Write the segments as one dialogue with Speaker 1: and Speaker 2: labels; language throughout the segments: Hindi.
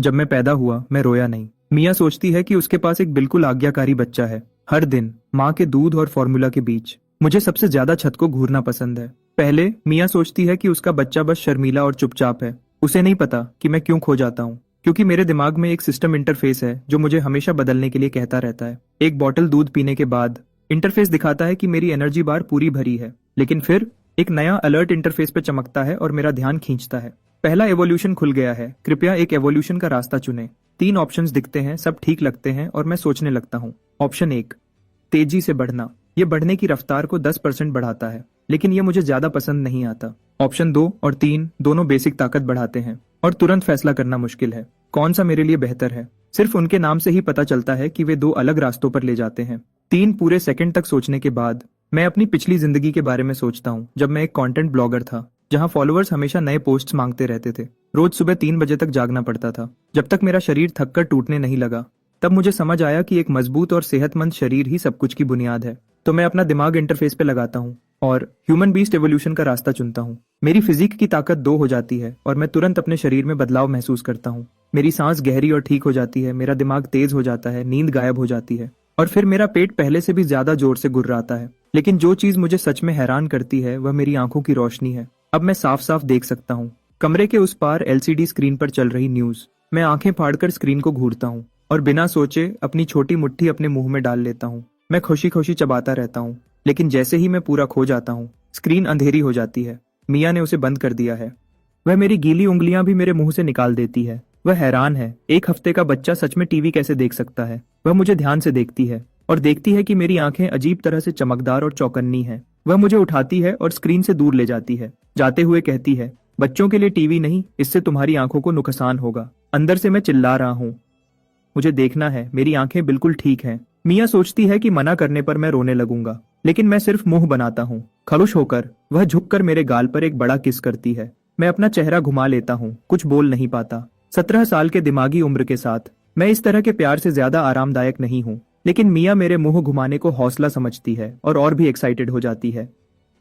Speaker 1: जब मैं पैदा हुआ मैं रोया नहीं। मिया सोचती है कि उसके पास एक बिल्कुल आज्ञाकारी बच्चा है। हर दिन माँ के दूध और फॉर्मूला के बीच मुझे सबसे ज्यादा छत को घूरना पसंद है। पहले मिया सोचती है कि उसका बच्चा बस शर्मीला और चुपचाप है। उसे नहीं पता कि मैं क्यों खो जाता हूँ, क्योंकि मेरे दिमाग में एक सिस्टम इंटरफेस है जो मुझे हमेशा बदलने के लिए कहता रहता है। एक बॉटल दूध पीने के बाद इंटरफेस दिखाता है कि मेरी एनर्जी बार पूरी भरी है, लेकिन फिर एक नया अलर्ट इंटरफेस पे चमकता है और मेरा ध्यान खींचता है। पहला एवोल्यूशन खुल गया है, कृपया एक एवोल्यूशन का रास्ता चुनें। 3 ऑप्शंस दिखते हैं, सब ठीक लगते हैं और मैं सोचने लगता हूँ। ऑप्शन 1, तेजी से बढ़ना। ये बढ़ने की रफ्तार को 10% बढ़ाता है, लेकिन ये मुझे ज्यादा पसंद नहीं आता। ऑप्शन 2 और 3 दोनों बेसिक ताकत बढ़ाते हैं और तुरंत फैसला करना मुश्किल है। कौन सा मेरे लिए बेहतर है? सिर्फ उनके नाम से ही पता चलता है कि वे 2 अलग रास्तों पर ले जाते हैं। 3 पूरे सेकंड तक सोचने के बाद मैं अपनी पिछली जिंदगी के बारे में सोचता हूँ, जब मैं एक कंटेंट ब्लॉगर था, जहाँ फॉलोअर्स हमेशा नए पोस्ट्स मांगते रहते थे। रोज सुबह 3 बजे तक जागना पड़ता था। जब तक मेरा शरीर थककर टूटने नहीं लगा, तब मुझे समझ आया कि एक मजबूत और सेहतमंद शरीर ही सब कुछ की बुनियाद है। तो मैं अपना दिमाग इंटरफेस पे लगाता हूँ और ह्यूमन बीस्ट एवोल्यूशन का रास्ता चुनता हूँ। मेरी फिजिक की ताकत 2 हो जाती है और मैं तुरंत अपने शरीर में बदलाव महसूस करता हूँ। मेरी सांस गहरी और ठीक हो जाती है, मेरा दिमाग तेज हो जाता है, नींद गायब हो जाती है और फिर मेरा पेट पहले से भी ज्यादा जोर से गुर्राता है। लेकिन जो चीज मुझे सच में हैरान करती है वह मेरी आंखों की रोशनी है। अब मैं साफ साफ देख सकता हूँ। कमरे के उस पार एलसीडी स्क्रीन पर चल रही न्यूज। मैं आंखें फाड़कर स्क्रीन को घूरता हूँ और बिना सोचे अपनी छोटी मुट्ठी अपने मुंह में डाल लेता हूँ। मैं खुशी खुशी चबाता रहता हूँ, लेकिन जैसे ही मैं पूरा खो जाता हूँ, स्क्रीन अंधेरी हो जाती है। मिया ने उसे बंद कर दिया है। वह मेरी गीली उंगलियां भी मेरे मुंह से निकाल देती है। वह हैरान है, 1 हफ्ते का बच्चा सच में टीवी कैसे देख सकता है। वह मुझे ध्यान से देखती है और देखती है कि मेरी आंखें अजीब तरह से चमकदार और चौकन्नी हैं। वह मुझे उठाती है और स्क्रीन से दूर ले जाती है, जाते हुए कहती है, बच्चों के लिए टीवी नहीं, इससे तुम्हारी आंखों को नुकसान होगा। अंदर से मैं चिल्ला रहा हूँ, मुझे देखना है, मेरी आंखें बिल्कुल ठीक हैं। मिया सोचती है कि मना करने पर मैं रोने लगूंगा, लेकिन मैं सिर्फ मुंह बनाता हूँ। खड़ुश होकर वह झुककर मेरे गाल पर एक बड़ा किस करती है। मैं अपना चेहरा घुमा लेता हूँ, कुछ बोल नहीं पाता। 17 साल के दिमागी उम्र के साथ मैं इस तरह के प्यार से ज्यादा आरामदायक नहीं हूँ, लेकिन मिया मेरे मुंह घुमाने को हौसला समझती है और भी एक्साइटेड हो जाती है।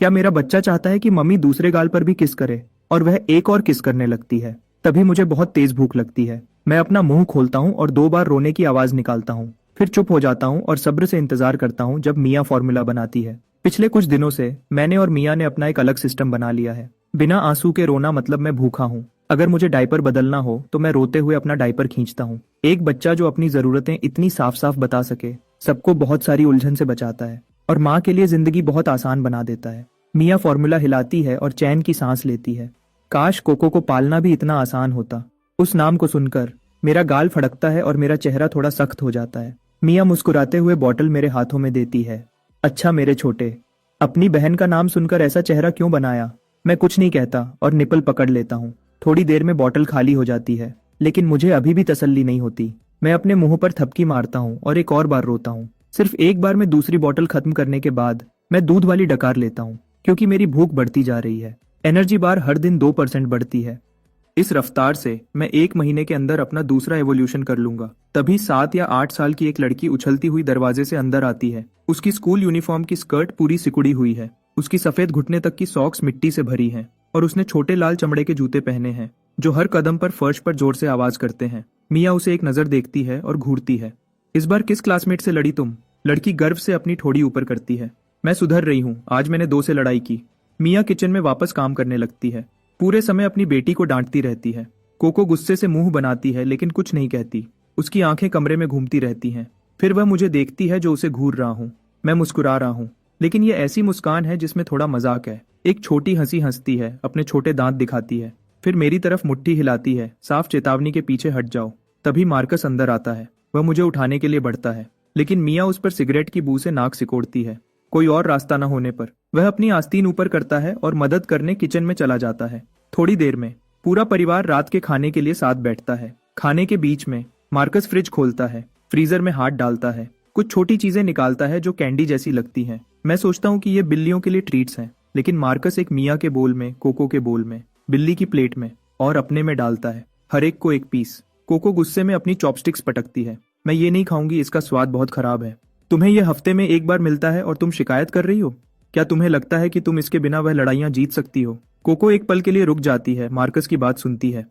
Speaker 1: क्या मेरा बच्चा चाहता है कि मम्मी दूसरे गाल पर भी किस करे? और वह एक और किस करने लगती है। तभी मुझे बहुत तेज भूख लगती है। मैं अपना मुंह खोलता हूँ और 2 बार रोने की आवाज निकालता हूँ, फिर चुप हो जाता हूँ और सब्र से इंतजार करता हूँ जब मिया फॉर्मूला बनाती है। पिछले कुछ दिनों से मैंने और मिया ने अपना एक अलग सिस्टम बना लिया है। बिना आंसू के रोना मतलब मैं भूखा हूँ। अगर मुझे डायपर बदलना हो तो मैं रोते हुए अपना डायपर खींचता हूँ। एक बच्चा जो अपनी जरूरतें इतनी साफ साफ बता सके, सबको बहुत सारी उलझन से बचाता है और माँ के लिए जिंदगी बहुत आसान बना देता है। मिया फॉर्मूला हिलाती है और चैन की सांस लेती है। काश कोको को पालना भी इतना आसान होता। उस नाम को सुनकर मेरा गाल फड़कता है और मेरा चेहरा थोड़ा सख्त हो जाता है। मिया मुस्कुराते हुए बॉटल मेरे हाथों में देती है। अच्छा मेरे छोटे, अपनी बहन का नाम सुनकर ऐसा चेहरा क्यों बनाया? मैं कुछ नहीं कहता और निपल पकड़ लेता हूँ। थोड़ी देर में बॉटल खाली हो जाती है, लेकिन मुझे अभी भी तसल्ली नहीं होती। मैं अपने मुंह पर थपकी मारता हूँ और एक और बार रोता हूँ। सिर्फ एक बार में दूसरी बॉटल खत्म करने के बाद मैं दूध वाली डकार लेता हूँ, क्योंकि मेरी भूख बढ़ती जा रही है। एनर्जी बार हर दिन 2% बढ़ती है। इस रफ्तार से मैं 1 महीने के अंदर अपना दूसरा एवोल्यूशन कर लूंगा। तभी 7 या 8 साल की एक लड़की उछलती हुई दरवाजे से अंदर आती है। उसकी स्कूल यूनिफॉर्म की स्कर्ट पूरी सिकुड़ी हुई है, उसकी सफेद घुटने तक की सॉक्स मिट्टी से भरी हैं और उसने छोटे लाल चमड़े के जूते पहने हैं जो हर कदम पर फर्श पर जोर से आवाज करते हैं। मिया उसे एक नजर देखती है और घूरती है। इस बार किस क्लासमेट से लड़ी तुम? लड़की गर्व से अपनी ठोड़ी ऊपर करती है। मैं सुधर रही हूँ, आज मैंने 2 से लड़ाई की। मिया किचन में वापस काम करने लगती है। पूरे समय अपनी बेटी को डांटती रहती है। कोको गुस्से से मुंह बनाती है लेकिन कुछ नहीं कहती। उसकी आंखें कमरे में घूमती रहती हैं। फिर वह मुझे देखती है जो उसे घूर रहा हूँ। मैं मुस्कुरा रहा हूँ, लेकिन ये ऐसी मुस्कान है जिसमें थोड़ा मजाक है। एक छोटी हंसी हंसती है, अपने छोटे दांत दिखाती है, फिर मेरी तरफ मुट्ठी हिलाती है, साफ चेतावनी के पीछे हट जाओ। तभी मार्कस अंदर आता है। वह मुझे उठाने के लिए बढ़ता है, लेकिन मिया उस पर सिगरेट की बू से नाक सिकोड़ती है। कोई और रास्ता न होने पर वह अपनी आस्तीन ऊपर करता है और मदद करने किचन में चला जाता है। थोड़ी देर में पूरा परिवार रात के खाने के लिए साथ बैठता है। खाने के बीच में मार्कस फ्रिज खोलता है, फ्रीजर में हाथ डालता है, कुछ छोटी चीजें निकालता है जो कैंडी जैसी लगती हैं। मैं सोचता हूँ कि ये बिल्लियों के लिए ट्रीट्स हैं, लेकिन मार्कस एक मिया के बोल में, कोको के बोल में, बिल्ली की प्लेट में और अपने में डालता है, हर एक को एक पीस। कोको गुस्से में अपनी चॉपस्टिक्स पटकती है। मैं ये नहीं खाऊंगी, इसका स्वाद बहुत खराब है। तुम्हें यह हफ्ते में 1 बार मिलता है और तुम शिकायत कर रही हो? क्या तुम्हें लगता है कि तुम इसके बिना वह लड़ाइयां जीत सकती हो? कोको एक पल के लिए रुक जाती है, मार्कस की बात सुनती है।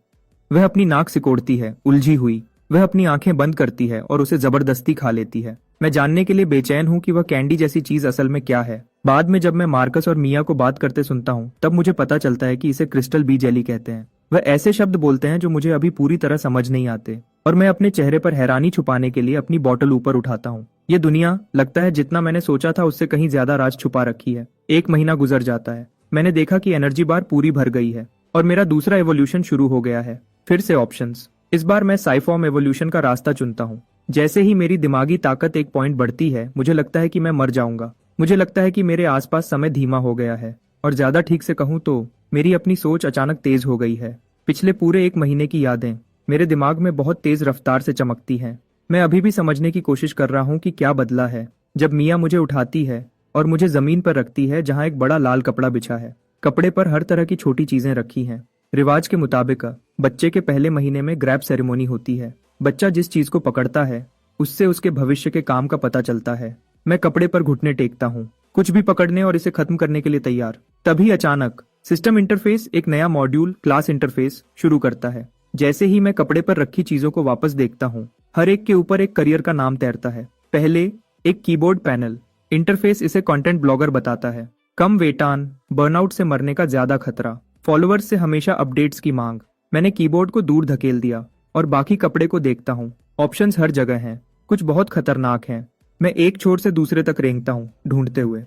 Speaker 1: वह अपनी नाक सिकोड़ती है, उलझी हुई। वह अपनी आंखें बंद करती है और उसे जबरदस्ती खा लेती है। मैं जानने के लिए बेचैन हूँ कि वह कैंडी जैसी चीज असल में क्या है। बाद में जब मैं मार्कस और मिया को बात करते सुनता हूँ तब मुझे पता चलता है कि इसे क्रिस्टल बी जेली कहते हैं। वह ऐसे शब्द बोलते हैं जो मुझे अभी पूरी तरह समझ नहीं आते और मैं अपने चेहरे पर हैरानी छुपाने के लिए अपनी बोतल ऊपर उठाता हूँ। ये दुनिया, लगता है जितना मैंने सोचा था उससे कहीं ज्यादा राज छुपा रखी है। 1 महीना गुजर जाता है। मैंने देखा कि एनर्जी बार पूरी भर गई है और मेरा दूसरा एवोल्यूशन शुरू हो गया है। फिर से ऑप्शंस। इस बार मैं साइफॉर्म एवोल्यूशन का रास्ता चुनता हूँ। जैसे ही मेरी दिमागी ताकत 1 पॉइंट बढ़ती है मुझे लगता है कि मैं मर जाऊंगा। मुझे लगता है कि मेरे आसपास समय धीमा हो गया है और ज्यादा ठीक से कहूँ तो मेरी अपनी सोच अचानक तेज हो गई है। पिछले पूरे 1 महीने की यादें मेरे दिमाग में बहुत तेज रफ्तार से चमकती हैं। मैं अभी भी समझने की कोशिश कर रहा हूँ कि क्या बदला है जब मिया मुझे उठाती है और मुझे जमीन पर रखती है जहाँ एक बड़ा लाल कपड़ा बिछा है। कपड़े पर हर तरह की छोटी चीजें रखी हैं। रिवाज के मुताबिक बच्चे के पहले महीने में ग्रैब सेरेमनी होती है। बच्चा जिस चीज को पकड़ता है उससे उसके भविष्य के काम का पता चलता है। मैं कपड़े पर घुटने टेकता हूँ, कुछ भी पकड़ने और इसे खत्म करने के लिए तैयार। तभी अचानक सिस्टम इंटरफेस, एक नया मॉड्यूल क्लास इंटरफेस शुरू करता है। जैसे ही मैं कपड़े पर रखी चीजों को वापस देखता हूँ, हर एक के ऊपर एक करियर का नाम तैरता है। पहले एक कीबोर्ड पैनल। इंटरफेस इसे कंटेंट ब्लॉगर बताता है। कम वेतन, बर्नआउट से मरने का ज्यादा खतरा, फॉलोअर्स से हमेशा अपडेट्स की मांग। मैंने कीबोर्ड को दूर धकेल दिया और बाकी कपड़े को देखता हूँ। ऑप्शंस हर जगह हैं, कुछ बहुत खतरनाक हैं। मैं एक छोर से दूसरे तक रेंगता हूँ ढूंढते हुए,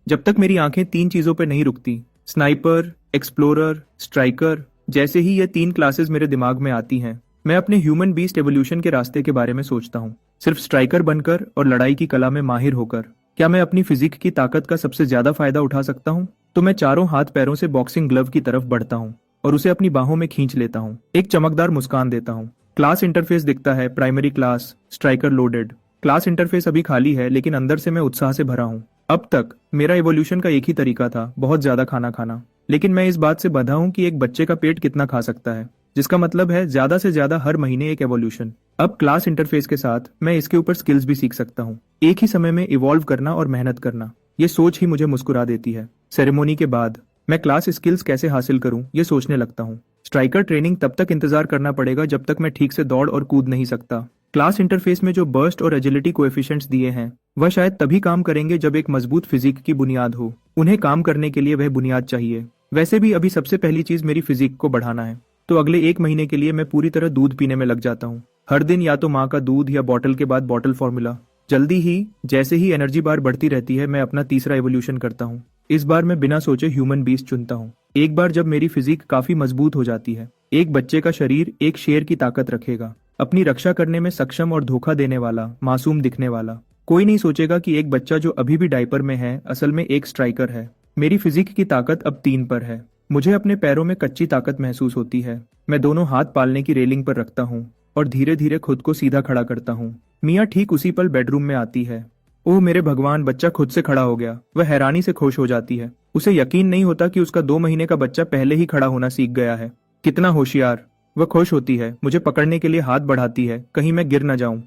Speaker 1: जब तक मेरी आंखें 3 चीजों पर नहीं रुकती। Sniper, explorer, striker. जैसे ही ये 3 क्लासेस मेरे दिमाग में आती हैं, मैं अपने ह्यूमन बीस्ट एवोल्यूशन के रास्ते के बारे में सोचता हूँ। सिर्फ स्ट्राइकर बनकर और लड़ाई की कला में माहिर होकर क्या मैं अपनी फिजिक की ताकत का सबसे ज्यादा फायदा उठा सकता हूँ? तो मैं चारों हाथ पैरों से बॉक्सिंग ग्लव की तरफ बढ़ता हूँ और उसे अपनी बाहों में खींच लेता हूँ। एक चमकदार मुस्कान देता हूँ। क्लास इंटरफेस दिखता है। Primary class, striker loaded. Class interface अभी खाली है लेकिन अंदर से मैं उत्साह से भरा हूँ। अब तक मेरा इवोल्यूशन का एक ही तरीका था, बहुत ज्यादा खाना खाना। लेकिन मैं इस बात से बंधा हूँ कि एक बच्चे का पेट कितना खा सकता है, जिसका मतलब है ज्यादा से ज्यादा हर महीने एक एवोल्यूशन। अब क्लास इंटरफेस के साथ मैं इसके ऊपर स्किल्स भी सीख सकता हूँ, एक ही समय में इवॉल्व करना और मेहनत करना। ये सोच ही मुझे मुस्कुरा देती है। सेरेमनी के बाद मैं क्लास स्किल्स कैसे हासिल करूँ ये सोचने लगता हूँ। स्ट्राइकर ट्रेनिंग तब तक इंतजार करना पड़ेगा जब तक मैं ठीक से दौड़ और कूद नहीं सकता। क्लास इंटरफेस में जो बर्स्ट और एजिलिटी कोएफिशिएंट्स दिए हैं वह शायद तभी काम करेंगे जब एक मजबूत फिजिक की बुनियाद हो। उन्हें काम करने के लिए वह बुनियाद चाहिए। वैसे भी अभी सबसे पहली चीज मेरी फिजिक को बढ़ाना है, तो अगले 1 महीने के लिए मैं पूरी तरह दूध पीने में लग जाता हूँ। हर दिन या तो माँ का दूध या बॉटल के बाद बॉटल फॉर्मूला। जल्दी ही, जैसे ही एनर्जी बार बढ़ती रहती है, मैं अपना तीसरा एवोल्यूशन करता हूँ। इस बार मैं बिना सोचे ह्यूमन बीस्ट चुनता हूँ। एक बार जब मेरी फिजिक काफी मजबूत हो जाती है, एक बच्चे का शरीर एक शेर की ताकत रखेगा, अपनी रक्षा करने में सक्षम और धोखा देने वाला, मासूम दिखने वाला। कोई नहीं सोचेगा कि एक बच्चा जो अभी भी डायपर में है असल में एक स्ट्राइकर है। मेरी फिजिक की ताकत अब 3 पर है। मुझे अपने पैरों में कच्ची ताकत महसूस होती है। मैं दोनों हाथ पालने की रेलिंग पर रखता हूँ और धीरे धीरे खुद को सीधा खड़ा करता हूँ। मिया ठीक उसी पल बेडरूम में आती है। ओह मेरे भगवान, बच्चा खुद से खड़ा हो गया। वह हैरानी से खुश हो जाती है। उसे यकीन नहीं होता कि उसका 2 महीने का बच्चा पहले ही खड़ा होना सीख गया है। कितना होशियार। वह खुश होती है, मुझे पकड़ने के लिए हाथ बढ़ाती है, कहीं मैं गिर न जाऊं।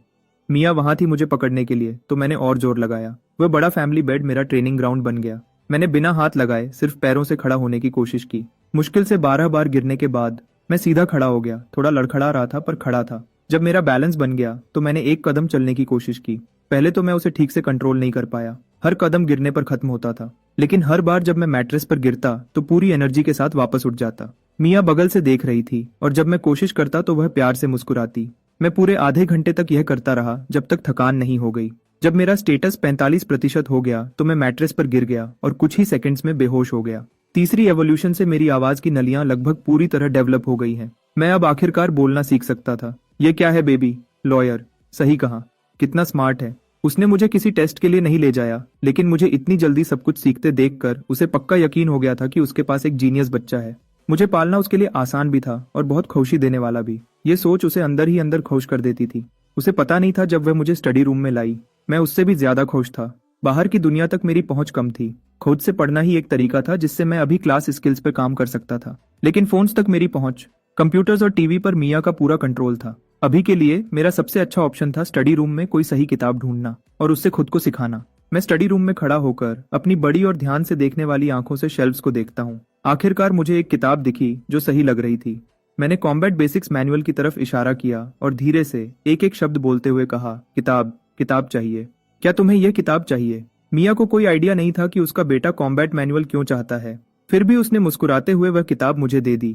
Speaker 1: मिया वहां थी मुझे पकड़ने के लिए, तो मैंने और जोर लगाया। वह बड़ा फैमिली बेड मेरा ट्रेनिंग ग्राउंड बन गया। मैंने बिना हाथ लगाए सिर्फ पैरों से खड़ा होने की कोशिश की। मुश्किल से 12 बार गिरने के बाद मैं सीधा खड़ा हो गया। थोड़ा लड़खड़ा रहा था पर खड़ा था। जब मेरा बैलेंस बन गया तो मैंने 1 कदम चलने की कोशिश की। पहले तो मैं उसे ठीक से कंट्रोल नहीं कर पाया। हर कदम गिरने पर खत्म होता था, लेकिन हर बार जब मैं मैट्रेस पर गिरता तो पूरी एनर्जी के साथ वापस उठ जाता। मिया बगल से देख रही थी और जब मैं कोशिश करता तो वह प्यार से मुस्कुराती। मैं पूरे आधे घंटे तक यह करता रहा जब तक थकान नहीं हो गई। जब मेरा स्टेटस 45% हो गया तो मैं मैट्रेस पर गिर गया और कुछ ही सेकंड्स में बेहोश हो गया। तीसरी एवोल्यूशन से मेरी आवाज की नलियां लगभग पूरी तरह डेवलप हो गई हैं। मैं अब आखिरकार बोलना सीख सकता था। ये क्या है बेबी? लॉयर। सही कहा। कितना स्मार्ट है। उसने मुझे किसी टेस्ट के लिए नहीं ले जाया, लेकिन मुझे इतनी जल्दी सब कुछ सीखते देखकर उसे पक्का यकीन हो गया था कि उसके पास एक जीनियस बच्चा है। मुझे पालना उसके लिए आसान भी था और बहुत खुशी देने वाला भी। ये सोच उसे अंदर ही अंदर खुश कर देती थी। उसे पता नहीं था जब वह मुझे स्टडी रूम में लाई, मैं उससे भी ज्यादा खुश था। बाहर की दुनिया तक मेरी पहुंच कम थी। खुद से पढ़ना ही एक तरीका था जिससे मैं अभी क्लास स्किल्स पर काम कर सकता था, लेकिन फोन्स तक मेरी पहुंच, कंप्यूटर्स और टीवी पर मिया का पूरा कंट्रोल था। अभी के लिए मेरा सबसे अच्छा ऑप्शन था स्टडी रूम में कोई सही किताब ढूंढना और उससे खुद को सिखाना। मैं स्टडी रूम में खड़ा होकर अपनी बड़ी और ध्यान से देखने वाली आंखों से शेल्फ्स को देखता हूँ। आखिरकार मुझे एक किताब दिखी जो सही लग रही थी। मैंने कॉम्बैट बेसिक्स मैनुअल की तरफ इशारा किया और धीरे से एक एक शब्द बोलते हुए कहा, किताब किताब चाहिए। क्या तुम्हें यह किताब चाहिए? मिया को कोई आइडिया नहीं था कि उसका बेटा कॉम्बैट मैनुअल क्यों चाहता है। फिर भी उसने मुस्कुराते हुए वह किताब मुझे दे दी।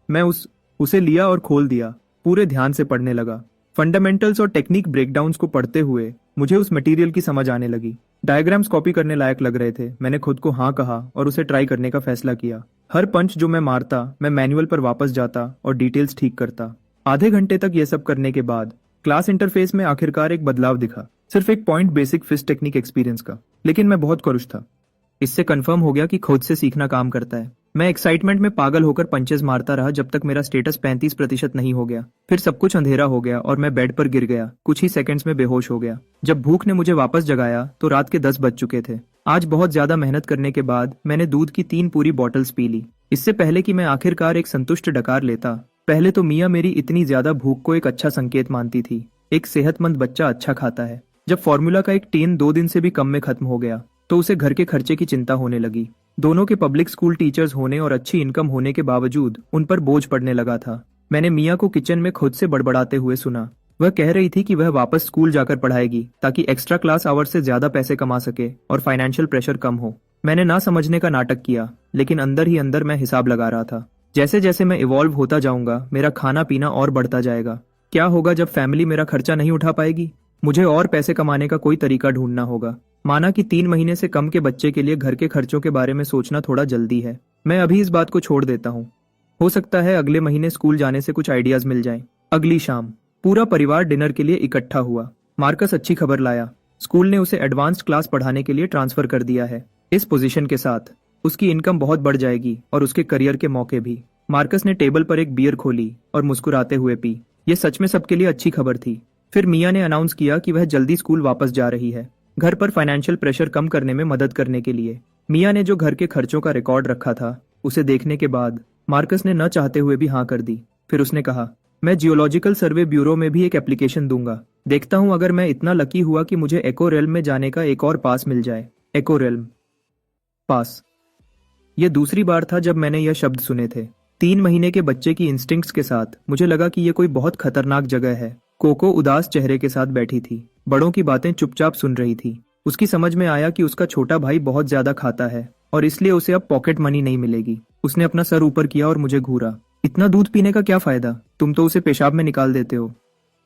Speaker 1: मैं उसे लिया और खोल दिया। पूरे ध्यान से पढ़ने लगा। फंडामेंटल्स और टेक्निक ब्रेकडाउन्स को पढ़ते हुए मुझे उस मटेरियल की समझ आने लगी। डायग्राम्स कॉपी करने लायक लग रहे थे। मैंने खुद को हाँ कहा और उसे ट्राई करने का फैसला किया। हर पंच जो मैं मारता, मैं मैनुअल पर वापस जाता और डिटेल्स ठीक करता। आधे घंटे तक यह सब करने के बाद क्लास इंटरफेस में आखिरकार एक बदलाव दिखा। सिर्फ एक point basic fist technique experience का। लेकिन मैं बहुत खुश था। इससे कंफर्म हो गया कि खुद से सीखना काम करता है। मैं एक्साइटमेंट में पागल होकर पंचेस मारता रहा जब तक मेरा स्टेटस 35% नहीं हो गया। फिर सब कुछ अंधेरा हो गया और मैं बेड पर गिर गया। कुछ ही सेकंड्स में बेहोश हो गया। जब भूख ने मुझे वापस जगाया तो रात के 10 बज चुके थे। आज बहुत ज्यादा मेहनत करने के बाद मैंने दूध की 3 पूरी बॉटल्स पी ली। इससे पहले कि मैं आखिरकार एक संतुष्ट डकार लेता, पहले तो मियाँ मेरी इतनी ज्यादा भूख को एक अच्छा संकेत मानती थी। एक सेहतमंद बच्चा अच्छा खाता है। जब फॉर्मूला का एक टीन 2 दिन से भी कम में खत्म हो गया तो उसे घर के खर्चे की चिंता होने लगी। दोनों के पब्लिक स्कूल टीचर्स होने और अच्छी इनकम होने के बावजूद उन पर बोझ पड़ने लगा था। मैंने मियाँ को किचन में खुद से बड़बड़ाते हुए सुना। वह कह रही थी कि वह वापस स्कूल जाकर पढ़ाएगी ताकि एक्स्ट्रा क्लास आवर्स से ज्यादा पैसे कमा सके और फाइनेंशियल प्रेशर कम हो। मैंने ना समझने का नाटक किया, लेकिन अंदर ही अंदर मैं हिसाब लगा रहा था। जैसे जैसे मैं इवॉल्व होता जाऊंगा, मेरा खाना पीना और बढ़ता जाएगा। क्या होगा जब फैमिली मेरा खर्चा नहीं उठा पाएगी? मुझे और पैसे कमाने का कोई तरीका ढूंढना होगा। माना कि 3 महीने से कम के बच्चे के लिए घर के खर्चों के बारे में सोचना थोड़ा जल्दी है। मैं अभी इस बात को छोड़ देता हूँ। हो सकता है अगले महीने स्कूल जाने से कुछ आइडियाज मिल जाएं। अगली शाम पूरा परिवार डिनर के लिए इकट्ठा हुआ। मार्कस अच्छी खबर लाया। स्कूल ने उसे एडवांस्ड क्लास पढ़ाने के लिए ट्रांसफर कर दिया है। इस पोजीशन के साथ उसकी इनकम बहुत बढ़ जाएगी और उसके करियर के मौके भी। मार्कस ने टेबल पर एक बियर खोली और मुस्कुराते हुए पी। ये सच में सबके लिए अच्छी खबर थी। फिर मिया ने अनाउंस किया कि वह जल्दी स्कूल वापस जा रही है, घर पर फाइनेंशियल प्रेशर कम करने में मदद करने के लिए। मिया ने जो घर के खर्चों का रिकॉर्ड रखा था, उसे देखने के बाद मार्कस ने न चाहते हुए भी हाँ कर दी। फिर उसने कहा, मैं जियोलॉजिकल सर्वे ब्यूरो में भी एक एप्लीकेशन दूंगा। देखता हूँ अगर मैं इतना लकी हुआ कि मुझे एको रेल्म में जाने का एक और पास मिल जाए। एको रेल्म पास। यह दूसरी बार था जब मैंने यह शब्द सुने थे। 3 महीने के बच्चे की इंस्टिंक्ट्स के साथ मुझे लगा कि यह कोई बहुत खतरनाक जगह है। कोको उदास चेहरे के साथ बैठी थी, बड़ों की बातें चुपचाप सुन रही थी। उसकी समझ में आया कि उसका छोटा भाई बहुत ज्यादा खाता है और इसलिए उसे अब पॉकेट मनी नहीं मिलेगी। उसने अपना सर ऊपर किया और मुझे घूरा। इतना दूध पीने का क्या फायदा? तुम तो उसे पेशाब में निकाल देते हो।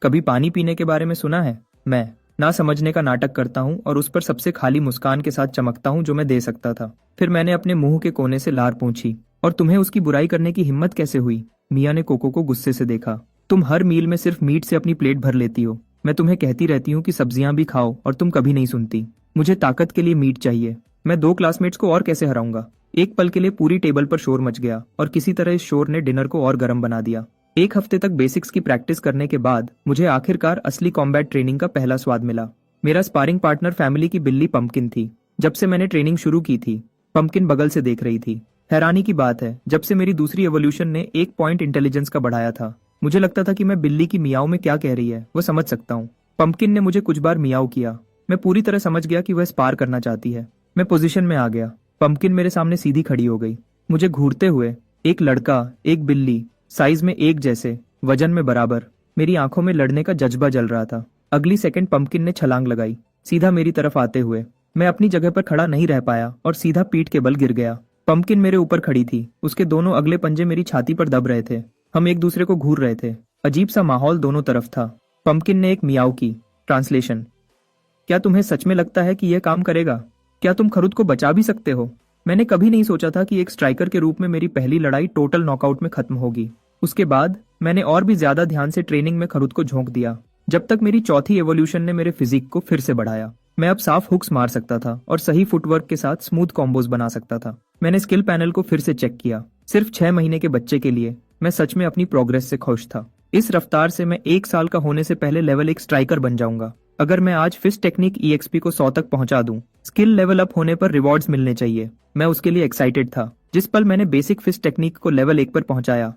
Speaker 1: कभी पानी पीने के बारे में सुना है? मैं ना समझने का नाटक करता हूँ और उस पर सबसे खाली मुस्कान के साथ चमकता हूँ जो मैं दे सकता था। फिर मैंने अपने मुंह के कोने से लार पूछी, और तुम्हें उसकी बुराई करने की हिम्मत कैसे हुई? मिया ने कोको को गुस्से से देखा। तुम हर मील में सिर्फ मीट से अपनी प्लेट भर लेती हो। मैं तुम्हें कहती रहती हूँ कि सब्जियां भी खाओ और तुम कभी नहीं सुनती। मुझे ताकत के लिए मीट चाहिए। मैं 2 क्लासमेट्स को और कैसे हराऊंगा? एक पल के लिए पूरी टेबल पर शोर मच गया और किसी तरह इस शोर ने डिनर को और गर्म बना दिया। 1 हफ्ते तक बेसिक्स की प्रैक्टिस करने के बाद मुझे आखिरकार असली कॉम्बैट ट्रेनिंग का पहला स्वाद मिला। मेरा स्पारिंग पार्टनर फैमिली की बिल्ली पंपकिन थी। जब से मैंने ट्रेनिंग शुरू की थी, पंपकिन बगल से देख रही थी। हैरानी की बात है, जब से मेरी दूसरी एवोल्यूशन ने 1 पॉइंट इंटेलिजेंस का बढ़ाया था, मुझे लगता था कि मैं बिल्ली की मियाओं में क्या कह रही है वो समझ सकता हूँ। पंपकिन ने मुझे कुछ बार मियाओ किया। मैं पूरी तरह समझ गया कि वह स्पार करना चाहती है। मैं पोजीशन में आ गया। पंपकिन मेरे सामने सीधी खड़ी हो गई, मुझे घूरते हुए। एक लड़का, एक बिल्ली, साइज में एक जैसे, वजन में बराबर। मेरी आंखों में लड़ने का जज्बा जल रहा था। अगली सेकंड पंपकिन ने छलांग लगाई, सीधा मेरी तरफ आते हुए। मैं अपनी जगह पर खड़ा नहीं रह पाया और सीधा पीठ के बल गिर गया। पंपकिन मेरे ऊपर खड़ी थी। उसके दोनों अगले पंजे मेरी छाती पर दब रहे थे। हम एक दूसरे को घूर रहे थे। अजीब सा माहौल दोनों तरफ था। पंपकिन ने एक मियाओ की। ट्रांसलेशन, क्या तुम्हें सच में लगता है कि यह काम करेगा? क्या तुम खरुद को बचा भी सकते हो? मैंने कभी नहीं सोचा था कि एक स्ट्राइकर के रूप में मेरी पहली लड़ाई टोटल नॉकआउट में खत्म होगी। उसके बाद मैंने और भी ज्यादा ध्यान से ट्रेनिंग में खरुद को झोंक दिया, जब तक मेरी चौथी एवोल्यूशन ने मेरे फिजिक को फिर से बढ़ाया। मैं अब साफ हुक्स मार सकता था और सही फुटवर्क के साथ स्मूथ कॉम्बोज बना सकता था। मैंने स्किल पैनल को फिर से चेक किया। सिर्फ 6 महीने के बच्चे के लिए मैं सच में अपनी प्रोग्रेस से खुश था। इस रफ्तार से मैं 1 साल का होने से पहले लेवल 1 स्ट्राइकर बन जाऊंगा। अगर मैं आज फिस्ट टेक्निक EXP को 100 तक पहुंचा दूं, स्किल लेवल अप होने पर रिवॉर्ड्स मिलने चाहिए। मैं उसके लिए एक्साइटेड था। जिस पल मैंने बेसिक फिस्ट टेक्निक को लेवल 1 पर पहुंचाया,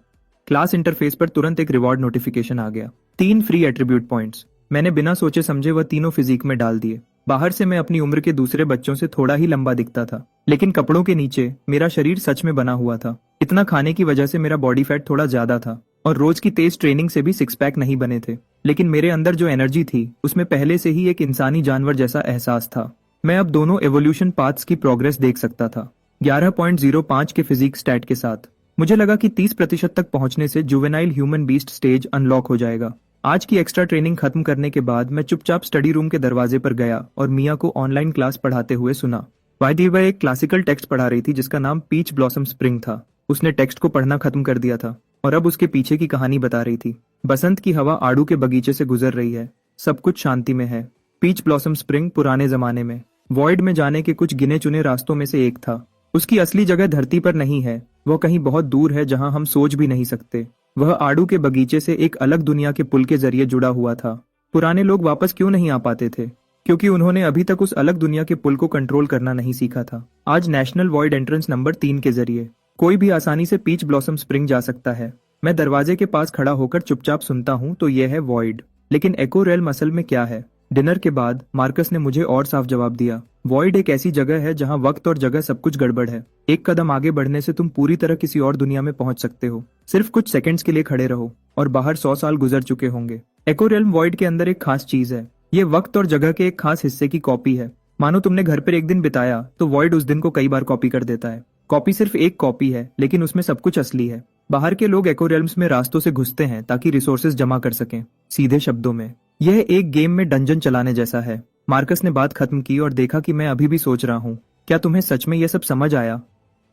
Speaker 1: क्लास इंटरफेस पर तुरंत एक रिवॉर्ड नोटिफिकेशन आ गया। 3 फ्री एट्रीब्यूट पॉइंट्स। मैंने बिना सोचे समझे वह तीनों फिजिक में डाल दिए। बाहर से मैं अपनी उम्र के दूसरे बच्चों से थोड़ा ही लंबा दिखता था, लेकिन कपड़ों के नीचे मेरा शरीर सच में बना हुआ था। इतना खाने की वजह से मेरा बॉडी फैट थोड़ा ज्यादा था। और रोज की तेज ट्रेनिंग से भी सिक्स पैक नहीं बने थे, लेकिन मेरे अंदर जो एनर्जी थी उसमें पहले से ही एक इंसानी जानवर जैसा एहसास था। मैं अब दोनों एवोल्यूशन पाथ्स की प्रोग्रेस देख सकता था। 11.05 के फिजिक्स स्टैट के साथ मुझे लगा कि 30% तक पहुंचने से juvenile human beast stage unlock हो जाएगा। आज की एक्स्ट्रा ट्रेनिंग खत्म करने के बाद मैं चुपचाप स्टडी रूम के दरवाजे पर गया और मिया को ऑनलाइन क्लास पढ़ाते हुए सुना। वायदी वह एक क्लासिकल टेक्स्ट पढ़ा रही थी जिसका नाम पीच ब्लॉसम स्प्रिंग था। उसने टेक्स्ट को पढ़ना खत्म कर दिया था और अब उसके पीछे की कहानी बता रही थी। बसंत की हवा आड़ू के बगीचे से गुजर रही है, सब कुछ शांति में है। पीच ब्लॉसम स्प्रिंग पुराने जमाने में वॉइड में जाने के कुछ गिने चुने रास्तों में से एक था। उसकी असली जगह धरती पर नहीं है, वह कहीं बहुत दूर है जहां हम सोच भी नहीं सकते। वह आड़ू के बगीचे से एक अलग दुनिया के पुल के जरिए जुड़ा हुआ था। पुराने लोग वापस क्यों नहीं आ पाते थे? क्योंकि उन्होंने अभी तक उस अलग दुनिया के पुल को कंट्रोल करना नहीं सीखा था। आज नेशनल वॉइड एंट्रेंस नंबर 3 के जरिए कोई भी आसानी से पीच ब्लॉसम स्प्रिंग जा सकता है। मैं दरवाजे के पास खड़ा होकर चुपचाप सुनता हूँ तो यह है वॉइड, लेकिन एको रेल्म असल में क्या है? डिनर के बाद मार्कस ने मुझे और साफ जवाब दिया। वॉइड एक ऐसी जगह है जहां वक्त और जगह सब कुछ गड़बड़ है। एक कदम आगे बढ़ने से तुम पूरी तरह किसी और दुनिया में पहुंच सकते हो। सिर्फ कुछ सेकंड्स के लिए खड़े रहो और बाहर 100 साल गुजर चुके होंगे। एको रेल्म वॉइड के अंदर एक खास चीज है। ये वक्त और जगह के एक खास हिस्से की कॉपी है। मानो तुमने घर पर एक दिन बिताया तो वॉइड उस दिन को कई बार कॉपी कर देता है। कॉपी सिर्फ एक कॉपी है, लेकिन उसमें सब कुछ असली है। बाहर के लोग एको रेल्म्स में रास्तों से घुसते हैं ताकि रिसोर्सेज जमा कर सकें। सीधे शब्दों में यह एक गेम में डंजन चलाने जैसा है। मार्कस ने बात खत्म की और देखा कि मैं अभी भी सोच रहा हूँ। क्या तुम्हें सच में यह सब समझ आया?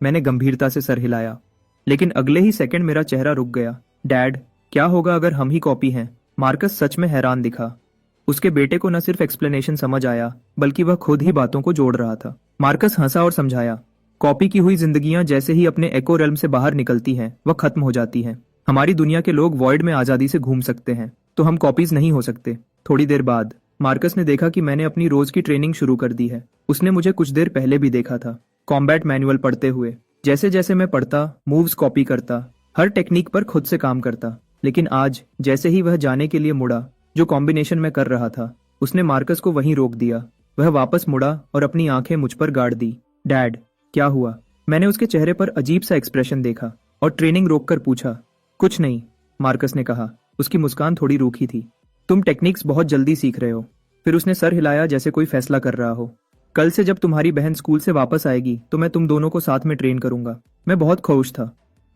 Speaker 1: मैंने गंभीरता से सर हिलाया, लेकिन अगले ही सेकंड मेरा चेहरा रुक गया। डैड, क्या होगा अगर हम ही कॉपी हैं? मार्कस सच में हैरान दिखा। उसके बेटे को न सिर्फ एक्सप्लेनेशन समझ आया, बल्कि वह खुद ही बातों को जोड़ रहा था। मार्कस हंसा और समझाया, कॉपी की हुई जिंदगियां जैसे ही अपने एको रेल्म से बाहर निकलती हैं, वह खत्म हो जाती हैं। हमारी दुनिया के लोग वॉइड में आजादी से घूम सकते हैं, तो हम कॉपीज नहीं हो सकते। थोड़ी देर बाद मार्कस ने देखा कि मैंने अपनी रोज की ट्रेनिंग शुरू कर दी है। उसने मुझे कुछ देर पहले भी देखा था, कॉम्बैट मैनुअल पढ़ते हुए। जैसे जैसे मैं पढ़ता, मूव्स कॉपी करता, हर टेक्निक पर खुद से काम करता। लेकिन आज जैसे ही वह जाने के लिए मुड़ा, जो कॉम्बिनेशन में कर रहा था, उसने मार्कस को वहीं रोक दिया। वह वापस मुड़ा और अपनी आंखें मुझ पर गाड़ दी। डैड, क्या हुआ? मैंने उसके चेहरे पर अजीब सा एक्सप्रेशन देखा और ट्रेनिंग रोककर पूछा। कुछ नहीं, मार्कस ने कहा। उसकी मुस्कान थोड़ी रूखी थी। तुम टेक्निक्स बहुत जल्दी सीख रहे हो। फिर उसने सर हिलाया जैसे कोई फैसला कर रहा हो। कल से जब तुम्हारी बहन स्कूल से वापस आएगी तो मैं तुम दोनों को साथ में ट्रेन करूंगा। मैं बहुत खुश था।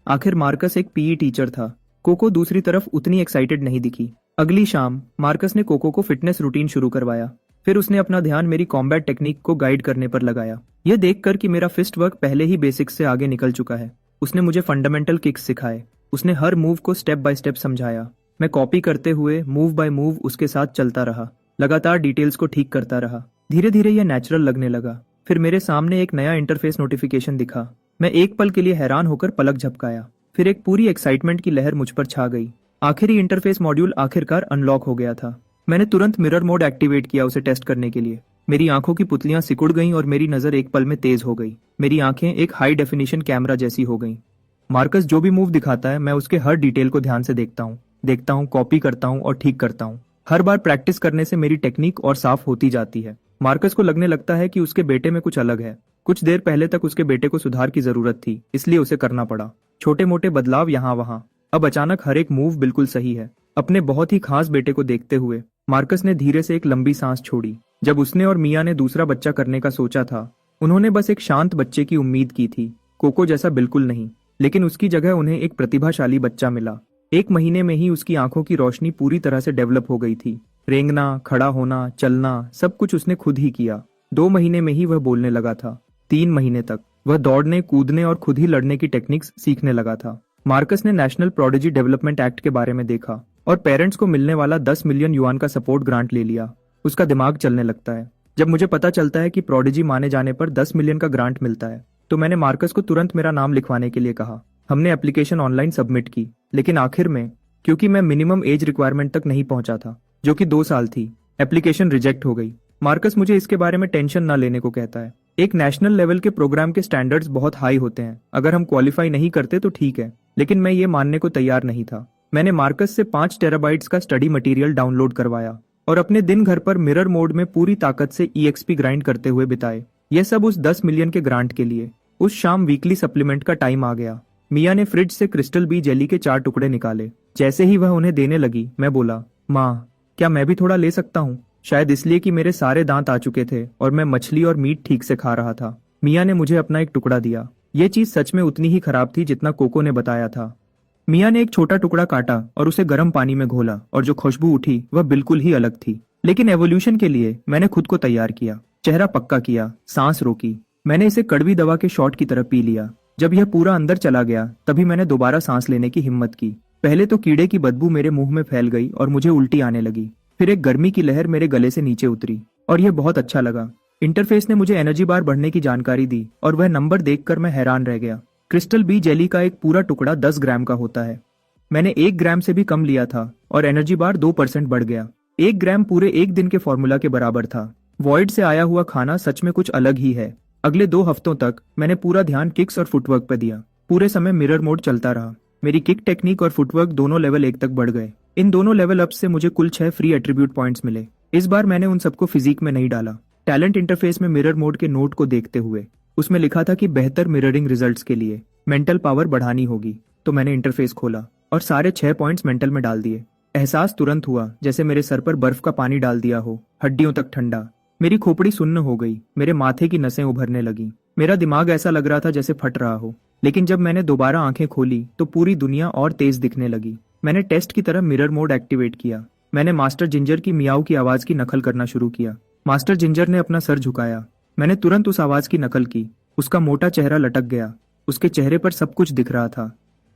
Speaker 1: आखिर मार्कस एक पीई टीचर था। कोको दूसरी तरफ उतनी एक्साइटेड नहीं दिखी। अगली शाम मार्कस ने कोको को फिटनेस रूटीन शुरू करवाया। फिर उसने अपना ध्यान मेरी कॉम्बैट टेक्निक को गाइड करने पर लगाया। यह देखकर कि मेरा फिस्ट वर्क पहले ही बेसिक्स से आगे निकल चुका है, उसने मुझे फंडामेंटल किक्स सिखाए। उसने हर मूव को स्टेप बाय स्टेप समझाया। मैं कॉपी करते हुए मूव बाय मूव उसके साथ चलता रहा, लगातार डिटेल्स को ठीक करता रहा। धीरे धीरे यह नेचुरल लगने लगा। फिर मेरे सामने एक नया इंटरफेस नोटिफिकेशन दिखा। मैं एक पल के लिए हैरान होकर पलक झपकाया। फिर एक पूरी एक्साइटमेंट की लहर मुझ पर छा गई। आखिरी इंटरफेस मॉड्यूल आखिरकार अनलॉक हो गया था। मैंने तुरंत मिरर मोड एक्टिवेट किया उसे टेस्ट करने के लिए। मेरी आंखों की पुतलियां सिकुड़ गईं और मेरी नजर एक पल में तेज हो गई। मेरी आंखें एक हाई डेफिनेशन कैमरा जैसी हो गईं। मार्कस जो भी मूव दिखाता है, मैं उसके हर डिटेल को ध्यान से देखता हूँ, कॉपी करता हूँ और ठीक करता हूँ। हर बार प्रैक्टिस करने से मेरी टेक्निक और साफ होती जाती है। मार्कस को लगने लगता है कि उसके बेटे में कुछ अलग है। कुछ देर पहले तक उसके बेटे को सुधार की जरूरत थी, इसलिए उसे करना पड़ा। छोटे मोटे बदलाव यहाँ वहाँ। अब अचानक हर एक मूव बिल्कुल सही है। अपने बहुत ही खास बेटे को देखते हुए मार्कस ने धीरे से एक लंबी सांस छोड़ी। जब उसने और मिया ने दूसरा बच्चा करने का सोचा था, उन्होंने बस एक शांत बच्चे की उम्मीद की थी, कोको जैसा बिल्कुल नहीं। लेकिन उसकी जगह उन्हें एक प्रतिभाशाली बच्चा मिला। 1 महीने में ही उसकी आंखों की रोशनी पूरी तरह से डेवलप हो गई थी। रेंगना, खड़ा होना, चलना, सब कुछ उसने खुद ही किया। 2 महीने में ही वह बोलने लगा था। 3 महीने तक वह दौड़ने, कूदने और खुद ही लड़ने की टेक्निक्स सीखने लगा था। मार्कस ने नेशनल प्रोडिजी डेवलपमेंट एक्ट के बारे में देखा और पेरेंट्स को मिलने वाला 10 मिलियन युआन का सपोर्ट ग्रांट ले लिया। उसका दिमाग चलने लगता है। जब मुझे पता चलता है कि प्रोडिजी माने जाने पर 10 मिलियन का ग्रांट मिलता है, तो मैंने मार्कस को तुरंत मेरा नाम लिखवाने के लिए कहा। हमने एप्लीकेशन ऑनलाइन सबमिट की, लेकिन आखिर में क्योंकि मैं मिनिमम एज रिक्वायरमेंट तक नहीं पहुंचा था, जो कि 2 साल थी, एप्लीकेशन रिजेक्ट हो गई। मार्कस मुझे इसके बारे में टेंशन न लेने को कहता है। एक नेशनल लेवल के प्रोग्राम के स्टैंडर्ड्स बहुत हाई होते हैं। अगर हम क्वालिफाई नहीं करते तो ठीक है, लेकिन मैं ये मानने को तैयार नहीं था। मैंने मार्कस से 5 टेराबाइट्स का स्टडी मटेरियल डाउनलोड करवाया और अपने दिन घर पर मिरर मोड में पूरी ताकत से EXP ग्राइंड करते हुए बिताए। यह सब उस 10 मिलियन के ग्रांट के लिए। उस शाम वीकली सप्लीमेंट का टाइम आ गया। मिया ने फ्रिज से क्रिस्टल बी जेली के 4 टुकड़े निकाले। जैसे ही वह उन्हें देने लगी, मैं बोला, माँ, क्या मैं भी थोड़ा ले सकता हूँ? शायद इसलिए कि मेरे सारे दांत आ चुके थे और मैं मछली और मीट ठीक से खा रहा था। मिया ने मुझे अपना एक टुकड़ा दिया। ये चीज सच में उतनी ही खराब थी जितना कोको ने बताया था। मिया ने एक छोटा टुकड़ा काटा और उसे गर्म पानी में घोला, और जो खुशबू उठी वह बिल्कुल ही अलग थी। लेकिन एवोल्यूशन के लिए मैंने खुद को तैयार किया। चेहरा पक्का किया, सांस रोकी। मैंने इसे कड़वी दवा के शॉट की तरह पी लिया। जब यह पूरा अंदर चला गया तभी मैंने दोबारा सांस लेने की हिम्मत की। पहले तो कीड़े की बदबू मेरे मुंह में फैल गई और मुझे उल्टी आने लगी। फिर एक गर्मी की लहर मेरे गले से नीचे उतरी और यह बहुत अच्छा लगा। इंटरफेस ने मुझे एनर्जी बार बढ़ने की जानकारी दी और वह नंबर देखकर मैं हैरान रह गया। क्रिस्टल बी जेली का एक पूरा टुकड़ा 10 ग्राम का होता है। मैंने 1 ग्राम से भी कम लिया था और एनर्जी बार 2% बढ़ गया। 1 ग्राम पूरे 1 दिन के फॉर्मूला के बराबर था। वॉइड से आया हुआ खाना सच में कुछ अलग ही है। अगले 2 हफ्तों तक मैंने पूरा ध्यान किक्स और फुटवर्क पर दिया। पूरे समय मिरर मोड चलता रहा। मेरी किक टेक्निक और फुटवर्क दोनों लेवल 1 तक बढ़ गए। इन दोनों लेवल अप से मुझे कुल 6 फ्री एट्रीब्यूट पॉइंट्स मिले। इस बार मैंने उन सबको फिजिक में नहीं डाला। टैलेंट इंटरफेस में मिरर मोड के नोट को देखते हुए उसमें लिखा था कि बेहतर मिररिंग रिजल्ट्स के लिए मेंटल पावर बढ़ानी होगी। तो मैंने इंटरफेस खोला और सारे 6 पॉइंट्स मेंटल में डाल दिए। एहसास तुरंत हुआ जैसे मेरे सर पर बर्फ का पानी डाल दिया हो, हड्डियों तक ठंडा। मेरी खोपड़ी सुन्न हो गई, मेरे माथे की नसें उभरने लगी। मेरा दिमाग ऐसा लग रहा था जैसे फट रहा हो। लेकिन जब मैंने दोबारा आंखें खोली तो पूरी दुनिया और तेज दिखने लगी। मैंने टेस्ट की तरह मिरर मोड एक्टिवेट किया। मैंने मास्टर जिंजर की मियाऊ की आवाज की नकल करना शुरू किया। मास्टर जिंजर ने अपना सर झुकाया। मैंने तुरंत उस आवाज की नकल की। उसका मोटा चेहरा लटक गया। उसके चेहरे पर सब कुछ दिख रहा था।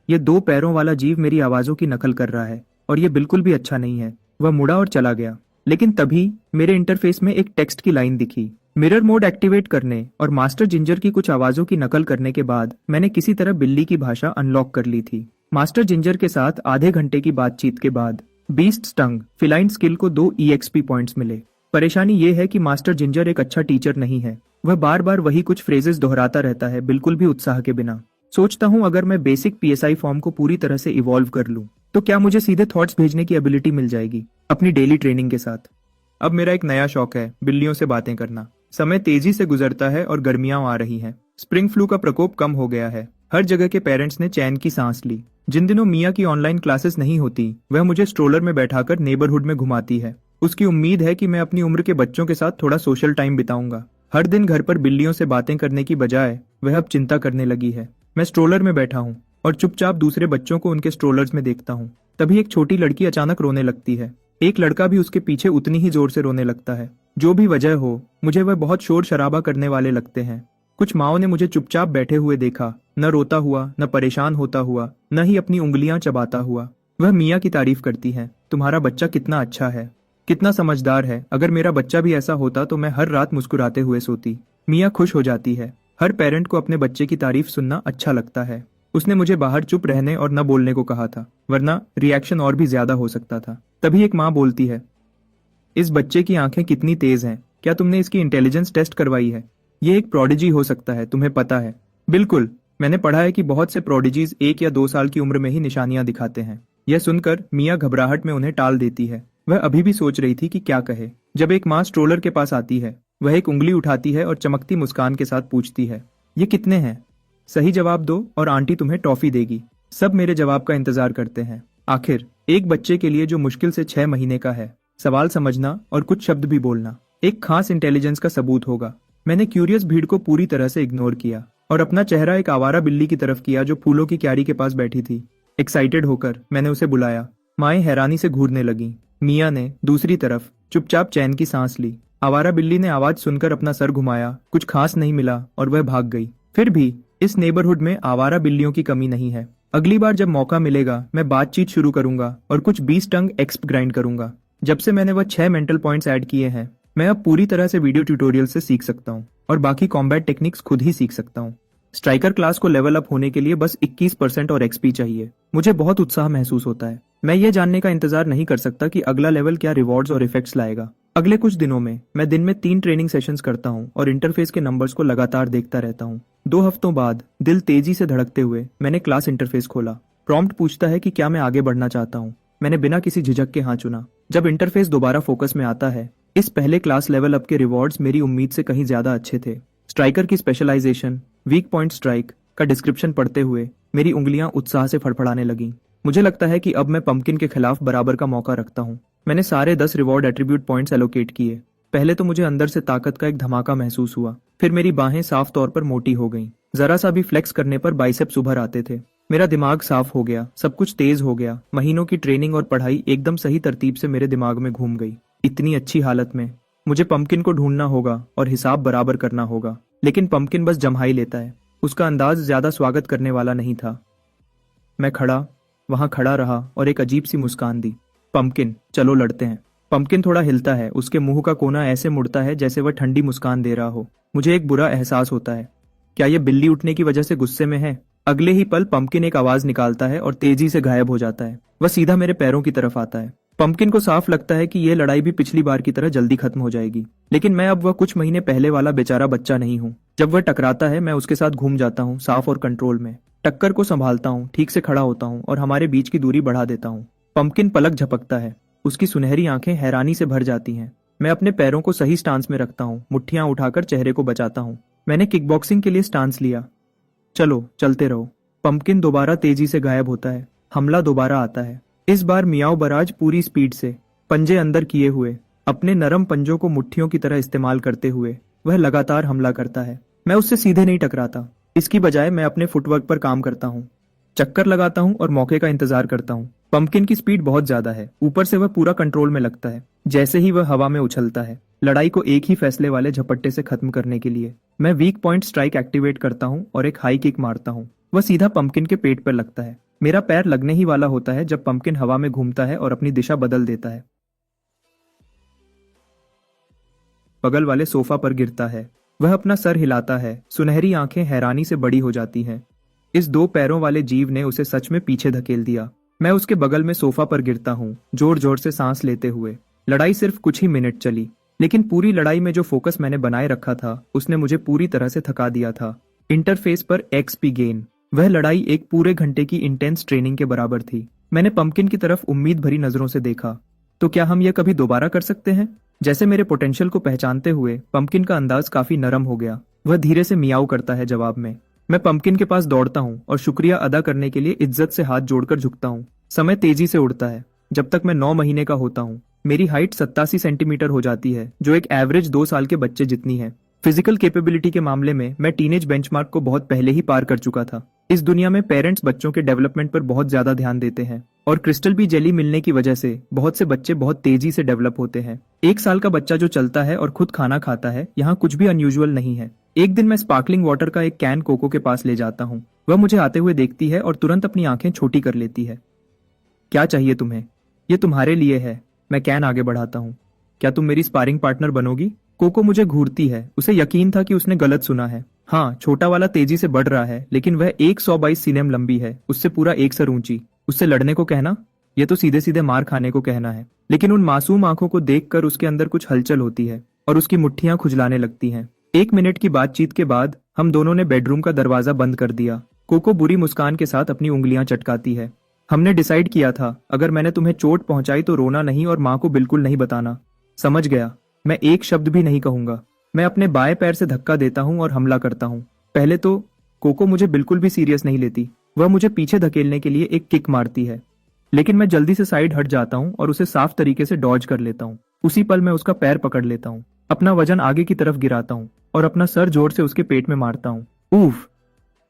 Speaker 1: यह 2 पैरों वाला जीव मेरी आवाजों की नकल कर रहा है और यह बिल्कुल भी अच्छा नहीं है। वह मुड़ा और चला गया। लेकिन तभी मेरे इंटरफेस में एक टेक्स्ट की लाइन दिखी। मिरर मोड एक्टिवेट करने और मास्टर जिंजर की कुछ आवाजों की नकल करने के बाद मैंने किसी तरह बिल्ली की भाषा अनलॉक कर ली थी। मास्टर जिंजर के साथ आधे घंटे की बातचीत के बाद बीस्ट स्टंग फिलाइन स्किल को 2 EXP पॉइंट्स मिले। परेशानी ये है कि मास्टर जिंजर एक अच्छा टीचर नहीं है। वह बार बार वही कुछ फ्रेजेस दोहराता रहता है, बिल्कुल भी उत्साह के बिना। सोचता हूँ अगर मैं बेसिक PSI फॉर्म को पूरी तरह से इवॉल्व कर लूं तो क्या मुझे सीधे थॉट्स भेजने की एबिलिटी मिल जाएगी अपनी डेली ट्रेनिंग के साथ। अब मेरा एक नया शौक है, बिल्लियों से बातें करना। समय तेजी से गुजरता है और गर्मियां आ रही हैं। स्प्रिंग फ्लू का प्रकोप कम हो गया है। हर जगह के पेरेंट्स ने चैन की सांस ली। जिन दिनों मिया की ऑनलाइन क्लासेस नहीं होती, वह मुझे स्ट्रोलर में बैठाकर नेबरहुड में घुमाती है। उसकी उम्मीद है कि मैं अपनी उम्र के बच्चों के साथ थोड़ा सोशल टाइम बिताऊंगा। हर दिन घर पर बिल्लियों से बातें करने की बजाय वह अब चिंता करने लगी है। मैं स्ट्रोलर में बैठा हूँ और चुपचाप दूसरे बच्चों को उनके स्ट्रोलर्स में देखता हूँ। तभी एक छोटी लड़की अचानक रोने लगती है। एक लड़का भी उसके पीछे उतनी ही जोर से रोने लगता है। जो भी वजह हो, मुझे वह बहुत शोर शराबा करने वाले लगते हैं। कुछ माओं ने मुझे चुपचाप बैठे हुए देखा, न रोता हुआ, न परेशान होता हुआ, न ही अपनी उंगलियां चबाता हुआ। वह मिया की तारीफ करती हैं। तुम्हारा बच्चा कितना अच्छा है, कितना समझदार है। अगर मेरा बच्चा भी ऐसा होता तो मैं हर रात मुस्कुराते हुए सोती। मिया खुश हो जाती है। हर पेरेंट को अपने बच्चे की तारीफ सुनना अच्छा लगता है। उसने मुझे बाहर चुप रहने और न बोलने को कहा था, वरना रिएक्शन और भी ज्यादा हो सकता था। तभी एक माँ बोलती है, इस बच्चे की आंखें कितनी तेज हैं। क्या तुमने इसकी इंटेलिजेंस टेस्ट करवाई है? ये एक प्रोडिजी हो सकता है, तुम्हें पता है। बिल्कुल, मैंने पढ़ा है कि बहुत से प्रोडिजीज 1 या 2 साल की उम्र में ही निशानियां दिखाते हैं। यह सुनकर मिया घबराहट में उन्हें टाल देती है। वह अभी भी सोच रही थी कि क्या कहे जब एक माँ स्ट्रोलर के पास आती है। वह एक उंगली उठाती है और चमकती मुस्कान के साथ पूछती है, ये कितने हैं? सही जवाब दो और आंटी तुम्हें टॉफी देगी। सब मेरे जवाब का इंतजार करते हैं। आखिर एक बच्चे के लिए जो मुश्किल से 6 महीने का है, सवाल समझना और कुछ शब्द भी बोलना एक खास इंटेलिजेंस का सबूत होगा। मैंने क्यूरियस भीड़ को पूरी तरह से इग्नोर किया और अपना चेहरा एक आवारा बिल्ली की तरफ किया जो फूलों की क्यारी के पास बैठी थी। एक्साइटेड होकर मैंने उसे बुलाया। माएं हैरानी से घूरने लगी। मिया ने दूसरी तरफ चुपचाप चैन की सांस ली। आवारा बिल्ली ने आवाज सुनकर अपना सर घुमाया। कुछ खास नहीं मिला और वह भाग गई। फिर भी इस नेबरहुड में आवारा बिल्लियों की कमी नहीं है। अगली बार जब मौका मिलेगा मैं बातचीत शुरू करूंगा और कुछ 20 टंग एक्सप ग्राइंड करूंगा। जब से मैंने वह 6 मेंटल पॉइंट्स ऐड किए हैं, मैं अब पूरी तरह से वीडियो ट्यूटोरियल से सीख सकता हूँ और बाकी कॉम्बैट टेक्निक्स खुद ही सीख सकता हूँ। स्ट्राइकर क्लास को लेवल अप होने के लिए बस 21% और एक्सपी चाहिए। मुझे बहुत उत्साह महसूस होता है। मैं ये जानने का इंतजार नहीं कर सकता कि अगला लेवल क्या रिवॉर्ड्स और इफेक्ट्स लाएगा। अगले कुछ दिनों में मैं दिन में 3 ट्रेनिंग सेशंस करता हूँ और इंटरफेस के नंबर्स को लगातार देखता रहता हूँ। 2 हफ्तों बाद दिल तेजी से धड़कते हुए मैंने क्लास इंटरफेस खोला। प्रॉम्प्ट पूछता है कि क्या मैं आगे बढ़ना चाहता हूँ। मैंने बिना किसी झिझक के हाँ चुना। जब इंटरफेस दोबारा फोकस में आता है, इस पहले क्लास लेवल अप के रिवॉर्ड्स मेरी उम्मीद से कहीं ज्यादा अच्छे थे। स्ट्राइकर की स्पेशलाइजेशन, वीक पॉइंट स्ट्राइक, का डिस्क्रिप्शन पढ़ते हुए मेरी उंगलियां उत्साह से फड़फड़ाने लगीं। मुझे लगता है कि अब मैं पंपकिन के खिलाफ बराबर का मौका रखता हूँ। मैंने सारे 10 रिवॉर्ड एट्रीब्यूट पॉइंट्स एलोकेट किए। पहले तो मुझे अंदर से ताकत का एक धमाका महसूस हुआ, फिर मेरी बाहें साफ तौर पर मोटी हो गईं। जरा सा भी फ्लेक्स करने पर बाइसेप्स उभर आते थे। मेरा दिमाग साफ हो गया, सब कुछ तेज हो गया। महीनों की ट्रेनिंग और पढ़ाई एकदम सही तरतीब से मेरे दिमाग में घूम गई। इतनी अच्छी हालत में मुझे पंपकिन को ढूंढना होगा और हिसाब बराबर करना होगा, लेकिन पंपकिन बस जम्हा ही लेता है। उसका अंदाज ज्यादा स्वागत करने वाला नहीं था। मैं वहां खड़ा रहा और एक अजीब सी मुस्कान दी। पंपकिन, चलो लड़ते हैं। पंपकिन थोड़ा हिलता है, उसके मुंह का कोना ऐसे मुड़ता है जैसे वह ठंडी मुस्कान दे रहा हो। मुझे एक बुरा एहसास होता है। क्या यह बिल्ली उठने की वजह से गुस्से में है? अगले ही पल पंपकिन एक आवाज निकालता है और तेजी से गायब हो जाता है। वह सीधा मेरे पैरों की तरफ आता है। पंपकिन को साफ लगता है कि यह लड़ाई भी पिछली बार की तरह जल्दी खत्म हो जाएगी, लेकिन मैं अब वह कुछ महीने पहले वाला बेचारा बच्चा नहीं हूँ। जब वह टकराता है मैं उसके साथ घूम जाता हूँ, साफ और कंट्रोल में। टक्कर को संभालता हूँ, ठीक से खड़ा होता हूँ और हमारे बीच की दूरी बढ़ा देता हूँ। पंपकिन पलक झपकता है, उसकी सुनहरी आंखें हैरानी से भर जाती हैं। मैं अपने पैरों को सही स्टांस में रखता हूँ, मुट्ठियां उठाकर चेहरे को बचाता हूँ। मैंने किकबॉक्सिंग के लिए स्टांस लिया। चलो चलते रहो। पंपकिन दोबारा तेजी से गायब होता है। हमला दोबारा आता है। इस बार मियाओ बराज पूरी स्पीड से, पंजे अंदर किए हुए, अपने नरम पंजों को मुट्ठियों की तरह इस्तेमाल करते हुए वह लगातार हमला करता है। मैं उससे सीधे नहीं टकराता, इसकी बजाय मैं अपने फुटवर्क पर काम करता हूँ। चक्कर लगाता हूँ और मौके का इंतजार करता हूँ। पंपकिन की स्पीड बहुत ज्यादा है, ऊपर से वह पूरा कंट्रोल में लगता है। जैसे ही वह हवा में उछलता है, लड़ाई को एक ही फैसले वाले झपट्टे से खत्म करने के लिए मैं वीक पॉइंट स्ट्राइक एक्टिवेट करता हूँ और एक हाई किक मारता हूँ। वह सीधा पंपकिन के पेट पर लगता है। मेरा पैर लगने ही वाला होता है जब पंपकिन हवा में घूमता है और अपनी दिशा बदल देता है। बगल वाले सोफा पर गिरता है। वह अपना सर हिलाता है, सुनहरी आंखें हैरानी से बड़ी हो जाती हैं। इस 2 पैरों वाले जीव ने उसे सच में पीछे धकेल दिया। मैं उसके बगल में सोफा पर गिरता हूँ, जोर जोर से सांस लेते हुए। लड़ाई सिर्फ कुछ ही मिनट चली, लेकिन पूरी लड़ाई में जो फोकस मैंने बनाए रखा था उसने मुझे पूरी तरह से थका दिया था। इंटरफेस पर एक्सपी गेन। वह लड़ाई एक पूरे घंटे की इंटेंस ट्रेनिंग के बराबर थी। मैंने पंपकिन की तरफ उम्मीद भरी नजरों से देखा। तो क्या हम यह कभी दोबारा कर सकते हैं? जैसे मेरे पोटेंशियल को पहचानते हुए पंपकिन का अंदाज काफी नरम हो गया। वह धीरे से मियाऊ करता है जवाब में। मैं पंपकिन के पास दौड़ता हूँ और शुक्रिया अदा करने के लिए इज्जत से हाथ जोड़कर झुकता हूँ। समय तेजी से उड़ता है। जब तक मैं 9 महीने का होता हूँ मेरी हाइट 87 सेंटीमीटर हो जाती है, जो एक एवरेज 2 साल के बच्चे जितनी है। फिजिकल कैपेबिलिटी के मामले में मैं टीनेज बेंचमार्क को बहुत पहले ही पार कर चुका था। इस दुनिया में पेरेंट्स बच्चों के डेवलपमेंट पर बहुत ज्यादा ध्यान देते हैं और क्रिस्टल बी जेली मिलने की वजह से बहुत से बच्चे बहुत तेजी से डेवलप होते हैं। 1 साल का बच्चा जो चलता है और खुद खाना खाता है, यहाँ कुछ भी अनयूजुअल नहीं है। एक दिन मैं स्पार्कलिंग वाटर का एक कैन कोको के पास ले जाता हूँ। वह मुझे आते हुए देखती है और तुरंत अपनी आंखें छोटी कर लेती है। क्या चाहिए तुम्हें? ये तुम्हारे लिए है। मैं कैन आगे बढ़ाता हूँ। क्या तुम मेरी स्पारिंग पार्टनर बनोगी? कोको मुझे घूरती है। उसे यकीन था कि उसने गलत सुना है। हाँ, छोटा वाला तेजी से बढ़ रहा है, लेकिन वह 122 सीनेम लंबी है, उससे पूरा 1 सर ऊंची। उससे लड़ने को कहना, यह तो सीधे सीधे मार खाने को कहना है। लेकिन उन मासूम आंखों को देखकर उसके अंदर कुछ हलचल होती है और उसकी मुट्ठियां खुजलाने लगती हैं। 1 मिनट की बातचीत के बाद हम दोनों ने बेडरूम का दरवाजा बंद कर दिया। कोको बुरी मुस्कान के साथ अपनी उंगलियां चटकाती है। हमने डिसाइड किया था, अगर मैंने तुम्हें चोट पहुंचाई तो रोना नहीं और माँ को बिल्कुल नहीं बताना। समझ गया। मैं एक शब्द भी नहीं कहूंगा। मैं अपने बाएं पैर से धक्का देता हूं और हमला करता हूं। पहले तो कोको मुझे बिल्कुल भी सीरियस नहीं लेती। वह मुझे पीछे धकेलने के लिए एक किक मारती है, लेकिन मैं जल्दी से साइड हट जाता हूं और उसे साफ तरीके से डॉज कर लेता हूं। उसी पल मैं उसका पैर पकड़ लेता हूं, अपना वजन आगे की तरफ गिराता हूं और अपना सर जोर से उसके पेट में मारता हूं। ऊफ!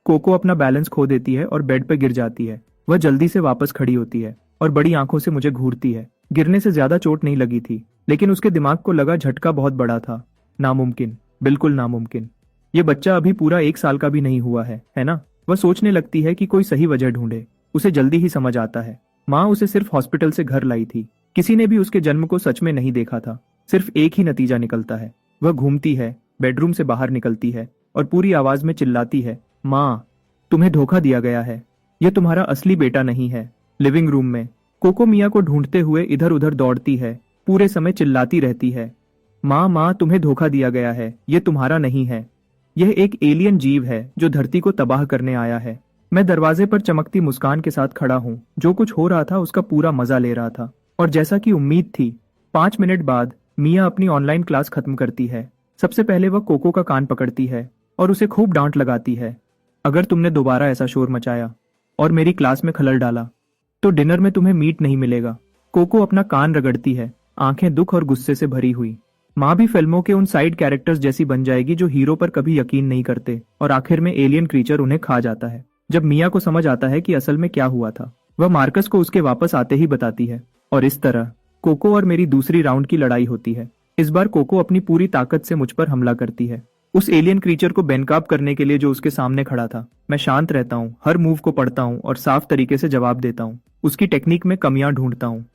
Speaker 1: कोको अपना बैलेंस खो देती है और बेड पर गिर जाती है। वह जल्दी से वापस खड़ी होती है और बड़ी आंखों से मुझे घूरती है। गिरने से ज्यादा चोट नहीं लगी थी, लेकिन उसके दिमाग को लगा झटका बहुत बड़ा था। नामुमकिन, बिल्कुल नामुमकिन। ये बच्चा अभी पूरा 1 साल का भी नहीं हुआ है ना? वह सोचने लगती है कि कोई सही वजह ढूंढे। उसे जल्दी ही समझ आता है, माँ उसे सिर्फ हॉस्पिटल से घर लाई थी। किसी ने भी उसके जन्म को सच में नहीं देखा था। सिर्फ एक ही नतीजा निकलता है। वह घूमती है, बेडरूम से बाहर निकलती है और पूरी आवाज में चिल्लाती है, माँ, तुम्हें धोखा दिया गया है। यह तुम्हारा असली बेटा नहीं है। लिविंग रूम में कोको मिया को ढूंढते हुए इधर उधर दौड़ती है, पूरे समय चिल्लाती रहती है, माँ माँ, तुम्हें धोखा दिया गया है, ये तुम्हारा नहीं है। यह एक एलियन जीव है जो धरती को तबाह करने आया है। मैं दरवाजे पर चमकती मुस्कान के साथ खड़ा हूँ, जो कुछ हो रहा था उसका पूरा मजा ले रहा था। और जैसा कि उम्मीद थी, 5 मिनट बाद मिया अपनी ऑनलाइन क्लास खत्म करती है। सबसे पहले वह कोको का कान पकड़ती है और उसे खूब डांट लगाती है। अगर तुमने दोबारा ऐसा शोर मचाया और मेरी क्लास में खलल डाला तो डिनर में तुम्हें मीट नहीं मिलेगा। कोको अपना कान रगड़ती है, आंखें दुख और गुस्से से भरी हुई। माँ भी फिल्मों के उन साइड कैरेक्टर्स जैसी बन जाएगी जो हीरो पर कभी यकीन नहीं करते और आखिर में एलियन क्रीचर उन्हें खा जाता है। जब मिया को समझ आता है कि असल में क्या हुआ था, वह मार्कस को उसके वापस आते ही बताती है और इस तरह कोको और मेरी दूसरी राउंड की लड़ाई होती है। इस बार कोको अपनी पूरी ताकत से मुझ पर हमला करती है, उस एलियन क्रीचर को बेनकाब करने के लिए जो उसके सामने खड़ा था। मैं शांत रहता हूँ, हर मूव को पढ़ता हूँ और साफ तरीके से जवाब देता हूँ। उसकी टेक्निक में कमियां ढूंढता हूँ।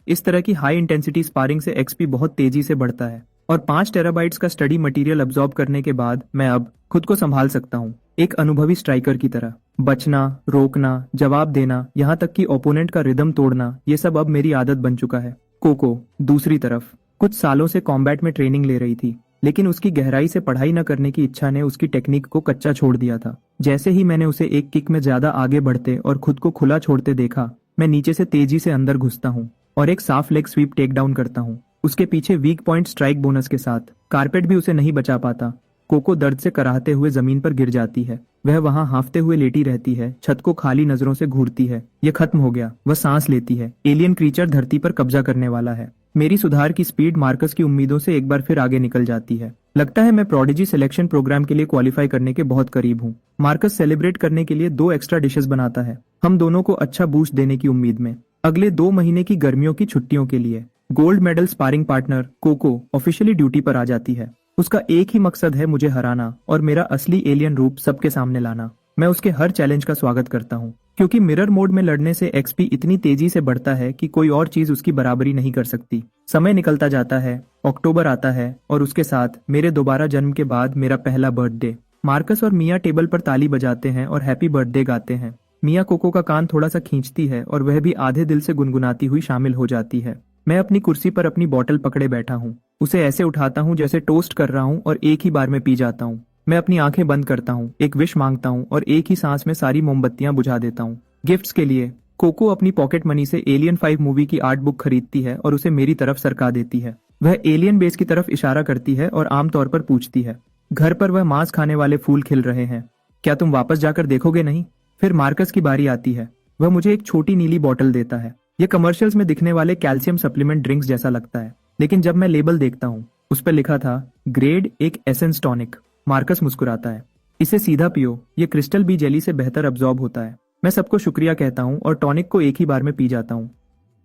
Speaker 1: इस तरह की हाई इंटेंसिटी स्पारिंग से एक्सपी बहुत तेजी से बढ़ता है और 5 टेराबाइट्स का स्टडी मटेरियल अब्सॉर्ब करने के बाद मैं अब खुद को संभाल सकता हूँ, एक अनुभवी स्ट्राइकर की तरह। बचना, रोकना, जवाब देना, यहाँ तक कि ओपोनेंट का रिदम तोड़ना, ये सब अब मेरी आदत बन चुका है। कोको दूसरी तरफ कुछ सालों से कॉम्बैट में ट्रेनिंग ले रही थी, लेकिन उसकी गहराई से पढ़ाई न करने की इच्छा ने उसकी टेक्निक को कच्चा छोड़ दिया था। जैसे ही मैंने उसे एक किक में ज्यादा आगे बढ़ते और खुद को खुला छोड़ते देखा, मैं नीचे से तेजी से अंदर घुसता हूँ और एक साफ लेग स्वीप टेक डाउन करता हूँ, उसके पीछे वीक पॉइंट स्ट्राइक बोनस के साथ। कारपेट भी उसे नहीं बचा पाता। कोको दर्द से कराहते हुए जमीन पर गिर जाती है। वह वहां हांफते हुए लेटी रहती है, छत को खाली नजरों से घूरती है। यह खत्म हो गया। वह सांस लेती है। एलियन क्रीचर धरती पर कब्जा करने वाला है। मेरी सुधार की स्पीड मार्कस की उम्मीदों से एक बार फिर आगे निकल जाती है। लगता है मैं प्रोडिजी सिलेक्शन प्रोग्राम के लिए क्वालिफाई करने के बहुत करीब हूँ। मार्कस सेलिब्रेट करने के लिए 2 एक्स्ट्रा डिशेस बनाता है, हम दोनों को अच्छा बूस्ट देने की उम्मीद में। अगले 2 महीने की गर्मियों की छुट्टियों के लिए gold medal sparring partner Coco officially duty पर आ जाती है। उसका एक ही मकसद है, मुझे हराना और मेरा असली एलियन रूप सबके सामने लाना। मैं उसके हर चैलेंज का स्वागत करता हूँ, क्योंकि मिरर मोड में लड़ने से एक्सपी इतनी तेजी से बढ़ता है कि कोई और चीज उसकी बराबरी नहीं कर सकती। समय निकलता जाता है, अक्टूबर आता है और उसके साथ मेरे दोबारा जन्म के बाद मेरा पहला बर्थडे। मार्कस और मिया टेबल पर ताली बजाते हैं और हैप्पी बर्थडे गाते हैं। मिया कोको का कान थोड़ा सा खींचती है और वह भी आधे दिल से गुनगुनाती हुई शामिल हो जाती है। मैं अपनी कुर्सी पर अपनी बोतल पकड़े बैठा हूँ, उसे ऐसे उठाता हूँ जैसे टोस्ट कर रहा हूँ और एक ही बार में पी जाता हूँ। मैं अपनी आंखें बंद करता हूँ, एक विश मांगता हूँ और एक ही सांस में सारी मोमबत्तियां बुझा देता हूँ। गिफ्ट्स के लिए कोको अपनी पॉकेट मनी से एलियन 5 मूवी की आर्ट बुक खरीदती है और उसे मेरी तरफ सरका देती है। वह एलियन बेस की तरफ इशारा करती है और आमतौर पर पूछती है, घर पर वह मांस खाने वाले फूल खिल रहे हैं, क्या तुम वापस जाकर देखोगे नहीं? फिर मार्कस की बारी आती है। वह मुझे एक छोटी नीली बोतल देता है। यह कमर्शियल्स में दिखने वाले कैल्शियम सप्लीमेंट ड्रिंक्स जैसा लगता है, लेकिन जब मैं लेबल देखता हूँ उस पर लिखा था ग्रेड एक एसेंस टॉनिक। मार्कस मुस्कुराता है, इसे सीधा पियो, ये क्रिस्टल बी जेली से बेहतर अब्सॉर्ब होता है। मैं सबको शुक्रिया कहता हूँ और टॉनिक को एक ही बार में पी जाता हूँ।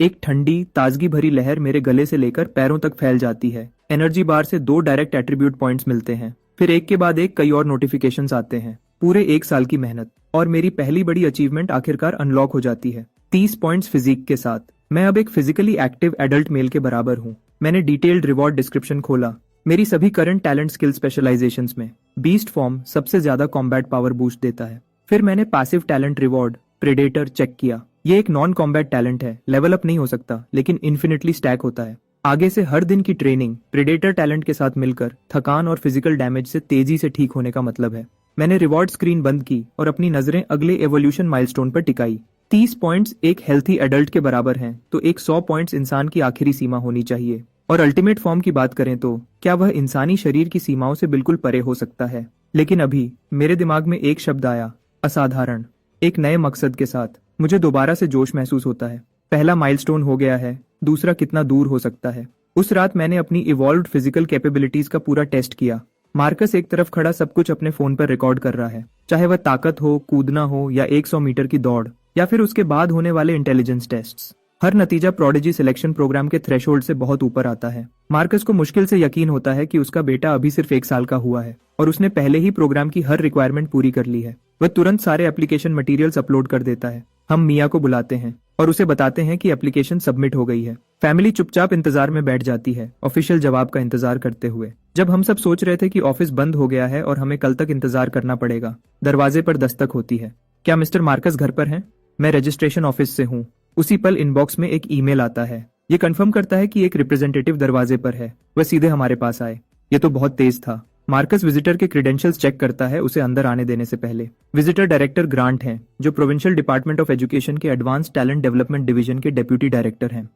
Speaker 1: एक ठंडी ताजगी भरी लहर मेरे गले से लेकर पैरों तक फैल जाती है। एनर्जी बार से 2 डायरेक्ट एट्रीब्यूट पॉइंट्स मिलते हैं, फिर एक के बाद एक कई और नोटिफिकेशंस आते हैं। पूरे 1 साल की मेहनत और मेरी पहली बड़ी अचीवमेंट आखिरकार अनलॉक हो जाती है, 30 पॉइंट्स फिजिक के साथ। मैं अब एक फिजिकली एक्टिव एडल्ट मेल के बराबर हूँ। मैंने डिटेल्ड रिवॉर्ड डिस्क्रिप्शन खोला, मेरी सभी करंट टैलेंट स्किल स्पेशलाइजेशंस में बीस्ट फॉर्म सबसे ज्यादा कॉम्बैट पावर बूस्ट देता है। फिर मैंने passive talent reward predator check किया। ये एक नॉन कॉम्बैट टैलेंट है, लेवल अप नहीं हो सकता लेकिन इन्फिनिटली स्टैक होता है। आगे से हर दिन की ट्रेनिंग प्रेडेटर टैलेंट के साथ मिलकर थकान और फिजिकल डैमेज से तेजी से ठीक होने का मतलब है। मैंने रिवॉर्ड स्क्रीन बंद की और अपनी नजरें अगले एवोल्यूशन माइलस्टोन पर टिकाई। 30 पॉइंट्स एक हेल्थी एडल्ट के बराबर हैं, तो एक 100 पॉइंट्स इंसान की आखिरी सीमा होनी चाहिए। और अल्टीमेट फॉर्म की बात करें तो क्या वह इंसानी शरीर की सीमाओं से बिल्कुल परे हो सकता है। लेकिन अभी मेरे दिमाग में एक शब्द आया, असाधारण। एक नए मकसद के साथ मुझे दोबारा से जोश महसूस होता है। पहला माइलस्टोन हो गया है, दूसरा कितना दूर हो सकता है। उस रात मैंने अपनी इवॉल्व्ड फिजिकल कैपेबिलिटीज का पूरा टेस्ट किया। मार्कस एक तरफ खड़ा सब कुछ अपने फोन पर रिकॉर्ड कर रहा है, चाहे वह ताकत हो, कूदना हो या 100 मीटर की दौड़ या फिर उसके बाद होने वाले इंटेलिजेंस टेस्ट्स। हर नतीजा प्रोडिजी सिलेक्शन प्रोग्राम के थ्रेशोल्ड से बहुत ऊपर आता है। मार्कस को मुश्किल से यकीन होता है कि उसका बेटा अभी सिर्फ 1 साल का हुआ है और उसने पहले ही प्रोग्राम की हर रिक्वायरमेंट पूरी कर ली है। वह तुरंत सारे एप्लीकेशन मटेरियल्स अपलोड कर देता है। हम मिया को बुलाते हैं और उसे बताते हैं कि एप्लीकेशन सबमिट हो गई है। फैमिली चुपचाप इंतजार में बैठ जाती है, ऑफिशियल जवाब का इंतजार करते हुए। जब हम सब सोच रहे थे कि ऑफिस बंद हो गया है और हमें कल तक इंतजार करना पड़ेगा, दरवाजे पर दस्तक होती है। क्या मिस्टर मार्कस घर पर हैं? मैं रजिस्ट्रेशन ऑफिस से हूँ। उसी पल इनबॉक्स में एक ईमेल आता है। ये कंफर्म करता है कि एक रिप्रेजेंटेटिव दरवाजे पर है। वह सीधे हमारे पास आए। ये तो बहुत तेज था। मार्कस विजिटर के क्रेडेंशियल्स चेक करता है उसे अंदर आने देने से पहले। विजिटर डायरेक्टर ग्रांट हैं, जो प्रोविंशियल डिपार्टमेंट ऑफ एजुकेशन के एडवांस टैलेंट डेवलपमेंट डिवीजन के डेप्यूटी डायरेक्टर हैं।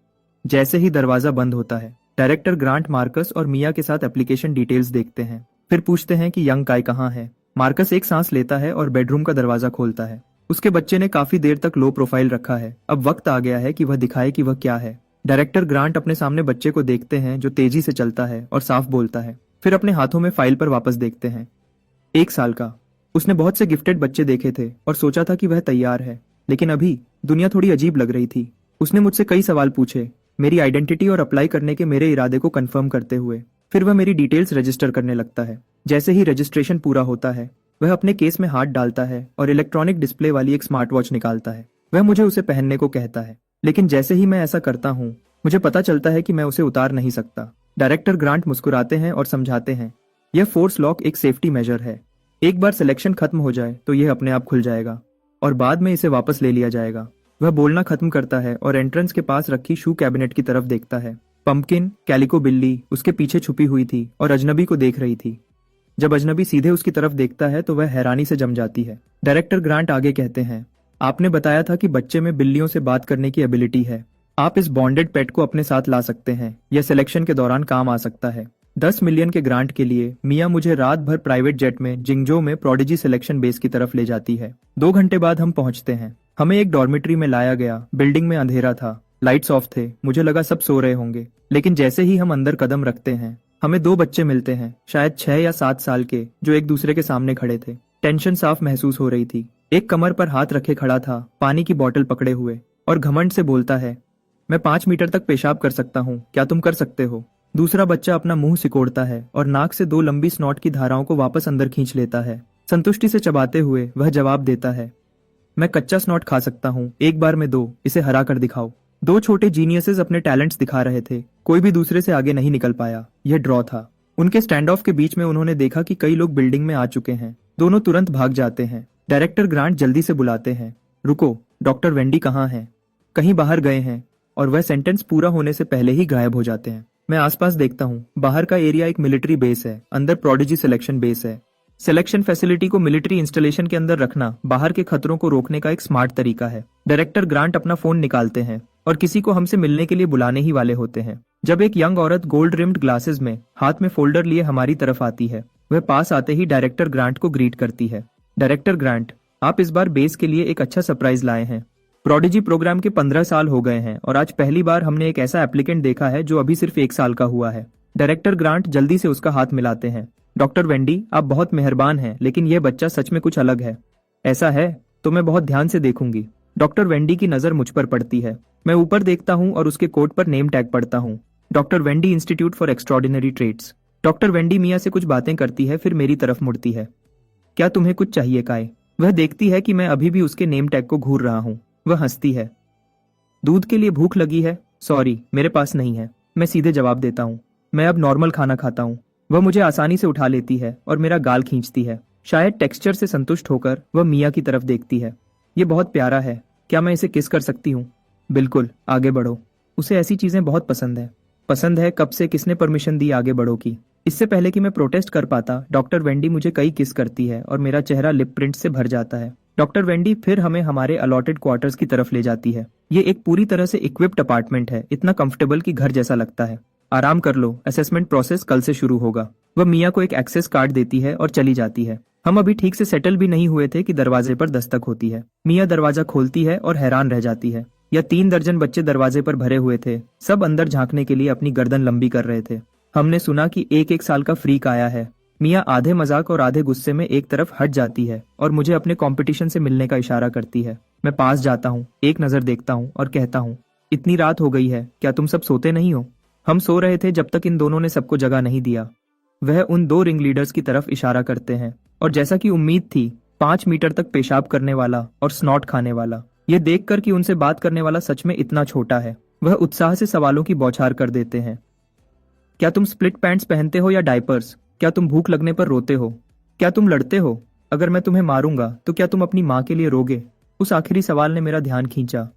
Speaker 1: जैसे ही दरवाजा बंद होता है, डायरेक्टर ग्रांट मार्कस और मिया के साथ एप्लीकेशन डिटेल्स देखते हैं, फिर पूछते हैं कि यंग काय कहाँ है। मार्कस एक सांस लेता है और बेडरूम का दरवाजा खोलता है। उसके बच्चे ने काफी देर तक लो प्रोफाइल रखा है, अब वक्त आ गया है कि वह दिखाए कि वह क्या है। डायरेक्टर ग्रांट अपने सामने बच्चे को देखते हैं जो तेजी से चलता है और साफ बोलता है, फिर अपने हाथों में फाइल पर वापस देखते हैं। 1 साल का। उसने बहुत से गिफ्टेड बच्चे देखे थे और सोचा था कि वह तैयार है, लेकिन अभी दुनिया थोड़ी अजीब लग रही थी। उसने मुझसे कई सवाल पूछे, मेरी आइडेंटिटी और अप्लाई करने के मेरे इरादे को कंफर्म करते हुए। फिर वह मेरी डिटेल्स रजिस्टर करने लगता है। जैसे ही रजिस्ट्रेशन पूरा होता है, वह अपने केस में हाथ डालता है और इलेक्ट्रॉनिक डिस्प्ले वाली एक स्मार्ट वॉच निकालता है। वह मुझे उसे पहनने को कहता है, लेकिन जैसे ही मैं ऐसा करता हूँ, मुझे पता चलता है कि मैं उसे उतार नहीं सकता। डायरेक्टर ग्रांट मुस्कुराते हैं और समझाते हैं, यह फोर्स लॉक एक सेफ्टी मेजर है। एक बार सिलेक्शन खत्म हो जाए तो यह अपने आप खुल जाएगा और बाद में इसे वापस ले लिया जाएगा। वह बोलना खत्म करता है और एंट्रेंस के पास रखी शू कैबिनेट की तरफ देखता है। पंपकिन, कैलिको बिल्ली उसके पीछे छुपी हुई थी और अजनबी को देख रही थी। जब अजनबी सीधे उसकी तरफ देखता है तो वह हैरानी से जम जाती है। डायरेक्टर ग्रांट आगे कहते हैं, आपने बताया था कि बच्चे में बिल्लियों से बात करने की एबिलिटी है। आप इस बॉन्डेड पेट को अपने साथ ला सकते हैं। यह सिलेक्शन के दौरान काम आ सकता है। 10 मिलियन के ग्रांट के लिए मिया मुझे रात भर प्राइवेट जेट में जिंगजो में प्रोडिजी सिलेक्शन बेस की तरफ ले जाती है। 2 घंटे बाद हम पहुंचते हैं। हमें एक डॉर्मेट्री में लाया गया। बिल्डिंग में अंधेरा था, लाइट्स ऑफ थे। मुझे लगा सब सो रहे होंगे, लेकिन जैसे ही हम अंदर कदम रखते हैं, हमें 2 बच्चे मिलते हैं, शायद 6 या 7 साल के, जो एक दूसरे के सामने खड़े थे। टेंशन साफ महसूस हो रही थी। एक कमर पर हाथ रखे खड़ा था, पानी की बोतल पकड़े हुए, और घमंड से बोलता है, मैं 5 मीटर तक पेशाब कर सकता हूँ, क्या तुम कर सकते हो? दूसरा बच्चा अपना मुंह सिकोड़ता है और नाक से 2 लंबी स्नॉट की धाराओं को वापस अंदर खींच लेता है। संतुष्टि से चबाते हुए वह जवाब देता है, मैं कच्चा स्नॉट खा सकता हूँ, एक बार में 2, इसे हरा कर दिखाओ। 2 छोटे जीनियसेस अपने टैलेंट्स दिखा रहे थे। कोई भी दूसरे से आगे नहीं निकल पाया। यह ड्रॉ था। उनके स्टैंड ऑफ के बीच में उन्होंने देखा कि कई लोग बिल्डिंग में आ चुके हैं। दोनों तुरंत भाग जाते हैं। डायरेक्टर ग्रांट जल्दी से बुलाते हैं, रुको, डॉक्टर वेंडी कहाँ हैं? कहीं बाहर गए हैं। और वह सेंटेंस पूरा होने से पहले ही गायब हो जाते हैं। मैं आसपास देखता हूँ। बाहर का एरिया एक मिलिट्री बेस है, अंदर प्रोडिजी सिलेक्शन बेस है। सिलेक्शन फैसिलिटी को मिलिट्री इंस्टॉलेशन के अंदर रखना बाहर के खतरों को रोकने का एक स्मार्ट तरीका है। डायरेक्टर ग्रांट अपना फोन निकालते हैं और किसी को हमसे मिलने के लिए बुलाने ही वाले होते हैं, जब एक यंग औरत गोल्ड रिम्ड ग्लासेस में हाथ में फोल्डर लिए हमारी तरफ आती है। वह पास आते ही डायरेक्टर ग्रांट को ग्रीट करती है। डायरेक्टर ग्रांट, आप इस बार बेस के लिए एक अच्छा सरप्राइज लाए हैं। प्रोडिजी प्रोग्राम के 15 साल हो गए हैं और आज पहली बार हमने एक ऐसा एप्लीकेंट देखा है जो अभी सिर्फ 1 साल का हुआ है। डायरेक्टर ग्रांट जल्दी से उसका हाथ मिलाते हैं। डॉक्टर वेंडी, आप बहुत मेहरबान हैं, लेकिन यह बच्चा सच में कुछ अलग है। ऐसा है तो मैं बहुत ध्यान से देखूंगी। डॉक्टर वेंडी की नजर मुझ पर पड़ती है। मैं ऊपर देखता हूँ और उसके कोट पर नेम टैग पढ़ता हूँ, doctor Wendy institute for extraordinary traits. Doctor Wendy Mia से कुछ बातें करती है, फिर मेरी तरफ मुड़ती है। क्या तुम्हें कुछ चाहिए काय? वह देखती है कि मैं अभी भी उसके नेम टैग को घूर रहा हूँ। वह हंसती है। दूध के लिए भूख लगी है? सॉरी, मेरे पास नहीं है। मैं सीधे जवाब देता हूँ, मैं अब नॉर्मल खाना खाता हूँ। वह मुझे आसानी से उठा लेती है और मेरा गाल खींचती है। शायद टेक्सचर से संतुष्ट होकर वह मिया की तरफ देखती है। ये बहुत प्यारा है, क्या मैं इसे किस कर सकती हूँ? बिल्कुल, आगे बढ़ो। उसे ऐसी चीजें बहुत पसंद है। पसंद है? कब से? किसने परमिशन दी आगे बढ़ो की? इससे पहले कि मैं प्रोटेस्ट कर पाता, डॉक्टर वेंडी मुझे कई किस करती है और मेरा चेहरा लिप प्रिंट से भर जाता है। डॉक्टर वेंडी फिर हमें हमारे अलॉटेड क्वार्टर्स की तरफ ले जाती है। ये एक पूरी तरह से इक्विप्ड अपार्टमेंट है, इतना कंफर्टेबल कि घर जैसा लगता है। आराम कर लो, असेसमेंट प्रोसेस कल से शुरू होगा। वह मिया को एक एक्सेस कार्ड देती है और चली जाती है। हम अभी ठीक से सेटल भी नहीं हुए थे कि दरवाजे पर दस्तक होती है। मिया दरवाजा खोलती है और हैरान रह जाती है। यह 3 दर्जन बच्चे दरवाजे पर भरे हुए थे। सब अंदर झांकने के लिए अपनी गर्दन लंबी कर रहे थे। हमने सुना कि एक साल का फ्रीक आया है। मिया आधे मजाक और आधे गुस्से में एक तरफ हट जाती है और मुझे अपने कंपटीशन से मिलने का इशारा करती है। मैं पास जाता हूँ, एक नजर देखता हूँ और कहता हूँ, इतनी रात हो गई है, क्या तुम सब सोते नहीं हो? हम सो रहे थे जब तक इन दोनों ने सबको जगह नहीं दिया। वह उन 2 रिंग लीडर्स की तरफ इशारा करते हैं और जैसा कि उम्मीद थी, 5 मीटर तक पेशाब करने वाला और स्नॉट खाने वाला। यह देखकर कि उनसे बात करने वाला सच में इतना छोटा है, वह उत्साह से सवालों की बौछार कर देते हैं। क्या तुम स्प्लिट पैंट्स पहनते हो या डायपर्स? क्या तुम भूख लगने पर रोते हो? क्या तुम लड़ते हो? अगर मैं तुम्हें मारूंगा तो क्या तुम अपनी माँ के लिए रोगे? उस आखिरी सवाल ने मेरा ध्यान खींचा।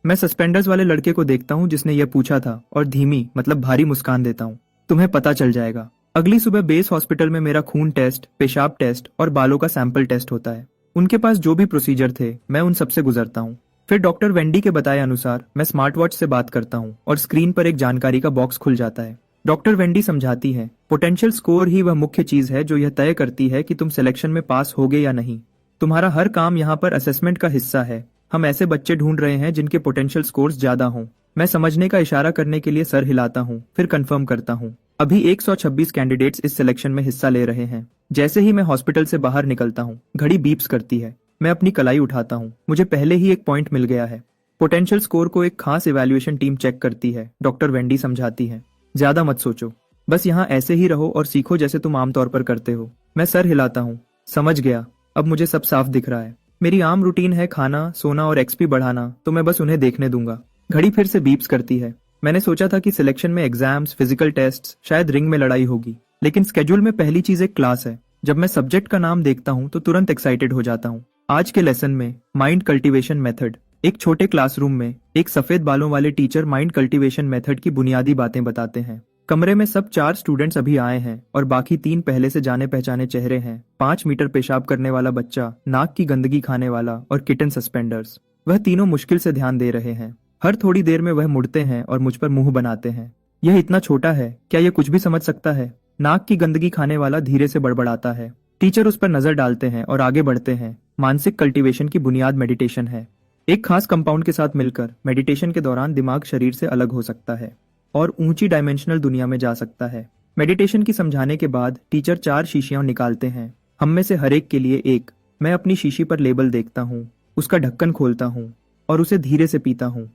Speaker 1: मैं सस्पेंडर्स वाले लड़के को देखता हूँ जिसने यह पूछा था और धीमी मतलब भारी मुस्कान देता हूँ। तुम्हें पता चल जाएगा। अगली सुबह बेस हॉस्पिटल में मेरा खून टेस्ट, पेशाब टेस्ट और बालों का सैंपल टेस्ट होता है। उनके पास जो भी प्रोसीजर थे, मैं उन सबसे गुजरता हूँ। फिर डॉक्टर वेंडी के बताए अनुसार मैं स्मार्ट वॉच से बात करता हूँ और स्क्रीन पर एक जानकारी का बॉक्स खुल जाता है। डॉक्टर वेंडी समझाती है, पोटेंशियल स्कोर ही वह मुख्य चीज है जो यह तय करती है कि तुम सिलेक्शन में पास होगे या नहीं। तुम्हारा हर काम यहाँ पर असेसमेंट का हिस्सा है। हम ऐसे बच्चे ढूंढ रहे हैं जिनके पोटेंशियल स्कोर्स ज्यादा हों। मैं समझने का इशारा करने के लिए सर हिलाता हूँ, फिर कंफर्म करता हूँ। अभी 126 कैंडिडेट्स इस सिलेक्शन में हिस्सा ले रहे हैं। जैसे ही मैं हॉस्पिटल से बाहर निकलता हूँ, घड़ी बीप्स करती है। मैं अपनी कलाई उठाता हूँ। मुझे पहले ही एक पॉइंट मिल गया है। पोटेंशियल स्कोर को एक खास इवैल्यूएशन टीम चेक करती है, डॉक्टर वेंडी समझाती है। ज्यादा मत सोचो, बस यहाँ ऐसे ही रहो और सीखो जैसे तुम आमतौर पर करते हो। मैं सर हिलाता हूँ। समझ गया, अब मुझे सब साफ दिख रहा है। मेरी आम रूटीन है खाना, सोना और एक्सपी बढ़ाना, तो मैं बस उन्हें देखने दूंगा। घड़ी फिर से बीप्स करती है। मैंने सोचा था कि सिलेक्शन में एग्जाम्स, फिजिकल टेस्ट्स, शायद रिंग में लड़ाई होगी, लेकिन स्केड्यूल में पहली चीज एक क्लास है। जब मैं सब्जेक्ट का नाम देखता हूँ तो तुरंत एक्साइटेड हो जाता हूँ। आज के लेसन में माइंड कल्टीवेशन मेथड। एक छोटे क्लासरूम में एक सफेद बालों वाले टीचर माइंड कल्टीवेशन मेथड की बुनियादी बातें बताते हैं। कमरे में सब 4 स्टूडेंट्स अभी आए हैं और बाकी 3 पहले से जाने पहचाने चेहरे हैं। 5 मीटर पेशाब करने वाला बच्चा, नाक की गंदगी खाने वाला और किटन सस्पेंडर्स। वह तीनों मुश्किल से ध्यान दे रहे हैं। हर थोड़ी देर में वह मुड़ते हैं और मुझ पर मुंह बनाते हैं। यह इतना छोटा है, क्या यह कुछ भी समझ सकता है? नाक की गंदगी खाने वाला धीरे से बड़बड़ाता है। टीचर उस पर नजर डालते हैं और आगे बढ़ते हैं। मानसिक कल्टीवेशन की बुनियाद मेडिटेशन है। एक खास कंपाउंड के साथ मिलकर मेडिटेशन के दौरान दिमाग शरीर से अलग हो सकता है और ऊंची डायमेंशनल दुनिया में जा सकता है। मेडिटेशन की समझाने के बाद टीचर 4 शीशियां निकालते हैं, हम में से हर एक के लिए एक। मैं अपनी शीशी पर लेबल देखता हूँ, उसका ढक्कन खोलता हूँ और उसे धीरे से पीता हूँ।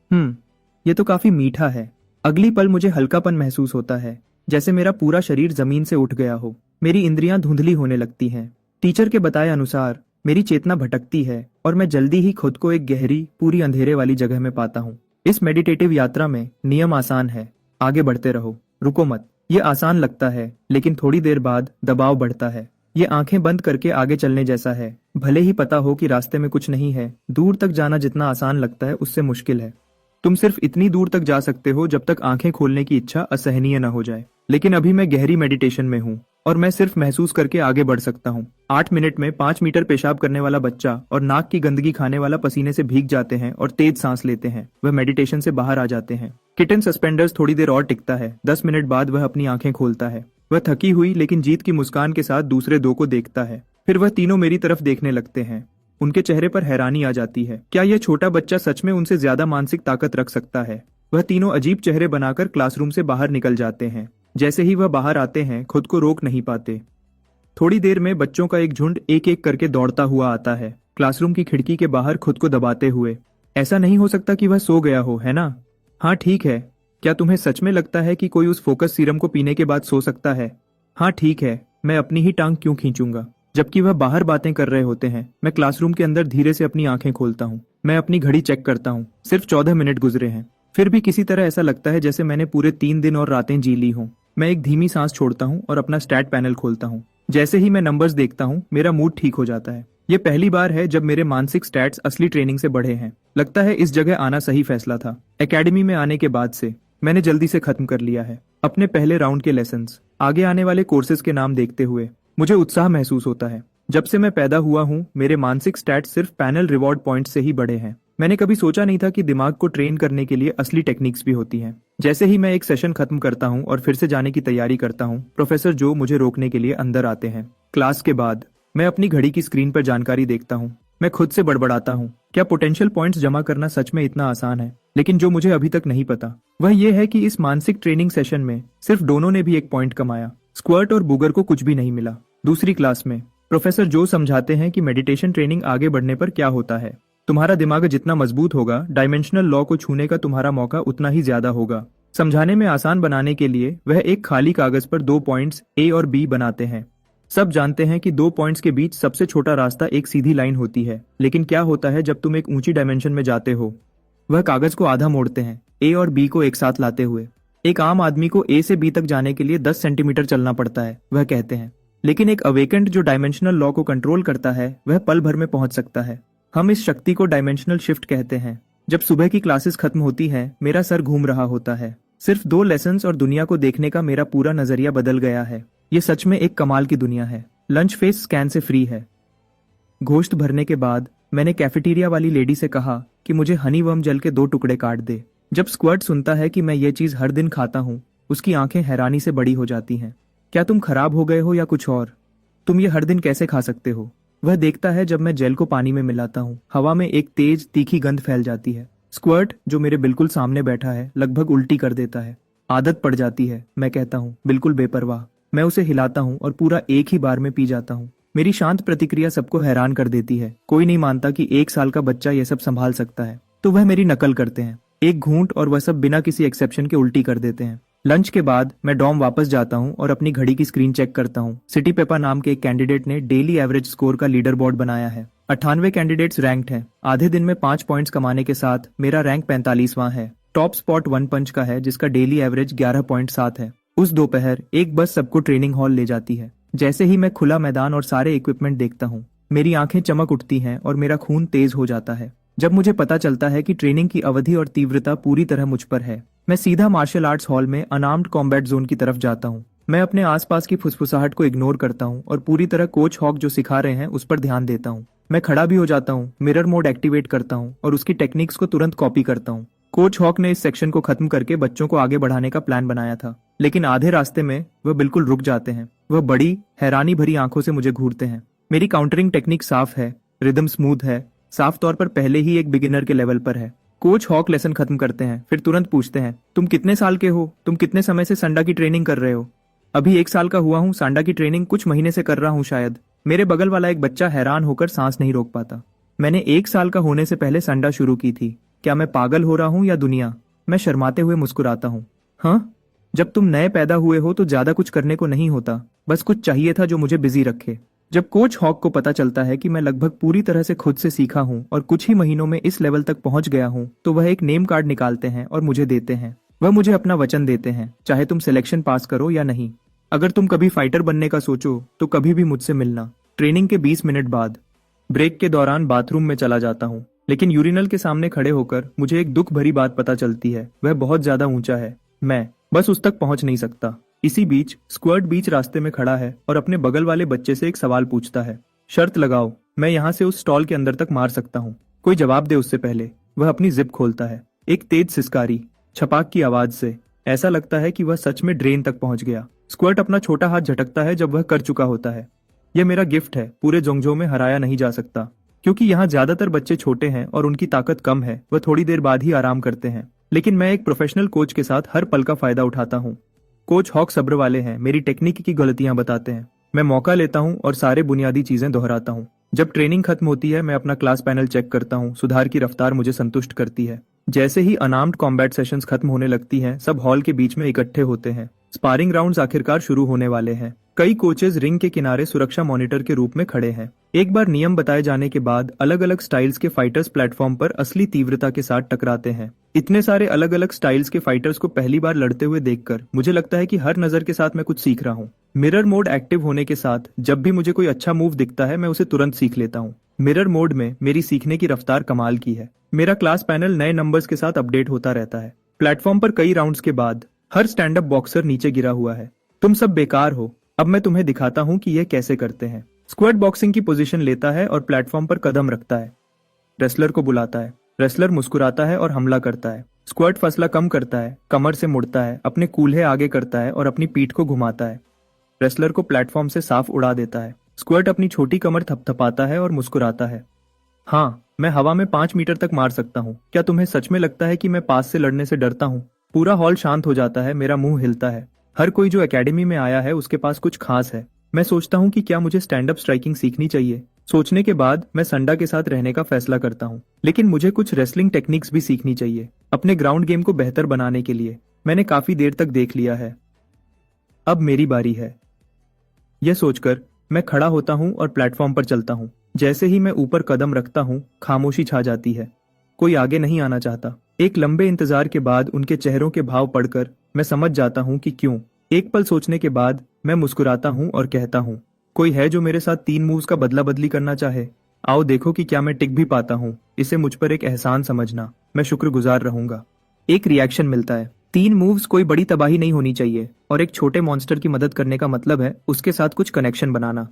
Speaker 1: ये तो काफी मीठा है। अगली पल मुझे हल्कापन महसूस होता है, जैसे मेरा पूरा शरीर जमीन से उठ गया हो। मेरी इंद्रियां धुंधली होने लगती हैं। टीचर के बताए अनुसार मेरी चेतना भटकती है और मैं जल्दी ही खुद को एक गहरी, पूरी अंधेरे वाली जगह में पाता हूँ। इस मेडिटेटिव यात्रा में नियम आसान है, आगे बढ़ते रहो, रुको मत। ये आसान लगता है, लेकिन थोड़ी देर बाद दबाव बढ़ता है। ये आंखें बंद करके आगे चलने जैसा है। भले ही पता हो कि रास्ते में कुछ नहीं है, दूर तक जाना जितना आसान लगता है उससे मुश्किल है। तुम सिर्फ इतनी दूर तक जा सकते हो जब तक आंखें खोलने की इच्छा असहनीय न हो जाए। लेकिन अभी मैं गहरी मेडिटेशन में हूँ और मैं सिर्फ महसूस करके आगे बढ़ सकता हूँ। 8 मिनट में 5 मीटर पेशाब करने वाला बच्चा और नाक की गंदगी खाने वाला पसीने से भीग जाते हैं और तेज सांस लेते हैं। वह मेडिटेशन से बाहर आ जाते हैं। किटन सस्पेंडर्स थोड़ी देर और टिकता है। 10 मिनट बाद वह अपनी आंखें खोलता है। वह थकी हुई लेकिन जीत की मुस्कान के साथ दूसरे 2 को देखता है। फिर वह तीनों मेरी तरफ देखने लगते हैं। उनके चेहरे पर हैरानी आ जाती है। क्या यह छोटा बच्चा सच में उनसे ज्यादा मानसिक ताकत रख सकता है? वह तीनों अजीब चेहरे बनाकर क्लासरूम से बाहर निकल जाते हैं। जैसे ही वह बाहर आते हैं, खुद को रोक नहीं पाते। थोड़ी देर में बच्चों का एक झुंड एक एक करके दौड़ता हुआ आता है, क्लासरूम की खिड़की के बाहर खुद को दबाते हुए। ऐसा नहीं हो सकता कि वह सो गया हो, है ना? हाँ ठीक है। क्या तुम्हें सच में लगता है कि कोई उस फोकस सीरम को पीने के बाद सो सकता है? हाँ ठीक है, मैं अपनी ही टांग क्यों खींचूंगा? जबकि वह बाहर बातें कर रहे होते हैं, मैं क्लासरूम के अंदर धीरे से अपनी आंखें खोलता हूँ। मैं अपनी घड़ी चेक करता हूँ। सिर्फ 14 मिनट गुजरे हैं। फिर भी किसी तरह ऐसा लगता है जैसे मैंने पूरे 3 दिन और रातें जी ली हों। मैं एक धीमी सांस छोड़ता हूँ और अपना स्टैट पैनल खोलता हूँ। जैसे ही मैं नंबर्स देखता हूँ, मेरा मूड ठीक हो जाता है। ये पहली बार है जब मेरे मानसिक स्टैट्स असली ट्रेनिंग से बढ़े हैं। लगता है इस जगह आना सही फैसला था। एकेडमी में आने के बाद से मैंने जल्दी से खत्म कर लिया है अपने पहले राउंड के लेसन्स। आगे आने वाले कोर्सेज के नाम देखते हुए मुझे उत्साह महसूस होता है। जब से मैं पैदा हुआ हूँ, मेरे मानसिक स्टैट्स सिर्फ पैनल रिवॉर्ड पॉइंट्स से ही बढ़े हैं। मैंने कभी सोचा नहीं था कि दिमाग को ट्रेन करने के लिए असली टेक्निक्स भी होती हैं। जैसे ही मैं एक सेशन खत्म करता हूँ और फिर से जाने की तैयारी करता हूँ, प्रोफेसर जो मुझे रोकने के लिए अंदर आते हैं। क्लास के बाद मैं अपनी घड़ी की स्क्रीन पर जानकारी देखता हूँ। मैं खुद से बड़बड़ाता हूँ, क्या पोटेंशियल पॉइंट्स जमा करना सच में इतना आसान है? लेकिन जो मुझे अभी तक नहीं पता वह यह है कि इस मानसिक ट्रेनिंग सेशन में सिर्फ दोनों ने भी एक पॉइंट कमाया। स्क्वर्ट और बुगर को कुछ भी नहीं मिला। दूसरी क्लास में प्रोफेसर जो समझाते हैं कि मेडिटेशन ट्रेनिंग आगे बढ़ने पर क्या होता है। तुम्हारा दिमाग जितना मजबूत होगा, डायमेंशनल लॉ को छूने का तुम्हारा मौका उतना ही ज्यादा होगा। समझाने में आसान बनाने के लिए वह एक खाली कागज पर 2 पॉइंट्स ए और बी बनाते हैं। सब जानते हैं कि 2 पॉइंट्स के बीच सबसे छोटा रास्ता एक सीधी लाइन होती है। लेकिन क्या होता है जब तुम एक ऊंची डायमेंशन में जाते हो? वह कागज को आधा मोड़ते हैं, ए और बी को एक साथ लाते हुए। एक आम आदमी को ए से बी तक जाने के लिए 10 सेंटीमीटर चलना पड़ता है, वह कहते हैं। लेकिन एक अवेकेंड जो डायमेंशनल लॉ को कंट्रोल करता है, वह पल भर में पहुंच सकता है। हम इस शक्ति को डायमेंशनल शिफ्ट कहते हैं। जब सुबह की क्लासेस खत्म होती है, मेरा सर घूम रहा होता है। सिर्फ 2 लेसन्स और दुनिया को देखने का मेरा पूरा नजरिया बदल गया है। ये सच में एक कमाल की दुनिया है। लंच फेस स्कैन से फ्री है। गोश्त भरने के बाद मैंने कैफेटेरिया वाली लेडी से कहा कि मुझे हनी वर्म जेल के 2 टुकड़े काट दे। जब स्क्वर्ट सुनता है कि मैं ये चीज हर दिन खाता हूँ, उसकी आंखें हैरानी से बड़ी हो जाती हैं। क्या तुम खराब हो गए हो या कुछ और? तुम ये हर दिन कैसे खा सकते हो? वह देखता है जब मैं जेल को पानी में मिलाता हूँ। हवा में एक तेज तीखी गंध फैल जाती है। स्क्वर्ट, जो मेरे बिल्कुल सामने बैठा है, लगभग उल्टी कर देता है। आदत पड़ जाती है, मैं कहता हूँ, बिल्कुल बेपरवाह। मैं उसे हिलाता हूँ और पूरा एक ही बार में पी जाता हूँ। मेरी शांत प्रतिक्रिया सबको हैरान कर देती है। कोई नहीं मानता कि 1 साल का बच्चा यह सब संभाल सकता है। तो वह मेरी नकल करते हैं, एक घूंट, और वह सब बिना किसी एक्सेप्शन के उल्टी कर देते हैं। लंच के बाद मैं डॉम वापस जाता हूँ और अपनी घड़ी की स्क्रीन चेक करता हूँ। सिटी पेपा नाम के एक कैंडिडेट ने डेली एवरेज स्कोर का लीडर बोर्ड बनाया है। 98 कैंडिडेट्स रैंक्ड हैं। आधे दिन में 5 पॉइंट्स कमाने के साथ मेरा रैंक 45वां है। टॉप स्पॉट वन पंच का है, जिसका डेली एवरेज 11.7 है। उस दोपहर एक बस सबको ट्रेनिंग हॉल ले जाती है। जैसे ही मैं खुला मैदान और सारे इक्विपमेंट देखता हूँ, मेरी आंखें चमक उठती हैं और मेरा खून तेज हो जाता है। जब मुझे पता चलता है कि ट्रेनिंग की अवधि और तीव्रता पूरी तरह मुझ पर है, मैं सीधा मार्शल आर्ट्स हॉल में अनआर्म्ड कॉम्बैट जोन की तरफ जाता हूँ। मैं अपने आसपास की फुसफुसाहट को इग्नोर करता हूँ और पूरी तरह कोच हॉक जो सिखा रहे हैं उस पर ध्यान देता हूँ। मैं खड़ा भी हो जाता हूँ, मिरर मोड एक्टिवेट करता हूँ और उसकी टेक्निक्स को तुरंत कॉपी करता हूँ। कोच हॉक ने इस सेक्शन को खत्म करके बच्चों को आगे बढ़ाने का प्लान बनाया था, लेकिन आधे रास्ते में वह बिल्कुल रुक जाते हैं। वह बड़ी हैरानी भरी आंखों से मुझे घूरते हैं। मेरी काउंटरिंग टेक्निक साफ है, रिदम स्मूथ है, साफ तौर पर पहले ही एक बिगिनर के लेवल पर है। कोच हॉक लेसन खत्म करते हैं, फिर तुरंत पूछते हैं, तुम कितने साल के हो? तुम कितने समय से संडा की ट्रेनिंग कर रहे हो? अभी 1 साल का हुआ हूँ। सांडा की ट्रेनिंग कुछ महीने से कर रहा हूँ शायद। मेरे बगल वाला एक बच्चा हैरान होकर सांस नहीं रोक पाता। मैंने 1 साल का होने से पहले संडा शुरू की थी। क्या मैं पागल हो रहा हूँ या दुनिया? मैं शर्माते हुए मुस्कुराता हूँ। हाँ, जब तुम नए पैदा हुए हो तो ज्यादा कुछ करने को नहीं होता, बस कुछ चाहिए था जो मुझे बिजी रखे। जब कोच हॉक को पता चलता है कि मैं लगभग पूरी तरह से खुद से सीखा हूँ और कुछ ही महीनों में इस लेवल तक पहुंच गया हूँ, तो वह एक नेम कार्ड निकालते हैं और मुझे देते हैं। वह मुझे अपना वचन देते हैं, चाहे तुम सिलेक्शन पास करो या नहीं। अगर तुम कभी फाइटर बनने का सोचो तो कभी भी मुझसे मिलना। ट्रेनिंग के 20 मिनट बाद ब्रेक के दौरान बाथरूम में चला जाता हूँ, लेकिन यूरिनल के सामने खड़े होकर मुझे एक दुख भरी बात पता चलती है। वह बहुत ज्यादा ऊंचा है, मैं बस उस तक पहुंच नहीं सकता। इसी बीच स्क्वर्ट बीच रास्ते में खड़ा है और अपने बगल वाले बच्चे से एक सवाल पूछता है। शर्त लगाओ, मैं यहाँ से उस स्टॉल के अंदर तक मार सकता हूँ। कोई जवाब दे उससे पहले वह अपनी जिप खोलता है। एक तेज सिसकारी छपाक की आवाज से ऐसा लगता है कि वह सच में ड्रेन तक पहुंच गया। स्क्वर्ट अपना छोटा हाथ झटकता है जब वह कर चुका होता है। यह मेरा गिफ्ट है, पूरे जोंगजो में हराया नहीं जा सकता। क्योंकि यहाँ ज्यादातर बच्चे छोटे हैं और उनकी ताकत कम है, वह थोड़ी देर बाद ही आराम करते हैं। लेकिन मैं एक प्रोफेशनल कोच के साथ हर पल का फायदा उठाता हूँ। कोच हॉक सब्र वाले हैं, मेरी टेक्निक की गलतियां बताते हैं। मैं मौका लेता हूं और सारे बुनियादी चीजें दोहराता हूं। जब ट्रेनिंग खत्म होती है, मैं अपना क्लास पैनल चेक करता हूं। सुधार की रफ्तार मुझे संतुष्ट करती है। जैसे ही अनआर्म्ड कॉम्बैट सेशंस खत्म होने लगती हैं, सब हॉल के बीच में इकट्ठे होते हैं। स्पारिंग राउंड्स आखिरकार शुरू होने वाले हैं। कई कोचेज रिंग के किनारे सुरक्षा मॉनिटर के रूप में खड़े हैं। एक बार नियम बताए जाने के बाद अलग अलग स्टाइल्स के फाइटर्स प्लेटफॉर्म पर असली तीव्रता के साथ टकराते हैं। इतने सारे अलग अलग स्टाइल्स के फाइटर्स को पहली बार लड़ते हुए देखकर मुझे लगता है कि हर नजर के साथ मैं कुछ सीख रहा हूँ। मिरर मोड एक्टिव होने के साथ जब भी मुझे कोई अच्छा मूव दिखता है, मैं उसे तुरंत सीख लेता हूँ। मिरर मोड में मेरी सीखने की रफ्तार कमाल की है। मेरा क्लास पैनल नए नंबर्स के साथ अपडेट होता रहता है। प्लेटफॉर्म पर कई राउंड्स के बाद हर स्टैंड अप बॉक्सर नीचे गिरा हुआ है। तुम सब बेकार हो, अब मैं तुम्हें दिखाता हूँ कि यह कैसे करते हैं। स्क्वाड बॉक्सिंग की पोजीशन लेता है और प्लेटफॉर्म पर कदम रखता है। रेसलर को बुलाता है। रेसलर मुस्कुराता है और हमला करता है। स्क्वाड फासला कम करता है, कमर से मुड़ता है, अपने कूल्हे आगे करता है और अपनी पीठ को घुमाता है। रेसलर को प्लेटफॉर्म से साफ उड़ा देता है। स्क्वाड अपनी छोटी कमर थपथपाता है और मुस्कुराता है। हाँ, मैं हवा में 5 मीटर तक मार सकता हूँ। क्या तुम्हें सच में लगता है कि मैं पास से लड़ने से डरता हूँ? पूरा हॉल शांत हो जाता है, मेरा मुंह हिलता है। हर कोई जो एकेडमी में आया है उसके पास कुछ खास है। मैं सोचता हूँ कि क्या मुझे स्टैंड अप स्ट्राइकिंग सीखनी चाहिए। सोचने के बाद मैं संडा के साथ रहने का फैसला करता हूँ, लेकिन मुझे कुछ रेसलिंग टेक्निक्स भी सीखनी चाहिए अपने ग्राउंड गेम को बेहतर बनाने के लिए। मैंने काफी देर तक देख लिया है, अब मेरी बारी है। यह सोचकर मैं खड़ा होता हूँ और प्लेटफॉर्म पर चलता हूँ। जैसे ही मैं ऊपर कदम रखता हूँ, खामोशी छा जाती है। कोई आगे नहीं आना चाहता। एक लंबे इंतजार के बाद उनके चेहरों के भाव पढ़कर मैं समझ जाता हूँ कि क्यों। एक पल सोचने के बाद मैं मुस्कुराता हूँ और कहता हूँ, कोई है जो मेरे साथ 3 मूव्स का बदला बदली करना चाहे? आओ देखो कि क्या मैं टिक भी पाता हूँ। इसे मुझ पर एक एहसान समझना, मैं शुक्रगुजार रहूंगा। एक रिएक्शन मिलता है। 3 मूव्स कोई बड़ी तबाही नहीं होनी चाहिए, और एक छोटे मॉन्स्टर की मदद करने का मतलब है उसके साथ कुछ कनेक्शन बनाना।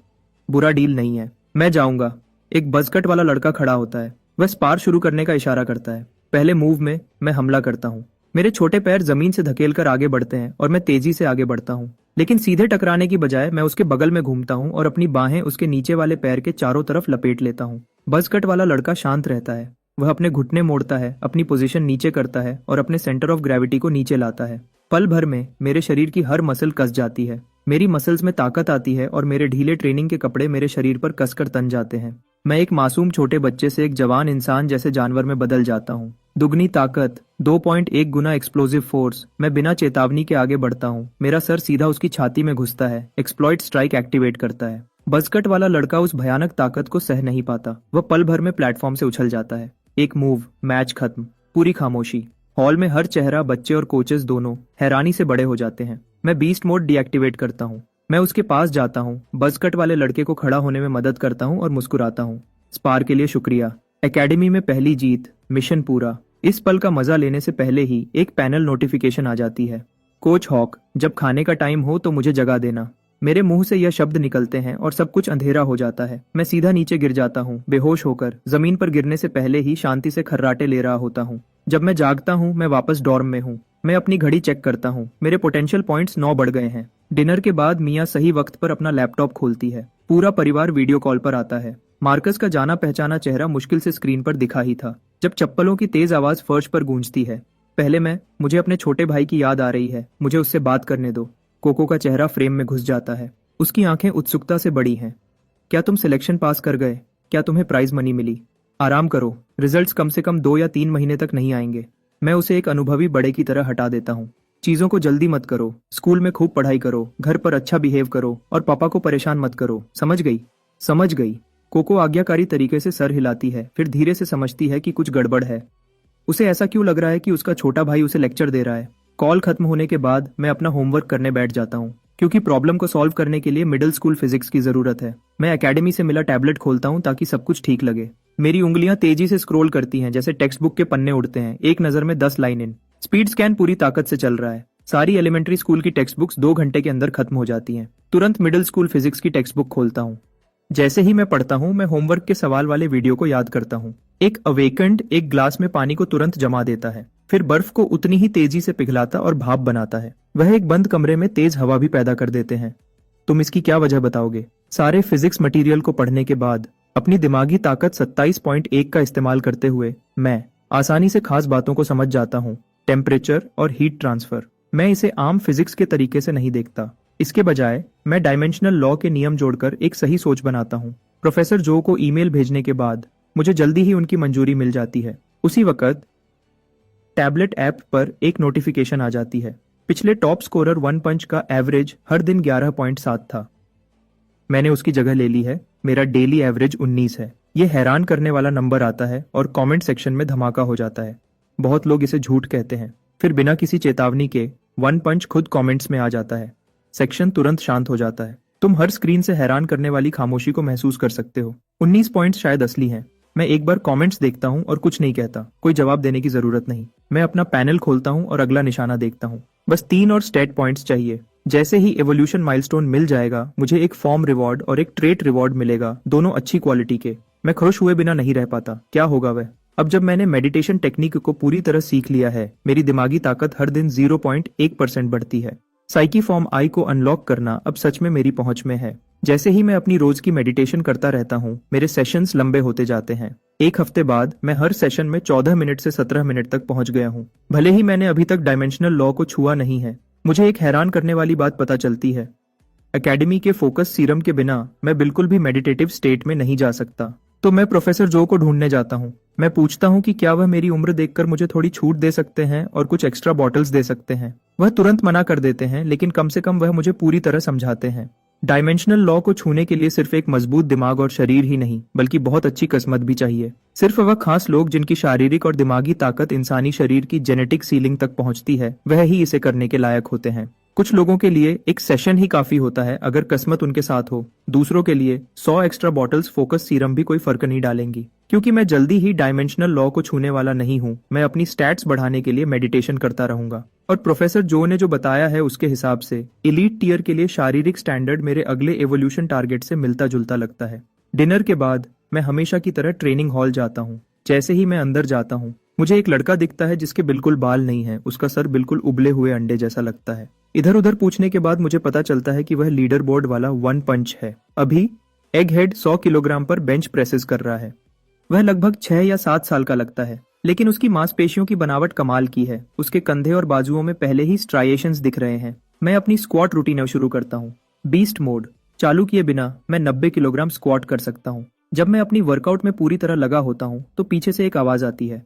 Speaker 1: बुरा डील नहीं है, मैं जाऊंगा। एक बजकट वाला लड़का खड़ा होता है। वह स्पार शुरू करने का इशारा करता है। पहले मूव में मैं हमला करता हूँ। मेरे छोटे पैर जमीन से धकेलकर आगे बढ़ते हैं और मैं तेजी से आगे बढ़ता हूँ, लेकिन सीधे टकराने की बजाय मैं उसके बगल में घूमता हूँ और अपनी बाहें उसके नीचे वाले पैर के चारों तरफ लपेट लेता हूँ। बज़ कट वाला लड़का शांत रहता है। वह अपने घुटने मोड़ता है, अपनी पोजीशन नीचे करता है और अपने सेंटर ऑफ ग्रेविटी को नीचे लाता है। पल भर में मेरे शरीर की हर मसल कस जाती है, मेरी मसल्स में ताकत आती है और मेरे ढीले ट्रेनिंग के कपड़े मेरे शरीर पर कसकर तन जाते हैं। मैं एक मासूम छोटे बच्चे से एक जवान इंसान जैसे जानवर में बदल जाता हूँ। दुगनी ताकत, 2.1 गुना एक्सप्लोजिव फोर्स। मैं बिना चेतावनी के आगे बढ़ता हूँ। मेरा सर सीधा उसकी छाती में घुसता है। एक्सप्लॉइट स्ट्राइक एक्टिवेट करता है। बज़कट वाला लड़का उस भयानक ताकत को सह नहीं पाता। वह पल भर में प्लेटफॉर्म से उछल जाता है। एक मूव, मैच खत्म। पूरी खामोशी। हॉल में हर चेहरा, बच्चे और कोचेस दोनों हैरानी से बड़े हो जाते हैं। मैं बीस्ट मोड डीएक्टिवेट करता हूँ। मैं उसके पास जाता हूँ, बज़कट वाले लड़के को खड़ा होने में मदद करता हूँ और मुस्कुराता हूँ। स्पार के लिए शुक्रिया। एकेडमी में पहली जीत, मिशन पूरा। इस पल का मजा लेने से पहले ही एक पैनल नोटिफिकेशन आ जाती है। कोच हॉक, जब खाने का टाइम हो तो मुझे जगा देना। मेरे मुंह से यह शब्द निकलते हैं और सब कुछ अंधेरा हो जाता है। मैं सीधा नीचे गिर जाता हूँ, बेहोश होकर। जमीन पर गिरने से पहले ही शांति से खर्राटे ले रहा होता हूँ। जब मैं जागता हूँ, मैं वापस डॉर्म में हूँ। मैं अपनी घड़ी चेक करता हूँ। मेरे पोटेंशियल पॉइंट्स 9 बढ़ गए हैं। डिनर के बाद मिया सही वक्त पर अपना लैपटॉप खोलती है। पूरा परिवार वीडियो कॉल पर आता है। मार्कस का जाना पहचाना चेहरा मुश्किल से स्क्रीन पर दिखा ही था जब चप्पलों की तेज आवाज फर्श पर गूंजती है। पहले मुझे अपने छोटे भाई की याद आ रही है। मुझे उससे बात करने दो। कोको का चेहरा फ्रेम में घुस जाता है। उसकी आंखें उत्सुकता से बड़ी हैं। क्या तुम सिलेक्शन पास कर गए? क्या तुम्हें प्राइज मनी मिली? आराम करो, रिजल्ट्स कम से कम 2 या 3 महीने तक नहीं आएंगे। मैं उसे एक अनुभवी बड़े की तरह हटा देता हूँ। चीजों को जल्दी मत करो। स्कूल में खूब पढ़ाई करो, घर पर अच्छा बिहेव करो और पापा को परेशान मत करो। समझ गई? समझ गई। कोको आज्ञाकारी तरीके से सर हिलाती है, फिर धीरे से समझती है कि कुछ गड़बड़ है। उसे ऐसा क्यों लग रहा है कि उसका छोटा भाई उसे लेक्चर दे रहा है? कॉल खत्म होने के बाद मैं अपना होमवर्क करने बैठ जाता हूँ, क्योंकि प्रॉब्लम को सॉल्व करने के लिए मिडिल स्कूल फिजिक्स की जरूरत है। मैं एकेडमी से मिला टैबलेट खोलता हूँ ताकि सब कुछ ठीक लगे। मेरी उंगलियां तेजी से स्क्रॉल करती हैं, जैसे टेक्स्ट बुक के पन्ने उड़ते हैं। एक नजर में 10 लाइन इन। स्पीड स्कैन पूरी ताकत से चल रहा है। सारी एलिमेंट्री स्कूल की टेक्स्ट बुक्स 2 घंटे के अंदर खत्म हो जाती हैं। तुरंत मिडिल स्कूल फिजिक्स की टेक्स्ट बुक खोलता हूँ। जैसे ही मैं पढ़ता हूँ, मैं होमवर्क के सवाल वाले वीडियो को याद करता हूँ। एक अवेकेंड एक ग्लास में पानी को तुरंत जमा देता है, फिर बर्फ को उतनी ही तेजी से पिघलाता और भाप बनाता है। वह एक बंद कमरे में तेज हवा भी पैदा कर देते हैं। तुम इसकी क्या वजह बताओगे? सारे फिजिक्स मटेरियल को पढ़ने के बाद अपनी दिमागी ताकत 27.1 का इस्तेमाल करते हुए मैं आसानी से खास बातों को समझ जाता हूँ। टेम्परेचर और हीट ट्रांसफर। मैं इसे आम फिजिक्स के तरीके से नहीं देखता। इसके बजाय मैं डायमेंशनल लॉ के नियम जोड़कर एक सही सोच बनाता हूँ। प्रोफेसर जो को ईमेल भेजने के बाद मुझे जल्दी ही उनकी मंजूरी मिल जाती है। उसी वक्त टैबलेट ऐप पर एक नोटिफिकेशन आ जाती है। पिछले टॉप स्कोरर वन पंच का एवरेज हर दिन 11.7 था। मैंने उसकी जगह ले ली है। मेरा डेली एवरेज 19 है। ये हैरान करने वाला नंबर आता है और कमेंट सेक्शन में धमाका हो जाता है। बहुत लोग इसे झूठ कहते हैं। फिर बिना किसी चेतावनी के वन पंच खुद कमेंट्स में आ जाता है। सेक्शन तुरंत शांत हो जाता है। तुम हर स्क्रीन से हैरान करने वाली खामोशी को महसूस कर सकते हो। 19 पॉइंट्स शायद असली हैं। मैं एक बार कमेंट्स देखता हूँ और कुछ नहीं कहता। कोई जवाब देने की जरूरत नहीं। मैं अपना पैनल खोलता हूँ और अगला निशाना देखता हूँ। बस 3 और स्टेट पॉइंट्स चाहिए। जैसे ही एवोल्यूशन माइलस्टोन मिल जाएगा, मुझे एक फॉर्म रिवॉर्ड और एक ट्रेट रिवॉर्ड मिलेगा, दोनों अच्छी क्वालिटी के। मैं खुश हुए बिना नहीं रह पाता। क्या होगा वह? अब जब मैंने मेडिटेशन टेक्निक को पूरी तरह सीख लिया है, मेरी दिमागी ताकत हर दिन 0.1% बढ़ती है। साइकी फॉर्म आई को अनलॉक करना अब सच में मेरी पहुंच में है। जैसे ही मैं अपनी रोज की मेडिटेशन करता रहता हूँ, मेरे सेशंस लंबे होते जाते हैं। एक हफ्ते बाद मैं हर सेशन में 14 मिनट से 17 मिनट तक पहुंच गया हूँ। भले ही मैंने अभी तक डायमेंशनल लॉ को छुआ नहीं है। मुझे एक हैरान करने वाली बात पता चलती है। एकेडमी के फोकस सीरम के बिना मैं बिल्कुल भी मेडिटेटिव स्टेट में नहीं जा सकता। तो मैं प्रोफेसर जो को ढूंढने जाता हूँ। मैं पूछता हूँ कि क्या वह मेरी उम्र देखकर मुझे थोड़ी छूट दे सकते हैं और कुछ एक्स्ट्रा बॉटल्स दे सकते हैं। वह तुरंत मना कर देते हैं, लेकिन कम से कम वह मुझे पूरी तरह समझाते हैं। डायमेंशनल लॉ को छूने के लिए सिर्फ एक मजबूत दिमाग और शरीर ही नहीं, बल्कि बहुत अच्छी किस्मत भी चाहिए। सिर्फ वह खास लोग जिनकी शारीरिक और दिमागी ताकत इंसानी शरीर की जेनेटिक सीलिंग तक पहुंचती है, वह ही इसे करने के लायक होते हैं। कुछ लोगों के लिए एक सेशन ही काफी होता है अगर किस्मत उनके साथ हो। दूसरों के लिए 100 एक्स्ट्रा बॉटल्स फोकस सीरम भी कोई फर्क नहीं डालेंगी। क्योंकि मैं जल्दी ही डायमेंशनल लॉ को छूने वाला नहीं हूँ, मैं अपनी स्टैट्स बढ़ाने के लिए मेडिटेशन करता रहूंगा। और प्रोफेसर जो ने जो बताया है उसके हिसाब से एलीट टियर के लिए शारीरिक स्टैंडर्ड मेरे अगले एवोल्यूशन टारगेट से मिलता जुलता लगता है। डिनर के बाद मैं हमेशा की तरह ट्रेनिंग हॉल जाता हूँ। जैसे ही मैं अंदर जाता हूँ, मुझे एक लड़का दिखता है जिसके बिल्कुल बाल नहीं है, उसका सर बिल्कुल उबले हुए अंडे जैसा लगता है। इधर उधर पूछने के बाद मुझे पता चलता है कि वह लीडर बोर्ड वाला वन पंच है। अभी एग हेड 100 किलोग्राम पर बेंच प्रेसेस कर रहा है। वह लगभग 6 या 7 साल का लगता है, लेकिन उसकी मांसपेशियों की बनावट कमाल की है। उसके कंधे और बाजुओं में पहले ही स्ट्राइएशंस दिख रहे हैं। मैं अपनी स्क्वाट रूटीन शुरू करता हूँ। बीस्ट मोड चालू किए बिना मैं 90 किलोग्राम स्क्वाट कर सकता हूँ। जब मैं अपनी वर्कआउट में पूरी तरह लगा होता हूँ तो पीछे से एक आवाज आती है।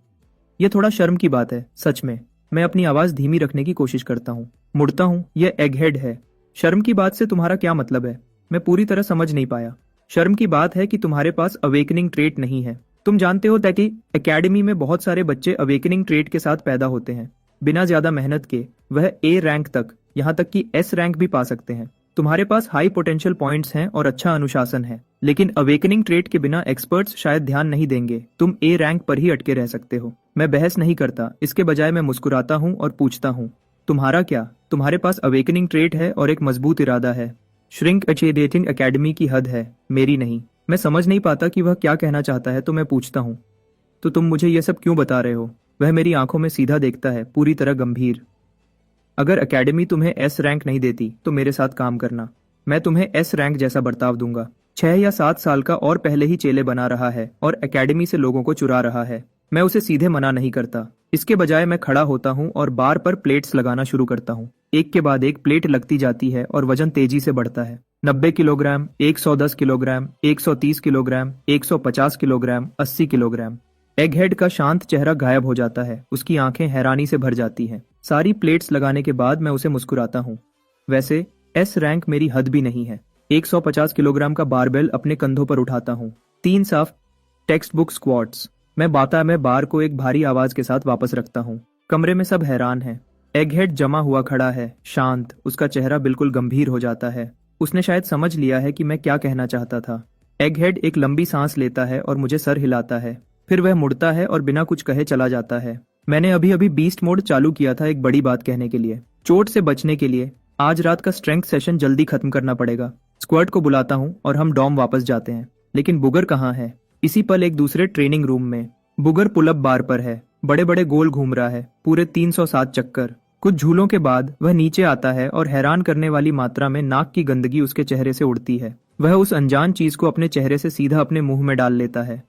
Speaker 1: यह थोड़ा शर्म की बात है, सच में। मैं अपनी आवाज धीमी रखने की कोशिश करता हूँ। मुड़ता हूँ, यह एग हेड है। शर्म की बात से तुम्हारा क्या मतलब है? मैं पूरी तरह समझ नहीं पाया। शर्म की बात है कि तुम्हारे पास अवेकनिंग ट्रेट नहीं है। तुम जानते हो कि एकेडमी में बहुत सारे बच्चे अवेकनिंग ट्रेट के साथ पैदा होते हैं। बिना ज्यादा मेहनत के वह ए रैंक तक, यहाँ तक कि एस रैंक भी पा सकते हैं। तुम्हारे पास हाई पोटेंशियल पॉइंट्स हैं और अच्छा अनुशासन है, लेकिन अवेकनिंग ट्रेट के बिना एक्सपर्ट्स शायद ध्यान नहीं देंगे। तुम ए रैंक पर ही अटके रह सकते हो। मैं बहस नहीं करता, इसके बजाय मैं मुस्कुराता हूँ और पूछता हूँ, तुम्हारा क्या? तुम्हारे पास अवेकनिंग ट्रेट है और एक मजबूत इरादा है। श्रिंक अचेडेटिंग एकेडमी की हद है, मेरी नहीं। मैं समझ नहीं पाता कि वह क्या कहना चाहता है, तो मैं पूछता हूँ, तो तुम मुझे यह सब क्यों बता रहे हो? वह मेरी आंखों में सीधा देखता है, पूरी तरह गंभीर। अगर एकेडमी तुम्हें एस रैंक नहीं देती तो मेरे साथ काम करना। मैं तुम्हें एस रैंक जैसा बर्ताव दूंगा। 6 या 7 साल का और पहले ही चेले बना रहा है और एकेडमी से लोगों को चुरा रहा है। मैं उसे सीधे मना नहीं करता। इसके बजाय मैं खड़ा होता हूँ और बार पर प्लेट्स लगाना शुरू करता हूँ। एक के बाद एक प्लेट लगती जाती है और वजन तेजी से बढ़ता है। 90 kilogram, 110 kilogram, 130 kilogram, 150 kilogram, 80 kilogram. Egg head का शांत चेहरा गायब हो जाता है। उसकी आंखें हैरानी से भर जाती हैं। सारी प्लेट्स लगाने के बाद मैं उसे मुस्कुराता हूँ। वैसे एस रैंक मेरी हद भी नहीं है। 150 किलोग्राम का बारबेल अपने कंधों पर उठाता हूँ। 3 साफ टेक्स्ट बुक स्क्वाट्स। मैं बार को एक भारी आवाज के साथ वापस रखता हूँ। कमरे में सब हैरान हैं। एग हेड जमा हुआ खड़ा है, शांत। उसका चेहरा बिल्कुल गंभीर हो जाता है। उसने शायद समझ लिया है कि मैं क्या कहना चाहता था। एग हेड एक लंबी सांस लेता है और मुझे सर हिलाता है। फिर वह मुड़ता है और बिना कुछ कहे चला जाता है। मैंने अभी अभी बीस्ट मोड चालू किया था एक बड़ी बात कहने के लिए, चोट से बचने के लिए। आज रात का स्ट्रेंथ सेशन जल्दी खत्म करना पड़ेगा। स्क्वाड को बुलाता हूँ और हम डॉम वापस जाते हैं। लेकिन बुगर कहाँ है? इसी पल एक दूसरे ट्रेनिंग रूम में बुगर पुलअप बार पर है। बड़े बड़े गोल घूम रहा है, पूरे 307 चक्कर। कुछ झूलों के बाद वह नीचे आता है और हैरान करने वाली मात्रा में नाक की गंदगी उसके चेहरे से उड़ती है। वह उस अनजान चीज को अपने चेहरे से सीधा अपने मुंह में डाल लेता है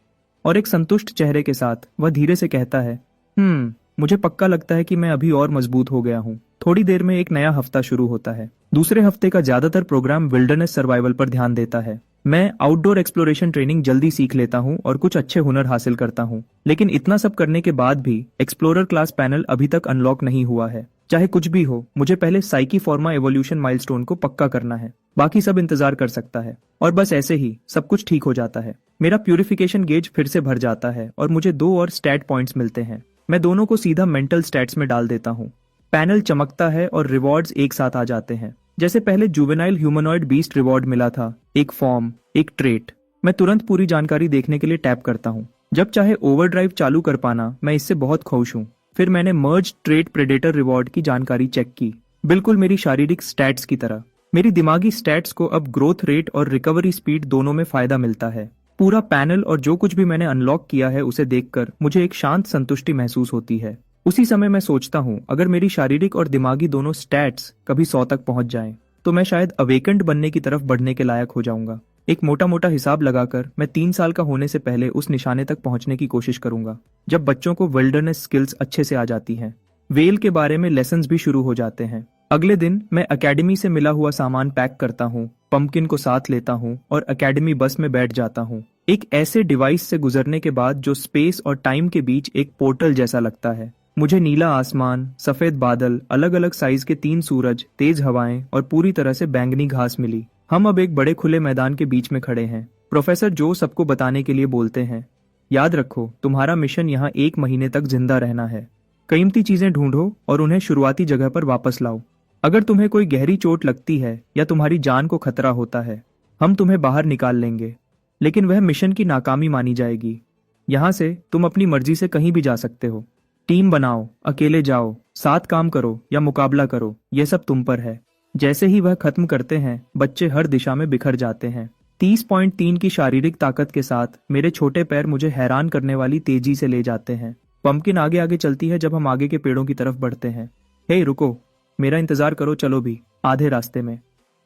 Speaker 1: और एक संतुष्ट चेहरे के साथ वह धीरे से कहता है, मुझे पक्का लगता है कि मैं अभी और मजबूत हो गया हूँ। थोड़ी देर में एक नया हफ्ता शुरू होता है। दूसरे हफ्ते का ज्यादातर प्रोग्राम विल्डरनेस सर्वाइवल पर ध्यान देता है। मैं आउटडोर एक्सप्लोरेशन ट्रेनिंग जल्दी सीख लेता हूँ और कुछ अच्छे हुनर हासिल करता हूँ। लेकिन इतना सब करने के बाद भी एक्सप्लोरर क्लास पैनल अभी तक अनलॉक नहीं हुआ है। चाहे कुछ भी हो, मुझे पहले साइकी फॉर्मा एवोल्यूशन माइलस्टोन को पक्का करना है। बाकी सब इंतजार कर सकता है। और बस ऐसे ही सब कुछ ठीक हो जाता है। मेरा प्यूरिफिकेशन गेज फिर से भर जाता है और मुझे 2 और स्टैट पॉइंट्स मिलते हैं। मैं दोनों को सीधा मेंटल स्टैट्स में डाल देता हूँ। पैनल चमकता है और रिवॉर्ड्स एक साथ आ जाते हैं। जैसे पहले जुवेनाइल ह्यूमनॉइड बीस्ट रिवॉर्ड मिला था, एक फॉर्म, एक ट्रेट। मैं तुरंत पूरी जानकारी देखने के लिए टैप करता हूँ। जब चाहे ओवरड्राइव चालू कर पाना, मैं इससे बहुत खुश हूँ। फिर मैंने मर्ज ट्रेट प्रेडेटर रिवॉर्ड की जानकारी चेक की, बिल्कुल मेरी शारीरिक स्टैट्स की तरह। मेरी दिमागी स्टैट्स को अब ग्रोथ रेट और रिकवरी स्पीड दोनों में फायदा मिलता है। पूरा पैनल और जो कुछ भी मैंने अनलॉक किया है उसे देखकर मुझे एक शांत संतुष्टि महसूस होती है। उसी समय मैं सोचता हूँ, अगर मेरी शारीरिक और दिमागी दोनों स्टैट्स कभी 100 तक पहुंच जाएं, तो मैं शायद अवेकेंड बनने की तरफ बढ़ने के लायक हो जाऊंगा। एक मोटा मोटा हिसाब लगाकर मैं 3 साल का होने से पहले उस निशाने तक पहुंचने की कोशिश करूंगा, जब बच्चों को विल्डरनेस स्किल्स अच्छे से आ जाती हैं। वेल के बारे में लेसन्स भी शुरू हो जाते हैं। अगले दिन मैं एकेडमी से मिला हुआ सामान पैक करता हूँ, पंपकिन को साथ लेता हूँ और एकेडमी बस में बैठ जाता हूँ। एक ऐसे डिवाइस से गुजरने के बाद जो स्पेस और टाइम के बीच एक पोर्टल जैसा लगता है। मुझे नीला आसमान, सफेद बादल, अलग अलग साइज के 3 सूरज, तेज हवाएं और पूरी तरह से बैंगनी घास मिली। हम अब एक बड़े खुले मैदान के बीच में खड़े हैं। प्रोफेसर जो सबको बताने के लिए बोलते हैं, याद रखो, तुम्हारा मिशन यहाँ 1 महीने तक जिंदा रहना है। कीमती चीजें ढूंढो और उन्हें शुरुआती जगह पर वापस लाओ। अगर तुम्हें कोई गहरी चोट लगती है या तुम्हारी जान को खतरा होता है, हम तुम्हें बाहर निकाल लेंगे, लेकिन वह मिशन की नाकामी मानी जाएगी। यहाँ से तुम अपनी मर्जी से कहीं भी जा सकते हो। टीम बनाओ, अकेले जाओ, साथ काम करो या मुकाबला करो, यह सब तुम पर है। जैसे ही वह खत्म करते हैं, बच्चे हर दिशा में बिखर जाते हैं। 30.3 की शारीरिक ताकत के साथ मेरे छोटे पैर मुझे हैरान करने वाली तेजी से ले जाते हैं। पंपकिन आगे आगे चलती है जब हम आगे के पेड़ों की तरफ बढ़ते हैं। हे रुको, मेरा इंतजार करो, चलो भी। आधे रास्ते में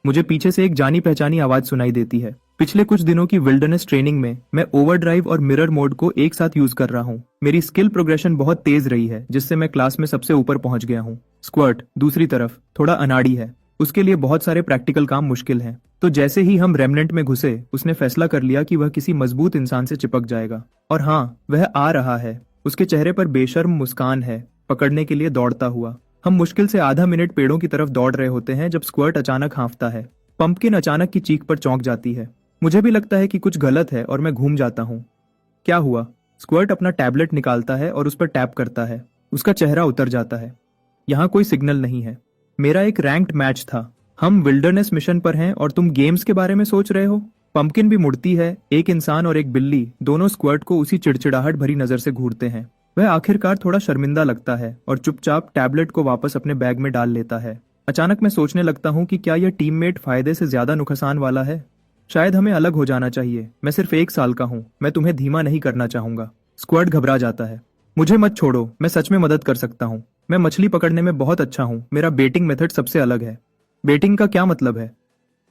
Speaker 1: मुझे पीछे से एक जानी पहचानी आवाज सुनाई देती है। पिछले कुछ दिनों की विल्डरनेस ट्रेनिंग में मैं ओवरड्राइव और मिरर मोड को एक साथ यूज कर रहा हूँ। मेरी स्किल प्रोग्रेशन बहुत तेज रही है, जिससे मैं क्लास में सबसे ऊपर पहुंच गया हूँ। स्क्वर्ट दूसरी तरफ थोड़ा अनाड़ी है, उसके लिए बहुत सारे प्रैक्टिकल काम मुश्किल हैं। तो जैसे ही हम रेमनेंट में घुसे, उसने फैसला कर लिया कि वह किसी मजबूत इंसान से चिपक जाएगा। और हाँ, वह आ रहा है। उसके चेहरे पर बेशर्म मुस्कान है, पकड़ने के लिए दौड़ता हुआ। हम मुश्किल से आधा मिनट पेड़ों की तरफ दौड़ रहे होते हैं जब स्क्वर्ट अचानक हाँफता है। पंपकिन अचानक की चीख पर चौंक जाती है। मुझे भी लगता है कि कुछ गलत है और मैं घूम जाता हूँ। क्या हुआ? स्क्वर्ट अपना टैबलेट निकालता है और उस पर टैप करता है। उसका चेहरा उतर जाता है। यहाँ कोई सिग्नल नहीं है। मेरा एक रैंक्ड मैच था। हम विल्डरनेस मिशन पर हैं और तुम गेम्स के बारे में सोच रहे हो? पंपकिन भी मुड़ती है। एक इंसान और एक बिल्ली दोनों स्क्वर्ट को उसी चिड़चिड़ाहट भरी नजर से घूरते हैं। वह आखिरकार थोड़ा शर्मिंदा लगता है और चुपचाप टैबलेट को वापस अपने बैग में डाल लेता है। अचानक मैं सोचने लगता हूँ कि क्या यह टीममेट फायदे से ज्यादा नुकसान वाला है। शायद हमें अलग हो जाना चाहिए। मैं सिर्फ 1 साल का हूँ, मैं तुम्हें धीमा नहीं करना चाहूंगा। स्क्वर्ट घबरा जाता है। मुझे मत छोड़ो, मैं सच में मदद कर सकता हूँ। मैं मछली पकड़ने में बहुत अच्छा हूँ। मेरा बेटिंग मेथड सबसे अलग है। बेटिंग का क्या मतलब है?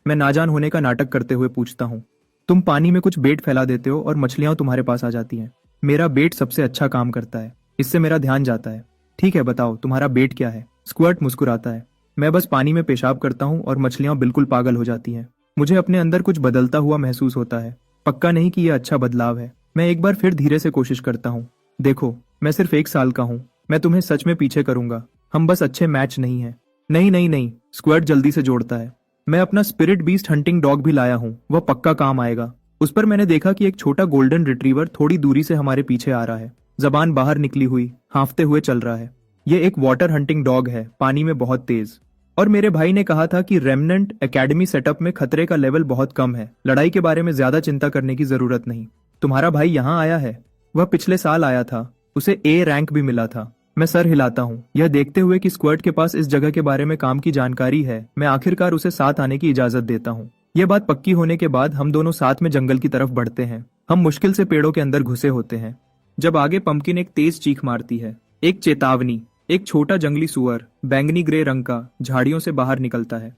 Speaker 1: मैं नाजान होने का नाटक करते हुए पूछता हूँ। तुम पानी में कुछ बेट फैला देते हो और मछलियां तुम्हारे पास आ जाती हैं। मेरा बेट सबसे अच्छा काम करता है, इससे मेरा ध्यान जाता है। ठीक है, बताओ तुम्हारा बेट क्या है? स्क्वर्ट मुस्कुराता है। मैं बस पानी में पेशाब करता हूँ और मछलियां बिल्कुल पागल हो जाती हैं। मुझे अपने अंदर कुछ बदलता हुआ महसूस होता है। पक्का नहीं कि यह अच्छा बदलाव है। मैं एक बार फिर धीरे से कोशिश करता हूँ। देखो, मैं सिर्फ 1 साल का हूँ। मैं तुम्हें सच में पीछे करूंगा। हम बस अच्छे मैच नहीं है। नहीं नहीं नहीं, स्क्वर्ट जल्दी से जोड़ता है। मैं अपना स्पिरिट बीस्ट हंटिंग डॉग भी लाया हूँ, वह पक्का काम आएगा। उस पर मैंने देखा कि एक छोटा गोल्डन रिट्रीवर थोड़ी दूरी से हमारे पीछे आ रहा है। जबान बाहर निकली हुई, हाँफते हुए चल रहा है। ये एक वाटर हंटिंग डॉग है, पानी में बहुत तेज। और मेरे भाई ने कहा था कि रेमनेंट एकेडमी सेटअप में खतरे का लेवल बहुत कम है। लड़ाई के बारे में ज्यादा चिंता करने की जरूरत नहीं। तुम्हारा भाई यहाँ आया है। वह पिछले साल आया था। उसे ए रैंक भी मिला था। मैं सर हिलाता हूँ, यह देखते हुए कि स्क्वर्ट के पास इस जगह के बारे में काम की जानकारी है। मैं आखिरकार उसे साथ आने की इजाजत देता हूँ। यह बात पक्की होने के बाद हम दोनों साथ में जंगल की तरफ बढ़ते हैं। हम मुश्किल से पेड़ों के अंदर घुसे होते हैं जब आगे पंपकिन एक तेज चीख मारती है। एक चेतावनी। एक छोटा जंगली सुअर बैंगनी ग्रे रंग का झाड़ियों से बाहर निकलता है,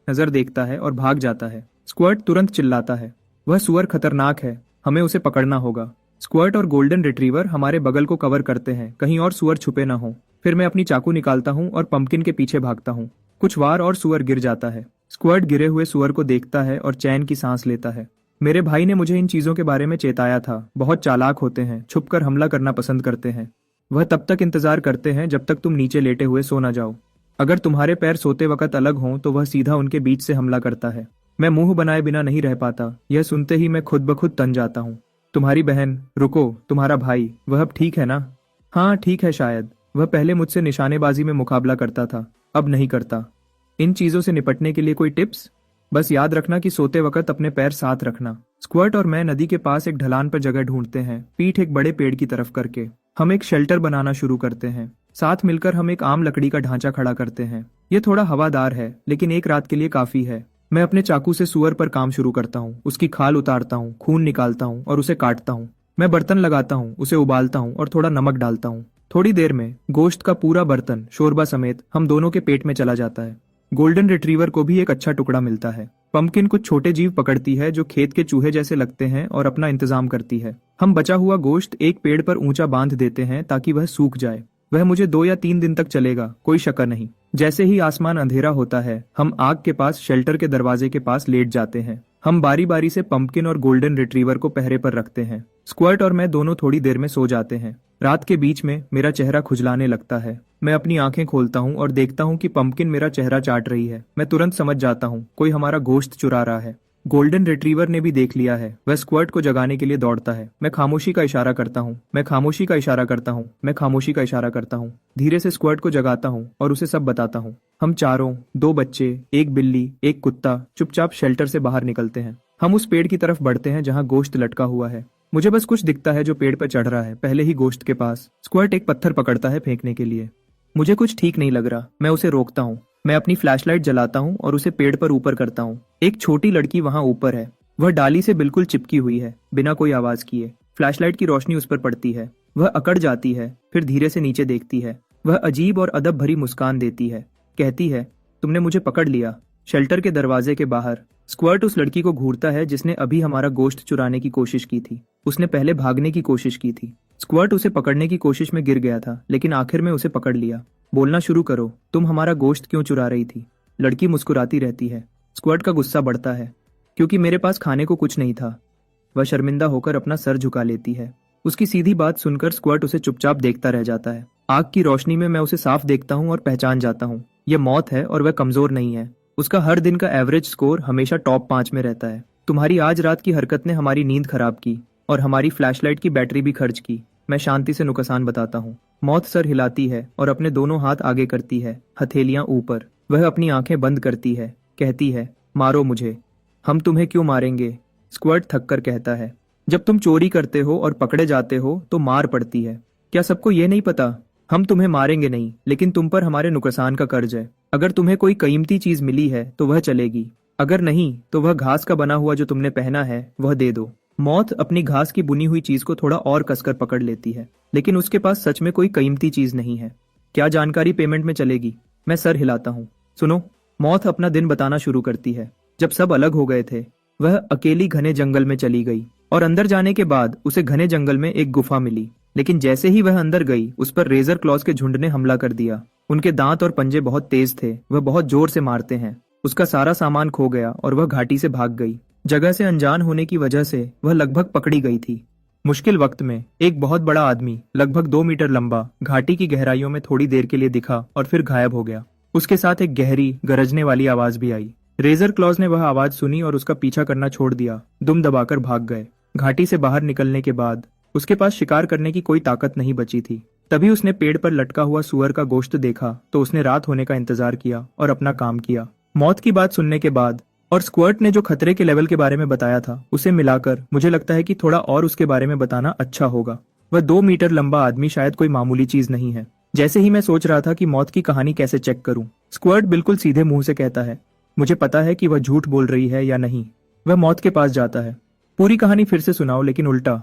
Speaker 1: नजर देखता है और भाग जाता है। स्क्वर्ट तुरंत चिल्लाता है, वह सुअर खतरनाक है, हमें उसे पकड़ना होगा। स्क्वर्ट और गोल्डन रिट्रीवर हमारे बगल को कवर करते हैं, कहीं और सुअर छुपे न हो। फिर मैं अपनी चाकू निकालता हूँ और पंपकिन के पीछे भागता हूँ। कुछ वार और सुअर गिर जाता है। स्क्वर्ट गिरे हुए सुअर को देखता है और चैन की सांस लेता है। मेरे भाई ने मुझे इन चीजों के बारे में चेताया था। बहुत चालाक होते हैं, छुपकर हमला करना पसंद करते हैं। वह तब तक इंतजार करते हैं जब तक तुम नीचे लेटे हुए सो न जाओ। अगर तुम्हारे पैर सोते वक्त अलग हों तो वह सीधा उनके बीच से हमला करता है। मैं मुंह बनाए बिना नहीं रह पाता। यह सुनते ही मैं खुद ब खुद तन जाता हूँ। तुम्हारी बहन, रुको, तुम्हारा भाई, वह अब ठीक है ना? हाँ ठीक है शायद। वह पहले मुझसे निशानेबाजी में मुकाबला करता था, अब नहीं करता। इन चीजों से निपटने के लिए कोई टिप्स? बस याद रखना कि सोते वक्त अपने पैर साथ रखना। स्क्वर्ट और मैं नदी के पास एक ढलान पर जगह ढूंढते हैं, पीठ एक बड़े पेड़ की तरफ करके। हम एक शेल्टर बनाना शुरू करते हैं। साथ मिलकर हम एक आम लकड़ी का ढांचा खड़ा करते हैं। ये थोड़ा हवादार है, लेकिन एक रात के लिए काफी है। मैं अपने चाकू से सुअर पर काम शुरू करता हूँ। उसकी खाल उतारता हूँ, खून निकालता हूँ और उसे काटता हूँ। मैं बर्तन लगाता हूँ, उसे उबालता हूँ और थोड़ा नमक डालता हूँ। थोड़ी देर में गोश्त का पूरा बर्तन शोरबा समेत हम दोनों के पेट में चला जाता है। गोल्डन रिट्रीवर को भी एक अच्छा टुकड़ा मिलता है। पंपकिन कुछ छोटे जीव पकड़ती है जो खेत के चूहे जैसे लगते हैं और अपना इंतजाम करती है। हम बचा हुआ गोश्त एक पेड़ पर ऊंचा बांध देते हैं ताकि वह सूख जाए। वह मुझे 2 या 3 दिन तक चलेगा, कोई शक नहीं। जैसे ही आसमान अंधेरा होता है, हम आग के पास शेल्टर के दरवाजे के पास लेट जाते हैं। हम बारी बारी से पंपकिन और गोल्डन रिट्रीवर को पहरे पर रखते हैं। स्क्वर्ट और मैं दोनों थोड़ी देर में सो जाते हैं। रात के बीच में मेरा चेहरा खुजलाने लगता है। मैं अपनी आंखें खोलता हूँ और देखता हूँ कि पंपकिन मेरा चेहरा चाट रही है। मैं तुरंत समझ जाता हूँ कोई हमारा गोश्त चुरा रहा है। गोल्डन रिट्रीवर ने भी देख लिया है। वह स्क्वर्ट को जगाने के लिए दौड़ता है। मैं खामोशी का इशारा करता हूँ, मैं खामोशी का इशारा करता हूँ, मैं खामोशी का इशारा करता हूँ। धीरे से स्क्वर्ट को जगाता हूँ और उसे सब बताता हूँ। हम चारों, 2 बच्चे, एक बिल्ली, एक कुत्ता, चुपचाप शेल्टर से बाहर निकलते हैं। हम उस पेड़ की तरफ बढ़ते हैं जहाँ गोश्त लटका हुआ है। मुझे बस कुछ दिखता है जो पेड़ पर चढ़ रहा है, पहले ही गोश्त के पास। स्क्वर्ट एक पत्थर पकड़ता है फेंकने के लिए। मुझे कुछ ठीक नहीं लग रहा। मैं उसे रोकता हूँ। मैं अपनी फ्लैशलाइट जलाता हूँ और उसे पेड़ पर ऊपर करता हूँ। एक छोटी लड़की वहाँ ऊपर है। वह डाली से बिल्कुल चिपकी हुई है, बिना कोई आवाज किए। फ्लैशलाइट की रोशनी उस पर पड़ती है। वह अकड़ जाती है, फिर धीरे से नीचे देखती है। वह अजीब और अदब भरी मुस्कान देती है, कहती है, तुमने मुझे पकड़ लिया। शेल्टर के दरवाजे के बाहर स्क्वर्ट उस लड़की को घूरता है जिसने अभी हमारा गोश्त चुराने की कोशिश की थी। उसने पहले भागने की कोशिश की थी। स्क्वर्ट उसे पकड़ने की कोशिश में गिर गया था, लेकिन आखिर में उसे पकड़ लिया। बोलना शुरू करो, तुम हमारा गोश्त क्यों चुरा रही थी? लड़की मुस्कुराती रहती है। स्क्वर्ट का गुस्सा बढ़ता है, क्योंकि मेरे पास खाने को कुछ नहीं था। वह शर्मिंदा होकर अपना सर झुका लेती है। उसकी सीधी बात सुनकर स्क्वर्ट उसे चुपचाप देखता रह जाता है। आग की रोशनी में मैं उसे साफ देखता हूँ और पहचान जाता हूँ, यह मौत है और वह कमजोर नहीं है। उसका हर दिन का एवरेज स्कोर हमेशा टॉप 5 में रहता है। तुम्हारी आज रात की हरकत ने हमारी नींद खराब की और हमारी फ्लैशलाइट की बैटरी भी खर्च की। मैं शांति से नुकसान बताता हूँ। मौत सर हिलाती है और अपने दोनों हाथ आगे करती है, हथेलियां ऊपर। वह अपनी आंखें बंद करती है, कहती है, मारो मुझे। हम तुम्हें क्यों मारेंगे? स्क्वर्ट थक कर कहता है, जब तुम चोरी करते हो और पकड़े जाते हो तो मार पड़ती है। क्या सबको ये नहीं पता? हम तुम्हें मारेंगे नहीं, लेकिन तुम पर हमारे नुकसान का कर्ज है। अगर तुम्हें कोई कीमती चीज मिली है तो वह चलेगी, अगर नहीं तो वह घास का बना हुआ जो तुमने पहना है वह दे दो। मौत अपनी घास की बुनी हुई चीज को थोड़ा और कसकर पकड़ लेती है, लेकिन उसके पास सच में कोई कीमती चीज नहीं है। क्या जानकारी पेमेंट में चलेगी? मैं सर हिलाता हूँ। सुनो, मौत अपना दिन बताना शुरू करती है। जब सब अलग हो गए थे, वह अकेली घने जंगल में चली गई और अंदर जाने के बाद उसे घने जंगल में एक गुफा मिली। लेकिन जैसे ही वह अंदर गई, उस पर रेजर क्लॉज के झुंड ने हमला कर दिया। उनके दांत और पंजे बहुत तेज थे, वह बहुत जोर से मारते हैं। उसका सारा सामान खो गया और वह घाटी से भाग गई। जगह से अनजान होने की वजह से वह लगभग पकड़ी गई थी। मुश्किल वक्त में एक बहुत बड़ा आदमी, लगभग 2 मीटर लंबा, घाटी की गहराइयों में थोड़ी देर के लिए दिखा और फिर गायब हो गया। उसके साथ एक गहरी, गरजने वाली आवाज भी आई। रेजर क्लॉज ने वह आवाज सुनी और उसका पीछा करना छोड़ दिया। दुम दबाकर भाग गए। घाटी से बाहर निकलने के बाद उसके पास शिकार करने की कोई ताकत नहीं बची थी। तभी उसने पेड़ पर लटका हुआ सुअर का गोश्त देखा तो उसने रात होने का इंतजार किया और अपना काम किया। मौत की बात सुनने के बाद और स्क्वर्ट ने जो खतरे के लेवल के बारे में बताया था, उसे मिलाकर मुझे लगता है कि थोड़ा और उसके बारे में बताना अच्छा होगा। वह 2 मीटर लंबा आदमी शायद कोई मामूली चीज नहीं है। जैसे ही मैं सोच रहा था कि मौत की कहानी कैसे चेक करूं, स्क्वर्ट बिल्कुल सीधे मुंह से कहता है, मुझे पता है कि वह झूठ बोल रही है या नहीं। वह मौत के पास जाता है। पूरी कहानी फिर से सुनाओ, लेकिन उल्टा।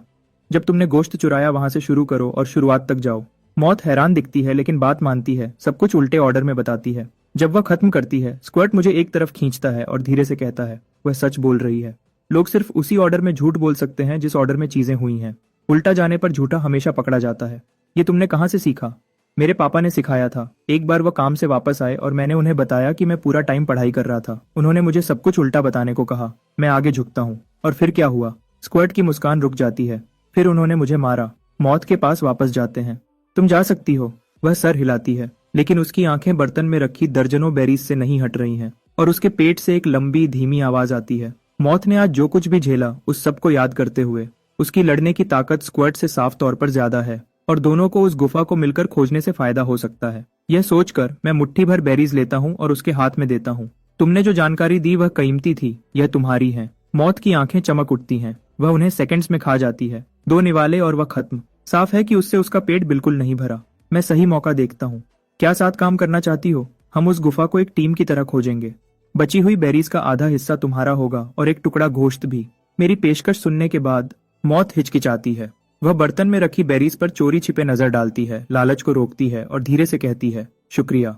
Speaker 1: जब तुमने गोश्त चुराया वहां से शुरू करो और शुरुआत तक जाओ। मौत हैरान दिखती है, लेकिन बात मानती है। सब कुछ उल्टे ऑर्डर में बताती है। जब वह खत्म करती है, स्क्वर्ट मुझे एक तरफ खींचता है और धीरे से कहता है, वह सच बोल रही है। लोग सिर्फ उसी ऑर्डर में झूठ बोल सकते हैं जिस ऑर्डर में चीजें हुई हैं। उल्टा जाने पर झूठा हमेशा पकड़ा जाता है। ये तुमने कहाँ से सीखा? मेरे पापा ने सिखाया था। एक बार वह काम से वापस आए और मैंने उन्हें बताया कि मैं पूरा टाइम पढ़ाई कर रहा था। उन्होंने मुझे सब कुछ उल्टा बताने को कहा। मैं आगे झुकता हूँ। और फिर क्या हुआ? स्क्वर्ट की मुस्कान रुक जाती है। फिर उन्होंने मुझे मारा। मौत के पास वापस जाते हैं। तुम जा सकती हो। वह सर हिलाती है, लेकिन उसकी आंखें बर्तन में रखी दर्जनों बेरीज से नहीं हट रही हैं और उसके पेट से एक लंबी धीमी आवाज आती है। मौत ने आज जो कुछ भी झेला, उस सब को याद करते हुए उसकी लड़ने की ताकत स्क्वर्ट से साफ तौर पर ज्यादा है और दोनों को उस गुफा को मिलकर खोजने से फायदा हो सकता है। यह सोचकर मैं मुट्ठी भर बेरीज लेता हूँ और उसके हाथ में देता हूँ। तुमने जो जानकारी दी वह कीमती थी, यह तुम्हारी है। मौत की आंखें चमक उठती हैं। वह उन्हें सेकंड्स में खा जाती है। 2 निवाले और वह खत्म। साफ है कि उससे उसका पेट बिल्कुल नहीं भरा। मैं सही मौका देखता हूँ। क्या साथ काम करना चाहती हो? हम उस गुफा को एक टीम की तरह खोजेंगे। बची हुई बेरीज का आधा हिस्सा तुम्हारा होगा और एक टुकड़ा गोश्त भी। मेरी पेशकश सुनने के बाद मौत हिचकिचाती है। वह बर्तन में रखी बेरीज पर चोरी छिपे नजर डालती है, लालच को रोकती है और धीरे से कहती है, शुक्रिया।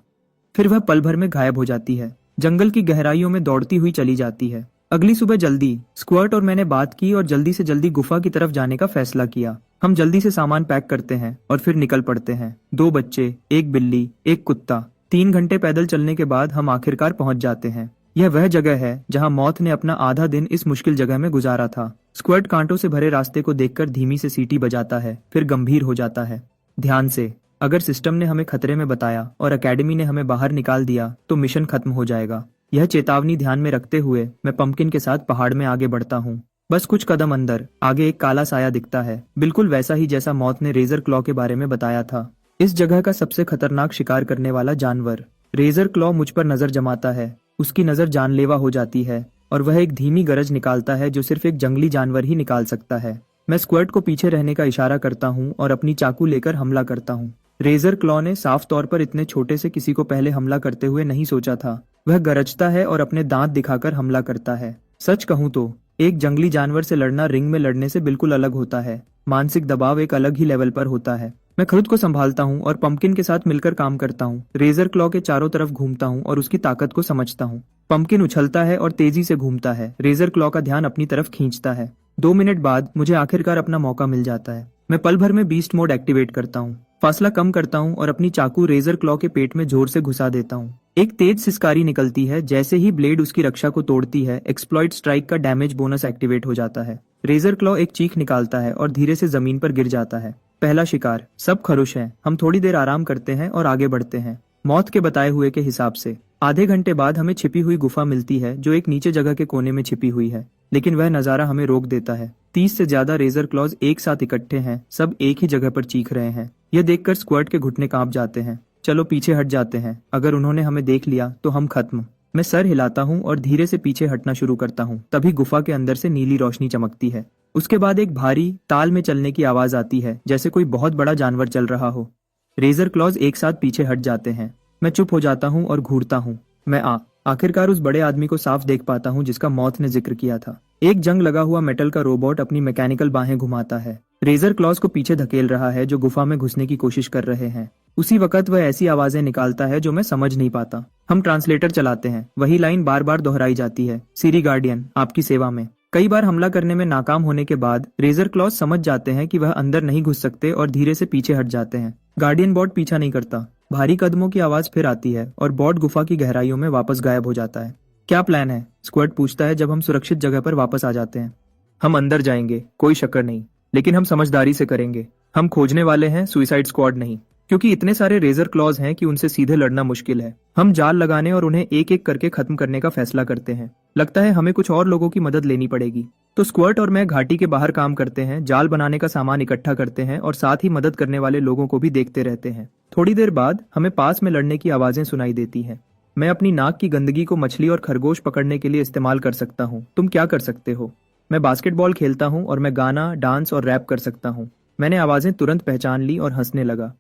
Speaker 1: फिर वह पल भर में गायब हो जाती है। जंगल की गहराइयों में दौड़ती हुई चली जाती है। अगली सुबह जल्दी स्क्वर्ट और मैंने बात की और जल्दी से जल्दी गुफा की तरफ जाने का फैसला किया। हम जल्दी से सामान पैक करते हैं और फिर निकल पड़ते हैं। 2 बच्चे, एक बिल्ली, एक कुत्ता। 3 घंटे पैदल चलने के बाद हम आखिरकार पहुंच जाते हैं। यह वह जगह है जहां मौत ने अपना आधा दिन इस मुश्किल जगह में गुजारा था। स्क्वर्ट कांटों से भरे रास्ते को देखकर धीमी से सीटी बजाता है, फिर गंभीर हो जाता है। ध्यान से, अगर सिस्टम ने हमें खतरे में बताया और एकेडमी ने हमें बाहर निकाल दिया तो मिशन खत्म हो जाएगा। यह चेतावनी ध्यान में रखते हुए मैं पंपकिन के साथ पहाड़ में आगे बढ़ता हूँ। बस कुछ कदम अंदर आगे एक काला साया दिखता है, बिल्कुल वैसा ही जैसा मौत ने रेजर क्लॉ के बारे में बताया था। इस जगह का सबसे खतरनाक शिकार करने वाला जानवर। रेजर क्लॉ मुझ पर नजर जमाता है। उसकी नजर जानलेवा हो जाती है और वह एक धीमी गरज निकालता है जो सिर्फ एक जंगली जानवर ही निकाल सकता है। मैं स्क्वर्ट को पीछे रहने का इशारा करता हूँ और अपनी चाकू लेकर हमला करता हूँ। रेजर क्लॉ ने साफ तौर पर इतने छोटे से किसी को पहले हमला करते हुए नहीं सोचा था। वह गरजता है और अपने दांत दिखाकर हमला करता है। सच कहूं तो एक जंगली जानवर से लड़ना रिंग में लड़ने से बिल्कुल अलग होता है। मानसिक दबाव एक अलग ही लेवल पर होता है। मैं खुद को संभालता हूँ और पंपकिन के साथ मिलकर काम करता हूँ। रेजर क्लॉ के चारों तरफ घूमता हूँ और उसकी ताकत को समझता हूँ। पंपकिन उछलता है और तेजी से घूमता है। रेजर क्लॉ का ध्यान अपनी तरफ खींचता है। 2 मिनट बाद मुझे आखिरकार अपना मौका मिल जाता है। मैं पल भर में बीस्ट मोड एक्टिवेट करता हूँ, फासला कम करता हूँ और अपनी चाकू रेजर क्लॉ के पेट में जोर से घुसा देता हूँ। एक तेज सिसकारी निकलती है। जैसे ही ब्लेड उसकी रक्षा को तोड़ती है, एक्सप्लॉइट स्ट्राइक का डैमेज बोनस एक्टिवेट हो जाता है। रेजर क्लॉ एक चीख निकालता है और धीरे से जमीन पर गिर जाता है। पहला शिकार। सब खुश हैं। हम थोड़ी देर आराम करते हैं और आगे बढ़ते हैं, मौत के बताए हुए के हिसाब से। आधे घंटे बाद हमें छिपी हुई गुफा मिलती है जो एक नीचे जगह के कोने में छिपी हुई है, लेकिन वह नजारा हमें रोक देता है। 30 से ज्यादा रेजर क्लॉज एक साथ इकट्ठे हैं, सब एक ही जगह पर चीख रहे हैं। यह देखकर स्क्वर्ट के घुटने कांप जाते हैं। चलो पीछे हट जाते हैं, अगर उन्होंने हमें देख लिया तो हम खत्म। मैं सर हिलाता हूँ और धीरे से पीछे हटना शुरू करता हूँ। तभी गुफा के अंदर से नीली रोशनी चमकती है। उसके बाद एक भारी ताल में चलने की आवाज आती है, जैसे कोई बहुत बड़ा जानवर चल रहा हो। रेजर क्लॉज एक साथ पीछे हट जाते हैं। मैं चुप हो जाता हूँ और घूरता हूँ। मैं आखिरकार उस बड़े आदमी को साफ देख पाता हूँ जिसका मौत ने जिक्र किया था। एक जंग लगा हुआ मेटल का रोबोट अपनी मैकेनिकल बाहें घुमाता है। रेजर क्लॉज को पीछे धकेल रहा है जो गुफा में घुसने की कोशिश कर रहे हैं। उसी वक्त वह ऐसी आवाजें निकालता है जो मैं समझ नहीं पाता। हम ट्रांसलेटर चलाते हैं। वही लाइन बार बार दोहराई जाती है, सीरी गार्डियन आपकी सेवा में। कई बार हमला करने में नाकाम होने के बाद रेजर क्लॉज समझ जाते हैं कि वह अंदर नहीं घुस सकते और धीरे से पीछे हट जाते हैं। गार्डियन बॉट पीछा नहीं करता। भारी कदमों की आवाज फिर आती है और बॉट गुफा की गहराइयों में वापस गायब हो जाता है। क्या प्लान है? स्क्वाड पूछता है जब हम सुरक्षित जगह पर वापस आ जाते हैं। हम अंदर जाएंगे, कोई शक्कर नहीं, लेकिन हम समझदारी से करेंगे। हम खोजने वाले हैं, सुइसाइड स्क्वाड नहीं, क्योंकि इतने सारे रेजर क्लॉज हैं कि उनसे सीधे लड़ना मुश्किल है। हम जाल लगाने और उन्हें एक एक करके खत्म करने का फैसला करते हैं। लगता है हमें कुछ और लोगों की मदद लेनी पड़ेगी। तो स्क्वर्ट और मैं घाटी के बाहर काम करते हैं, जाल बनाने का सामान इकट्ठा करते हैं और साथ ही मदद करने वाले लोगों को भी देखते रहते हैं। थोड़ी देर बाद हमें पास में लड़ने की आवाजें सुनाई देती हैं। मैं अपनी नाक की गंदगी को मछली और खरगोश पकड़ने के लिए इस्तेमाल कर सकता हूँ। तुम क्या कर सकते हो? मैं बास्केटबॉल खेलता हूँ और मैं गाना, डांस और रैप कर सकता हूँ। मैंने आवाजें तुरंत पहचान ली और हंसने लगा।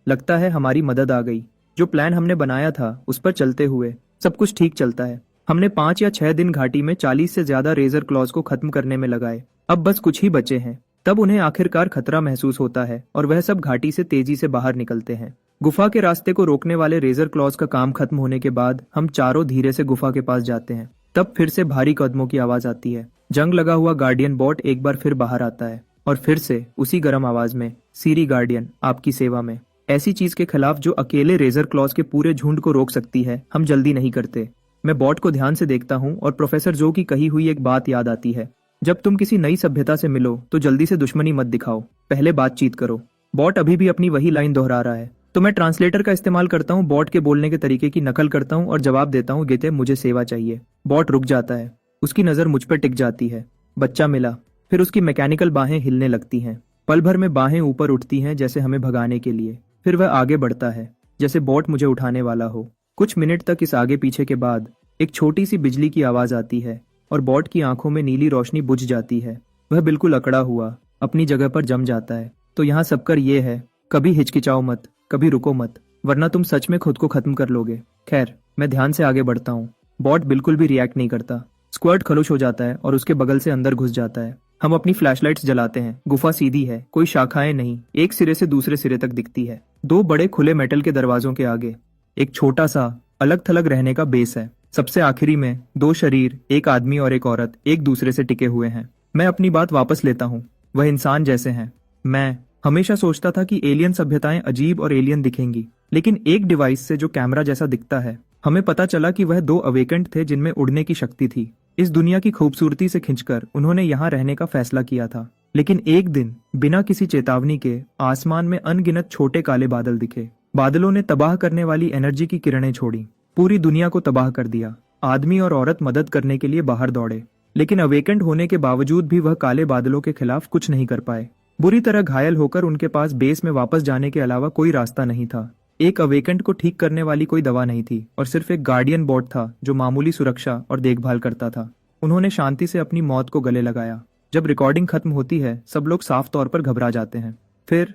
Speaker 1: लगता है हमारी मदद आ गई। जो प्लान हमने बनाया था उस पर चलते हुए सब कुछ ठीक चलता है। हमने 5 या 6 दिन घाटी में 40 से ज्यादा रेजर क्लॉज को खत्म करने में लगाए। अब बस कुछ ही बचे हैं। तब उन्हें आखिरकार खतरा महसूस होता है और वह सब घाटी से तेजी से बाहर निकलते हैं। गुफा के रास्ते को रोकने वाले रेजर क्लॉज का काम खत्म होने के बाद हम चारों धीरे से गुफा के पास जाते हैं। तब फिर से भारी कदमों की आवाज आती है। जंग लगा हुआ गार्डियन बॉट एक बार फिर बाहर आता है और फिर से उसी गर्म आवाज में, सीरी गार्डियन आपकी सेवा में। ऐसी चीज के खिलाफ जो अकेले रेजर क्लॉज के पूरे झुंड को रोक सकती है, हम जल्दी नहीं करते। मैं बॉट को ध्यान से देखता हूँ और प्रोफेसर जो की कही हुई एक बात याद आती है, जब तुम किसी नई सभ्यता से मिलो तो जल्दी से दुश्मनी मत दिखाओ, पहले बातचीत करो। बॉट अभी भी अपनी वही लाइन दोहरा रहा है, तो मैं ट्रांसलेटर का इस्तेमाल करता हूँ, बॉट के बोलने के तरीके की नकल करता हूँ और जवाब देता हूँ, गीते मुझे सेवा चाहिए। बॉट रुक जाता है, उसकी नजर मुझ पर टिक जाती है। बच्चा मिला। फिर उसकी मैकेनिकल बाहें हिलने लगती हैं। पल भर में बाहें ऊपर उठती हैं जैसे हमें भगाने के लिए। फिर वह आगे बढ़ता है जैसे बॉट मुझे उठाने वाला हो। कुछ मिनट तक इस आगे पीछे के बाद एक छोटी सी बिजली की आवाज आती है और बॉट की आंखों में नीली रोशनी बुझ जाती है। वह बिल्कुल अकड़ा हुआ अपनी जगह पर जम जाता है। तो यहाँ सबकर ये है, कभी हिचकिचाओ मत, कभी रुको मत, वरना तुम सच में खुद को खत्म कर लोगे। खैर, मैं ध्यान से आगे बढ़ता हूँ। बॉट बिल्कुल भी रिएक्ट नहीं करता। स्क्वर्ट खलुश हो जाता है और उसके बगल से अंदर घुस जाता है। हम अपनी फ्लैशलाइट्स जलाते हैं। गुफा सीधी है, कोई शाखाएं नहीं, एक सिरे से दूसरे सिरे तक दिखती है। 2 बड़े खुले मेटल के दरवाजों के आगे एक छोटा सा अलग थलग रहने का बेस है। सबसे आखिरी में 2 शरीर, एक आदमी और एक औरत, एक दूसरे से टिके हुए हैं। मैं अपनी बात वापस लेता हूँ, वह इंसान जैसे हैं। मैं हमेशा सोचता था कि एलियन सभ्यताएं अजीब और एलियन दिखेंगी, लेकिन एक डिवाइस से जो कैमरा जैसा दिखता है, हमें पता चला कि वह 2 अवेकेंट थे जिनमें उड़ने की शक्ति थी। इस दुनिया की खूबसूरती से खिंचकर उन्होंने यहाँ रहने का फैसला किया था। लेकिन एक दिन बिना किसी चेतावनी के आसमान में अनगिनत छोटे काले बादल दिखे। बादलों ने तबाह करने वाली एनर्जी की किरणें छोड़ी, पूरी दुनिया को तबाह कर दिया। आदमी और औरत मदद करने के लिए बाहर दौड़े, लेकिन अवेकेंट होने के बावजूद भी वह काले बादलों के खिलाफ कुछ नहीं कर पाए। बुरी तरह घायल होकर उनके पास बेस में वापस जाने के अलावा कोई रास्ता नहीं था। एक अवेकेंट को ठीक करने वाली कोई दवा नहीं थी और सिर्फ एक गार्डियन बॉट था जो मामूली सुरक्षा और देखभाल करता था। उन्होंने शांति से अपनी मौत को गले लगाया। जब रिकॉर्डिंग खत्म होती है, सब लोग साफ तौर पर घबरा जाते हैं। फिर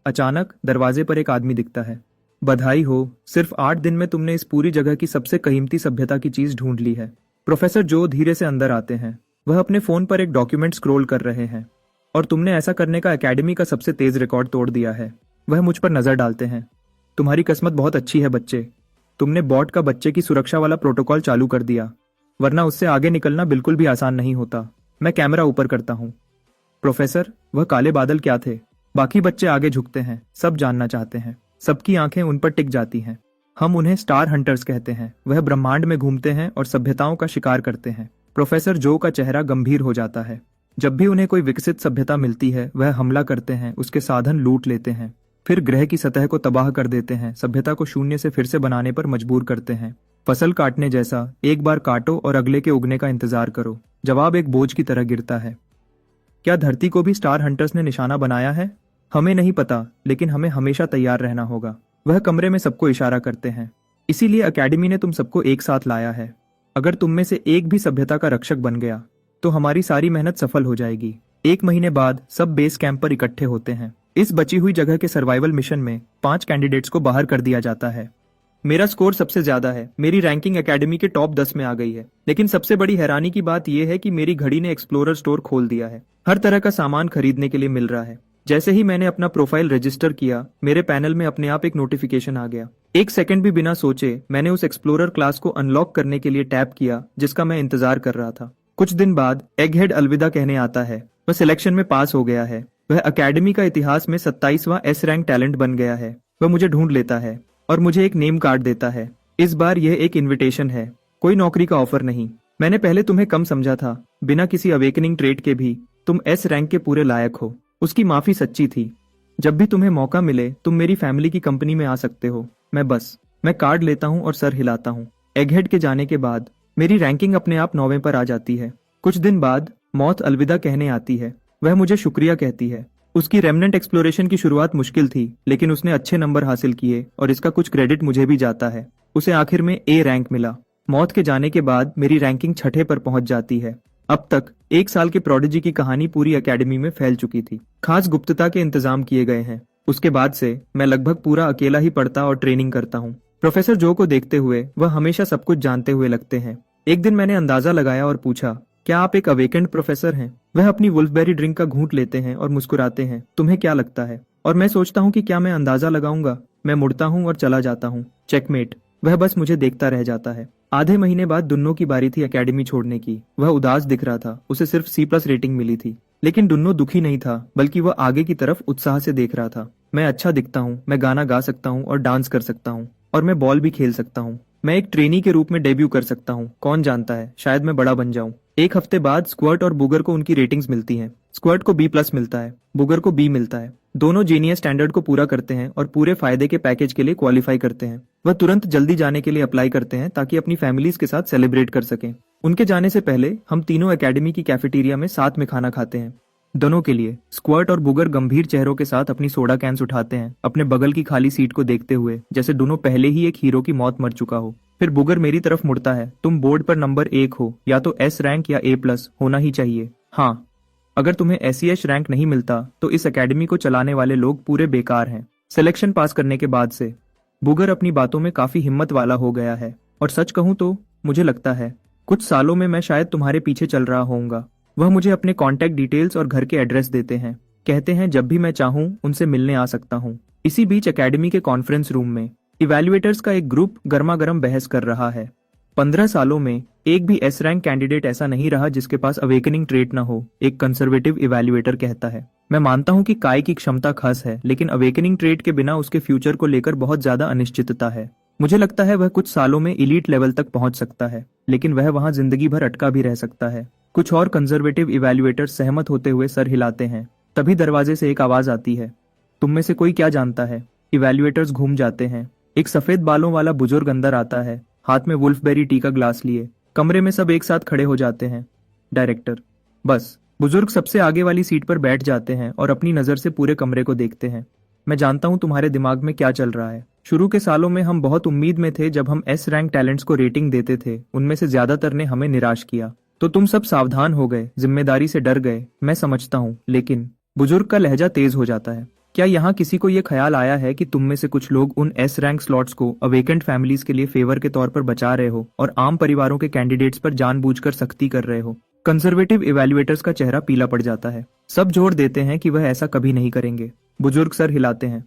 Speaker 1: अचानक दरवाजे पर एक आदमी दिखता है। बधाई हो, सिर्फ 8 दिन में तुमने इस पूरी जगह की सबसे कीमती सभ्यता की चीज ढूंढ ली है। प्रोफेसर जो धीरे से अंदर आते हैं। वह अपने फोन पर एक डॉक्यूमेंट स्क्रॉल कर रहे हैं। और तुमने ऐसा करने का एकेडमी का सबसे तेज रिकॉर्ड तोड़ दिया है। वह मुझ पर नजर डालते हैं। तुम्हारी किस्मत बहुत अच्छी है बच्चे। तुमने बॉट का बच्चे की सुरक्षा वाला प्रोटोकॉल चालू कर दिया, वरना उससे आगे निकलना बिल्कुल भी आसान नहीं होता। मैं कैमरा ऊपर करता हूँ। प्रोफेसर, वह काले बादल क्या थे? बाकी बच्चे आगे झुकते हैं, सब जानना चाहते हैं। सबकी आंखें उन पर टिक जाती हैं। हम उन्हें स्टार हंटर्स कहते हैं। वह ब्रह्मांड में घूमते हैं और सभ्यताओं का शिकार करते हैं। प्रोफेसर जो का चेहरा गंभीर हो जाता है। जब भी उन्हें कोई विकसित सभ्यता मिलती है, वह हमला करते हैं, उसके साधन लूट लेते हैं, फिर ग्रह की सतह को तबाह कर देते हैं, सभ्यता को शून्य से फिर से बनाने पर मजबूर करते हैं। फसल काटने जैसा, एक बार काटो और अगले के उगने का इंतजार करो। जवाब एक बोझ की तरह गिरता है। क्या धरती को भी स्टार हंटर्स ने निशाना बनाया है? हमें नहीं पता, लेकिन हमें हमेशा तैयार रहना होगा। वह कमरे में सबको इशारा करते हैं। इसीलिए अकेडमी ने तुम सबको एक साथ लाया है। अगर तुम में से एक भी सभ्यता का रक्षक बन गया तो हमारी सारी मेहनत सफल हो जाएगी। 1 महीने बाद सब बेस कैंप पर इकट्ठे होते हैं। इस बची हुई जगह के सर्वाइवल मिशन में 5 कैंडिडेट्स को बाहर कर दिया जाता है। मेरा स्कोर सबसे ज्यादा है। मेरी रैंकिंग एकेडमी के टॉप 10 में आ गई है। लेकिन सबसे बड़ी हैरानी की बात यह है कि मेरी घड़ी ने एक्सप्लोरर स्टोर खोल दिया है। हर तरह का सामान खरीदने के लिए मिल रहा है। जैसे ही मैंने अपना प्रोफाइल रजिस्टर किया, मेरे पैनल में अपने आप एक नोटिफिकेशन आ गया। 1 सेकंड भी बिना सोचे मैंने उस एक्सप्लोरर क्लास को अनलॉक करने के लिए टैप किया जिसका मैं इंतजार कर रहा था। कुछ दिन बाद एगहेड अलविदा कहने आता है। वह सिलेक्शन में पास हो गया है। वह अकेडमी का इतिहास में 27वां एस रैंक टैलेंट बन गया है। वह मुझे ढूंढ लेता है और मुझे एक नेम कार्ड देता है। इस बार यह एक इनविटेशन है, कोई नौकरी का ऑफर नहीं। मैंने पहले तुम्हें कम समझा था। बिना किसी अवेकनिंग ट्रेट के भी तुम एस रैंक के पूरे लायक हो। उसकी माफी सच्ची थी। जब भी तुम्हें मौका मिले तुम मेरी फैमिली की कंपनी में आ सकते हो। मैं कार्ड लेता हूँ और सर हिलाता हूँ। एगहेड के जाने के बाद मेरी रैंकिंग अपने आप 9वें पर आ जाती है। कुछ दिन बाद मौत अलविदा कहने आती है। वह मुझे शुक्रिया कहती है। उसकी रेमनेंट एक्सप्लोरेशन की शुरुआत मुश्किल थी, लेकिन उसने अच्छे नंबर हासिल किए और इसका कुछ क्रेडिट मुझे भी जाता है। उसे आखिर में ए रैंक मिला। मौत के जाने के बाद मेरी रैंकिंग 6ठे पर पहुंच जाती है। अब तक 1 साल के प्रोडिजी की कहानी पूरी एकेडमी में फैल चुकी थी। खास गुप्तता के इंतजाम किए गए हैं। उसके बाद से मैं लगभग पूरा अकेला ही पढ़ता और ट्रेनिंग करता हूँ। प्रोफेसर जो को देखते हुए वह हमेशा सब कुछ जानते हुए लगते हैं। एक दिन मैंने अंदाजा लगाया और पूछा, क्या आप एक अवेकेंड प्रोफेसर हैं? वह अपनी वुल्फबेरी ड्रिंक का घूंट लेते हैं और मुस्कुराते हैं। तुम्हें क्या लगता है? और मैं सोचता हूँ कि क्या मैं अंदाजा लगाऊंगा। मैं मुड़ता हूँ और चला जाता हूँ। चेकमेट। वह बस मुझे देखता रह जाता है। आधे महीने बाद दुन्नो की बारी थी एकेडमी छोड़ने की। वह उदास दिख रहा था। उसे सिर्फ C+ रेटिंग मिली थी। लेकिन दुन्नो दुखी नहीं था, बल्कि वह आगे की तरफ उत्साह से देख रहा था। मैं अच्छा दिखता हूँ, मैं गाना गा सकता हूँ और डांस कर सकता हूँ, और मैं बॉल भी खेल सकता हूँ। मैं एक ट्रेनी के रूप में डेब्यू कर सकता हूँ। कौन जानता है, शायद मैं बड़ा बन जाऊं। 1 हफ्ते बाद स्क्वर्ट और बुगर को उनकी रेटिंग्स मिलती हैं। स्क्वर्ट को B+ मिलता है, बुगर को B मिलता है। दोनों जीनियस स्टैंडर्ड को पूरा करते हैं और पूरे फायदे के पैकेज के लिए क्वालिफाई करते हैं। वह तुरंत जल्दी जाने के लिए अप्लाई करते हैं ताकि अपनी फैमिलीज के साथ सेलिब्रेट कर सकें। उनके जाने से पहले हम तीनों एकेडमी की कैफेटेरिया में साथ में खाना खाते हैं। दोनों के लिए स्क्वर्ट और बुगर गंभीर चेहरों के साथ अपनी सोडा कैंस उठाते हैं, अपने बगल की खाली सीट को देखते हुए, जैसे दोनों पहले ही एक हीरो की मौत मर चुका हो। फिर बुगर मेरी तरफ मुड़ता है। तुम बोर्ड पर नंबर 1 हो, या तो S रैंक या A+ होना ही चाहिए। हाँ, अगर तुम्हें SEH रैंक नहीं मिलता तो इस एकेडमी को चलाने वाले लोग पूरे बेकार हैं। सिलेक्शन पास करने के बाद से बुगर अपनी बातों में काफी हिम्मत वाला हो गया है, और सच कहूं तो मुझे लगता है कुछ सालों में मैं शायद तुम्हारे पीछे चल रहा होऊंगा। वह मुझे अपने कॉन्टैक्ट डिटेल्स और घर के एड्रेस देते हैं। कहते हैं जब भी मैं चाहूं उनसे मिलने आ सकता हूं। इसी बीच एकेडमी के कॉन्फ्रेंस रूम में इवैल्यूएटर्स का एक ग्रुप गर्मा गर्म बहस कर रहा है। 15 सालों में एक भी S रैंक कैंडिडेट ऐसा नहीं रहा जिसके पास अवेकनिंग ट्रेट न हो, एक कंजर्वेटिव इवैल्यूएटर कहता है। मैं मानता हूं कि काय की क्षमता खास है, लेकिन अवेकनिंग ट्रेट के बिना उसके फ्यूचर को लेकर बहुत ज्यादा अनिश्चितता है। मुझे लगता है वह कुछ सालों में इलीट लेवल तक पहुंच सकता है, लेकिन वह वहां जिंदगी भर अटका भी रह सकता है। कुछ और कंजर्वेटिव इवैल्यूएटर्स सहमत होते हुए सर हिलाते हैं। तभी दरवाजे से एक आवाज आती है, तुम में से कोई क्या जानता है? इवैल्यूएटर्स घूम जाते हैं। एक सफेद बालों वाला बुजुर्ग अंदर आता है, हाथ में वुल्फबेरी टी का ग्लास लिए। कमरे में सब एक साथ खड़े हो जाते हैं। डायरेक्टर। बस। बुजुर्ग सबसे आगे वाली सीट पर बैठ जाते हैं और अपनी नजर से पूरे कमरे को देखते हैं। मैं जानता हूं तुम्हारे दिमाग में क्या चल रहा है। शुरू के सालों में हम बहुत उम्मीद में थे। जब हम S रैंक टैलेंट्स को रेटिंग देते थे, उनमें से ज्यादातर ने हमें निराश किया, तो तुम सब सावधान हो गए, जिम्मेदारी से डर गए। मैं समझता हूँ, लेकिन बुजुर्ग का लहजा तेज हो जाता है। क्या यहाँ किसी को ये ख्याल आया है कि तुम में से कुछ लोग उन S रैंक स्लॉट्स को अवेकेंट फैमिलीज के लिए फेवर के तौर पर बचा रहे हो और आम परिवारों के कैंडिडेट्स पर जानबूझकर सख्ती कर रहे हो? कंजर्वेटिव इवैल्यूएटर्स का चेहरा पीला पड़ जाता है। सब जोर देते हैं कि वह ऐसा कभी नहीं करेंगे। बुजुर्ग सर हिलाते हैं।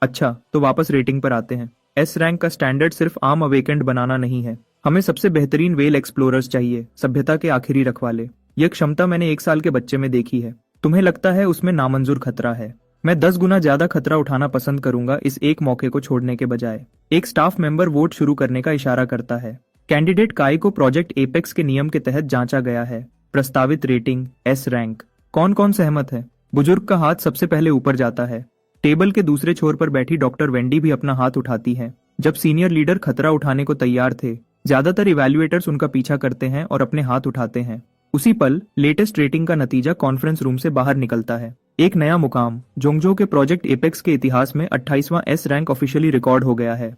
Speaker 1: अच्छा, तो वापस रेटिंग पर आते हैं। एस रैंक का स्टैंडर्ड सिर्फ आम अवेकेंड बनाना नहीं है। हमें सबसे बेहतरीन वेल एक्सप्लोरर्स चाहिए, सभ्यता के आखिरी रखवाले। यह क्षमता मैंने 1 साल के बच्चे में देखी है। तुम्हें लगता है उसमें नामंजूर खतरा है? मैं 10 गुना ज्यादा खतरा उठाना पसंद करूंगा इस एक मौके को छोड़ने के बजाय। एक स्टाफ मेंबर वोट शुरू करने का इशारा करता है। कैंडिडेट काय को प्रोजेक्ट एपेक्स के नियम के तहत जांचा गया है। प्रस्तावित रेटिंग एस रैंक। कौन कौन सहमत है? बुजुर्ग का हाथ सबसे पहले ऊपर जाता है। टेबल के दूसरे छोर पर बैठी डॉक्टर वेंडी भी अपना हाथ उठाती है। जब सीनियर लीडर खतरा उठाने को तैयार थे, ज्यादातर इवैल्यूएटर्स उनका पीछा करते हैं और अपने हाथ उठाते हैं। उसी पल लेटेस्ट रेटिंग का नतीजा कॉन्फ्रेंस रूम से बाहर निकलता है। एक नया मुकाम जोंगजो के प्रोजेक्ट एपेक्स के इतिहास में 28वां एस रैंक ऑफिशियली रिकॉर्ड हो गया है।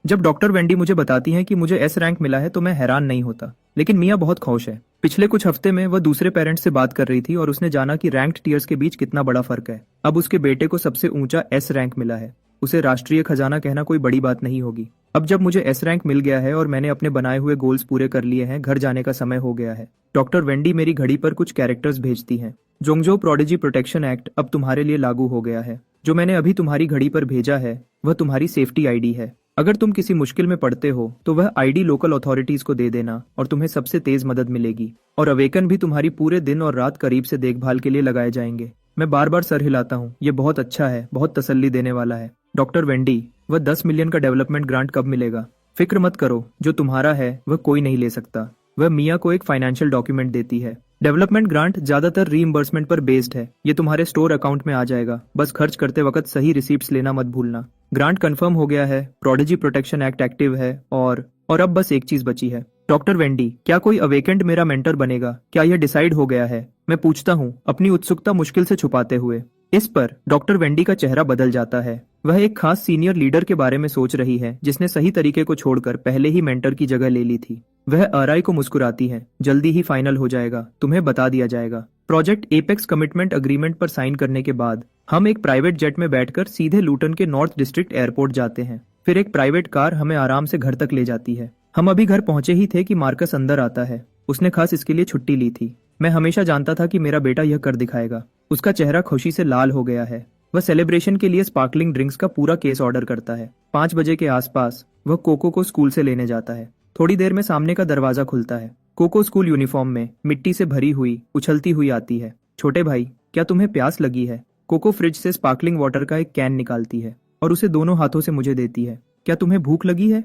Speaker 1: जब डॉक्टर वेंडी मुझे बताती हैं कि मुझे एस रैंक मिला है तो मैं हैरान नहीं होता, लेकिन मिया बहुत खुश है। पिछले कुछ हफ्ते में वह दूसरे पेरेंट्स से बात कर रही थी और उसने जाना कि रैंक्ड टीयर्स के बीच कितना बड़ा फर्क है। अब उसके बेटे को सबसे ऊंचा एस रैंक मिला है। उसे राष्ट्रीय खजाना कहना कोई बड़ी बात नहीं होगी। अब जब मुझे एस रैंक मिल गया है और मैंने अपने बनाए हुए गोल्स पूरे कर लिए हैं, घर जाने का समय हो गया है। डॉक्टर वेंडी मेरी घड़ी पर कुछ कैरेक्टर्स भेजती हैं। जोंगजो प्रोडिजी प्रोटेक्शन एक्ट अब तुम्हारे लिए लागू हो गया है। जो मैंने अभी तुम्हारी घड़ी पर भेजा है वह तुम्हारी सेफ्टी आईडी है। अगर तुम किसी मुश्किल में पड़ते हो तो वह आईडी लोकल अथॉरिटीज को दे देना और तुम्हें सबसे तेज मदद मिलेगी। और अवेकन भी तुम्हारी पूरे दिन और रात करीब से देखभाल के लिए लगाए जाएंगे। मैं बार बार सर हिलाता हूँ। ये बहुत अच्छा है, बहुत तसल्ली देने वाला है। डॉक्टर वेंडी, वह 10 मिलियन का डेवलपमेंट ग्रांट कब मिलेगा? फिक्र मत करो, जो तुम्हारा है वह कोई नहीं ले सकता। वह मिया को एक फाइनेंशियल डॉक्यूमेंट देती है। डेवलपमेंट ग्रांट ज्यादातर रीइंबर्समेंट पर बेस्ड है। ये तुम्हारे स्टोर अकाउंट में आ जाएगा। बस खर्च करते वक्त सही रिसीप्ट्स लेना मत भूलना। ग्रांट कंफर्म हो गया है, प्रोडिजी प्रोटेक्शन एक्ट एक्टिव है और अब बस एक चीज बची है। डॉक्टर वेंडी, क्या कोई अवेकेंड मेरा मेंटर बनेगा? क्या यह डिसाइड हो गया है? मैं पूछता हूँ, अपनी उत्सुकता मुश्किल से छुपाते हुए। इस पर डॉक्टर वेंडी का चेहरा बदल जाता है। वह एक खास सीनियर लीडर के बारे में सोच रही है जिसने सही तरीके को छोड़कर पहले ही मेंटर की जगह ले ली थी। वह आरआई को मुस्कुराती है। जल्दी ही फाइनल हो जाएगा, तुम्हें बता दिया जाएगा। प्रोजेक्ट एपेक्स कमिटमेंट अग्रीमेंट पर साइन करने के बाद हम एक प्राइवेट जेट में बैठकर सीधे लूटन के नॉर्थ डिस्ट्रिक्ट एयरपोर्ट जाते हैं। फिर एक प्राइवेट कार हमें आराम से घर तक ले जाती है। हम अभी घर पहुंचे ही थे कि मार्कस अंदर आता है। उसने खास इसके लिए छुट्टी ली थी। मैं हमेशा जानता था कि मेरा बेटा यह कर दिखाएगा। उसका चेहरा खुशी से लाल हो गया है। वह सेलिब्रेशन के लिए स्पार्कलिंग ड्रिंक्स का पूरा केस ऑर्डर करता है। 5 बजे के आसपास वह कोको को स्कूल से लेने जाता है। थोड़ी देर में सामने का दरवाजा खुलता है। कोको स्कूल यूनिफॉर्म में मिट्टी से भरी हुई उछलती हुई आती है। छोटे भाई, क्या तुम्हें प्यास लगी है? कोको फ्रिज से स्पार्कलिंग वाटर का एक कैन निकालती है और उसे दोनों हाथों से मुझे देती है। क्या तुम्हें भूख लगी है?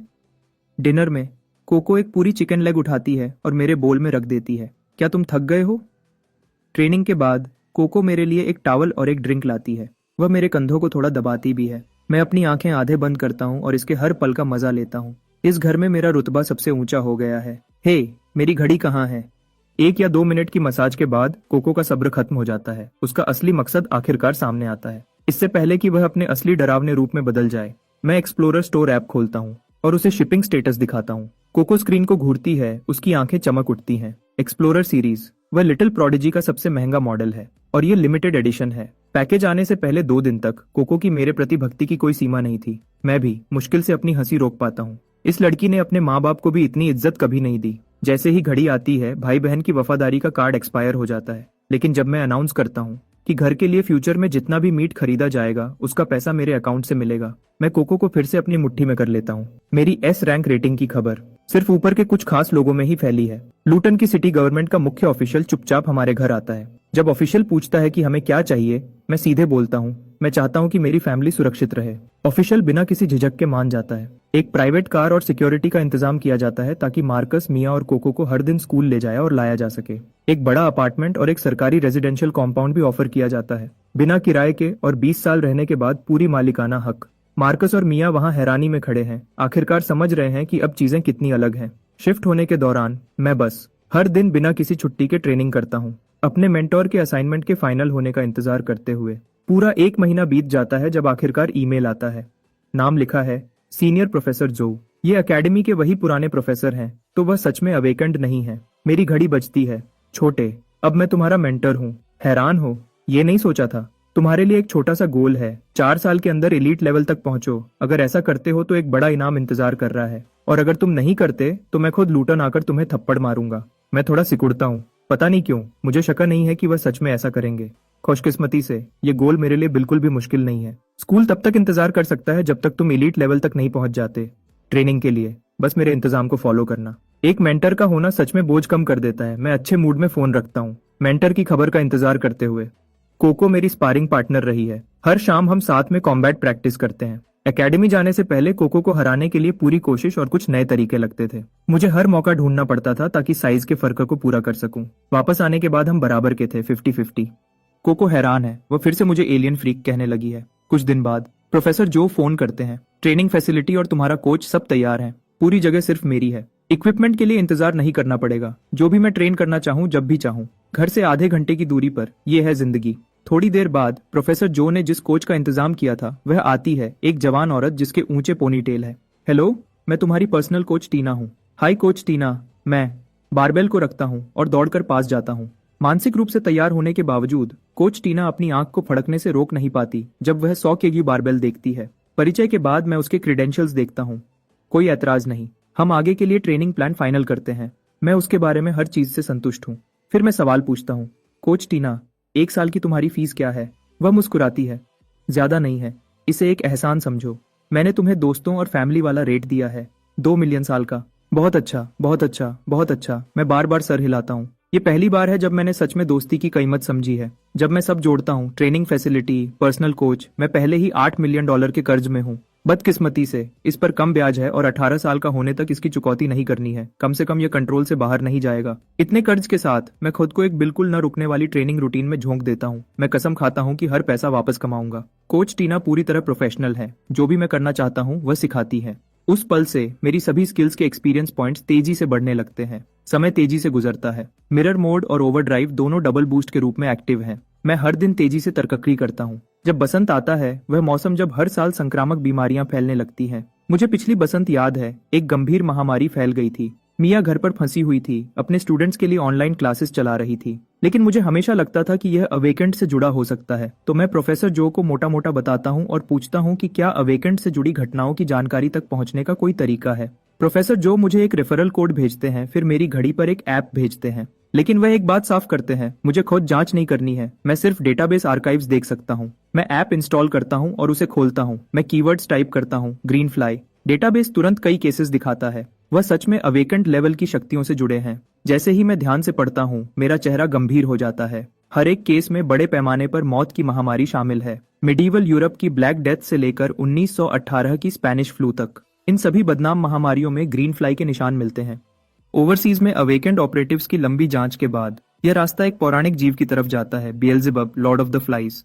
Speaker 1: डिनर में कोको एक पूरी चिकन लेग उठाती है और मेरे बोल में रख देती है। क्या तुम थक गए हो? ट्रेनिंग के बाद कोको मेरे लिए एक टॉवल और एक ड्रिंक लाती है। वह मेरे कंधों को थोड़ा दबाती भी है। मैं अपनी आंखें आधे बंद करता हूँ और इसके हर पल का मजा लेता हूँ। इस घर में मेरा रुतबा सबसे ऊंचा हो गया है। हे, मेरी घड़ी कहाँ है? 1 या 2 मिनट की मसाज के बाद कोको का सब्र खत्म हो जाता है। उसका असली मकसद आखिरकार सामने आता है। इससे पहले कि वह अपने असली डरावने रूप में बदल जाए, मैं एक्सप्लोरर स्टोर ऐप खोलता हूँ और उसे शिपिंग स्टेटस दिखाता हूँ। कोको स्क्रीन को घूरती है, उसकी आंखें चमक उठती हैं। एक्सप्लोरर सीरीज, वह लिटिल प्रोडिजी का सबसे महंगा मॉडल है और ये लिमिटेड एडिशन है। पैकेज आने से पहले 2 दिन तक कोको की मेरे प्रति भक्ति की कोई सीमा नहीं थी। मैं भी मुश्किल से अपनी हंसी रोक पाता हूँ। इस लड़की ने अपने माँ बाप को भी इतनी इज्जत कभी नहीं दी। जैसे ही घड़ी आती है, भाई बहन की वफादारी का कार्ड एक्सपायर हो जाता है। लेकिन जब मैं अनाउंस करता हूँ कि घर के लिए फ्यूचर में जितना भी मीट खरीदा जाएगा उसका पैसा मेरे अकाउंट से मिलेगा, मैं कोको को फिर से अपनी मुट्ठी में कर लेता हूँ। मेरी एस रैंक रेटिंग की खबर सिर्फ ऊपर के कुछ खास लोगों में ही फैली है। लूटन की सिटी गवर्नमेंट का मुख्य ऑफिशियल चुपचाप हमारे घर आता है। जब ऑफिशियल पूछता है कि हमें क्या चाहिए, मैं सीधे बोलता हूँ, मैं चाहता हूँ कि मेरी फैमिली सुरक्षित रहे। ऑफिशियल बिना किसी झिझक के मान जाता है। एक प्राइवेट कार और सिक्योरिटी का इंतजाम किया जाता है ताकि मार्कस, मिया और कोको को हर दिन स्कूल ले जाया और लाया जा सके। एक बड़ा अपार्टमेंट और एक सरकारी रेजिडेंशियल कॉम्पाउंड भी ऑफर किया जाता है, बिना किराए के और 20 साल रहने के बाद पूरी मालिकाना हक। मार्कस और मिया वहाँ हैरानी में खड़े हैं, आखिरकार समझ रहे हैं कि अब चीजें कितनी अलग हैं। शिफ्ट होने के दौरान मैं बस हर दिन बिना किसी छुट्टी के ट्रेनिंग करता हूँ, अपने मेंटोर के असाइनमेंट के फाइनल होने का इंतजार करते हुए। पूरा 1 महीना बीत जाता है जब आखिरकार ईमेल आता है। नाम लिखा है सीनियर प्रोफेसर जो। ये एकेडमी के वही पुराने प्रोफेसर हैं, तो वह सच में अवेकेंड नहीं है। मेरी घड़ी बजती है। छोटे, अब मैं तुम्हारा मेंटर हूँ। हैरान हो? ये नहीं सोचा था। तुम्हारे लिए एक छोटा सा गोल है, 4 साल के अंदर एलीट लेवल तक पहुंचो। अगर ऐसा करते हो तो एक बड़ा इनाम इंतजार कर रहा है, और अगर तुम नहीं करते तो मैं खुद लूटन आकर तुम्हें थप्पड़ मारूंगा। मैं थोड़ा सिकुड़ता हूँ। पता नहीं क्यों मुझे शक नहीं है कि वह सच में ऐसा करेंगे। खुशकिस्मती से ये गोल मेरे लिए बिल्कुल भी मुश्किल नहीं है। स्कूल तब तक इंतजार कर सकता है जब तक तुम एलीट लेवल तक नहीं पहुंच जाते। ट्रेनिंग के लिए बस मेरे इंतजाम को फॉलो करना। एक मेंटर का होना सच में बोझ कम कर देता है। मैं अच्छे मूड में फोन रखता हूँ, मेंटर की खबर का इंतजार करते हुए। कोको मेरी स्पारिंग पार्टनर रही है। हर शाम हम साथ में कॉम्बैट प्रैक्टिस करते हैं। एकेडमी जाने से पहले कोको को हराने के लिए पूरी कोशिश और कुछ नए तरीके लगते थे। मुझे हर मौका ढूंढना पड़ता था ताकि साइज के फर्क को पूरा कर सकूं। वापस आने के बाद हम बराबर के थे, 50-50। कोको हैरान है, वह फिर से मुझे एलियन फ्रीक कहने लगी है। कुछ दिन बाद प्रोफेसर जो फोन करते हैं, ट्रेनिंग फैसिलिटी और तुम्हारा कोच सब तैयार है। पूरी जगह सिर्फ मेरी है। इक्विपमेंट के लिए इंतजार नहीं करना पड़ेगा। जो भी मैं ट्रेन करना चाहूँ जब भी चाहूँ। घर से आधे घंटे की दूरी पर। यह है जिंदगी। थोड़ी देर बाद प्रोफेसर जो ने जिस कोच का इंतजाम किया था वह आती है, एक जवान औरत जिसके ऊंचे पोनीटेल है। हेलो, मैं तुम्हारी पर्सनल कोच टीना हूँ। हाय कोच टीना। मैं बारबेल को रखता हूँ और दौड़कर पास जाता हूँ। मानसिक रूप से तैयार होने के बावजूद कोच टीना अपनी आंख को फड़कने से रोक नहीं पाती जब वह 100 केजी बारबेल देखती है। परिचय के बाद मैं उसके क्रेडेंशियल्स देखता हूँ। कोई ऐतराज नहीं। हम आगे के लिए ट्रेनिंग प्लान फाइनल करते हैं। मैं उसके बारे में हर चीज से संतुष्ट हूँ। फिर मैं सवाल पूछता हूँ, कोच टीना, 1 साल की तुम्हारी फीस क्या है? वह मुस्कुराती है। ज्यादा नहीं है, इसे एक एहसान समझो। मैंने तुम्हें दोस्तों और फैमिली वाला रेट दिया है, 2 मिलियन साल का। बहुत अच्छा, बहुत अच्छा, बहुत अच्छा। मैं बार बार सर हिलाता हूँ। ये पहली बार है जब मैंने सच में दोस्ती की कीमत समझी है। जब मैं सब जोड़ता हूँ, ट्रेनिंग फैसिलिटी, पर्सनल कोच, मैं पहले ही $8 मिलियन के कर्ज में हूँ। बदकिस्मती से इस पर कम ब्याज है और 18 साल का होने तक इसकी चुकौती नहीं करनी है। कम से कम यह कंट्रोल से बाहर नहीं जाएगा। इतने कर्ज के साथ मैं खुद को एक बिल्कुल न रुकने वाली ट्रेनिंग रूटीन में झोंक देता हूँ। मैं कसम खाता हूँ कि हर पैसा वापस कमाऊंगा। कोच टीना पूरी तरह प्रोफेशनल है। जो भी मैं करना चाहता हूँ वह सिखाती है। उस पल से मेरी सभी स्किल्स के एक्सपीरियंस पॉइंट्स तेजी से बढ़ने लगते हैं। समय तेजी से गुजरता है। मिरर मोड और ओवरड्राइव दोनों डबल बूस्ट के रूप में एक्टिव हैं। मैं हर दिन तेजी से तरक्की करता हूँ। जब बसंत आता है, वह मौसम जब हर साल संक्रामक बीमारियां फैलने लगती हैं। मुझे पिछली बसंत याद है, एक गंभीर महामारी फैल गई थी। मिया घर पर फंसी हुई थी, अपने स्टूडेंट्स के लिए ऑनलाइन क्लासेस चला रही थी। लेकिन मुझे हमेशा लगता था कि यह अवेकेंट से जुड़ा हो सकता है। तो मैं प्रोफेसर जो को मोटा मोटा बताता हूँ और पूछता हूँ कि क्या अवेकेंट से जुड़ी घटनाओं की जानकारी तक पहुँचने का कोई तरीका है। प्रोफेसर जो मुझे एक रेफरल कोड भेजते हैं, फिर मेरी घड़ी पर एक ऐप भेजते हैं। लेकिन वह एक बात साफ करते हैं, मुझे खुद जांच नहीं करनी है। मैं सिर्फ डेटाबेस आर्काइव्स देख सकता हूँ। मैं ऐप इंस्टॉल करता हूँ और उसे खोलता हूँ। मैं कीवर्ड्स टाइप करता हूँ, ग्रीन फ्लाई। डेटाबेस तुरंत कई केसेस दिखाता है। वह सच में अवेकेंट लेवल की शक्तियों से जुड़े हैं। जैसे ही मैं ध्यान से पढ़ता हूँ, मेरा चेहरा गंभीर हो जाता है। हर एक केस में बड़े पैमाने पर मौत की महामारी शामिल है। मिडीवल यूरोप की ब्लैक डेथ से लेकर 1918 की स्पेनिश फ्लू तक, इन सभी बदनाम महामारियों में ग्रीन फ्लाई के निशान मिलते हैं। ओवरसीज में अवेकेंड ऑपरेटिव्स की लंबी जांच के बाद यह रास्ता एक पौराणिक जीव की तरफ जाता है, बेएल्ज़ेबब, लॉर्ड ऑफ द फ्लाइज।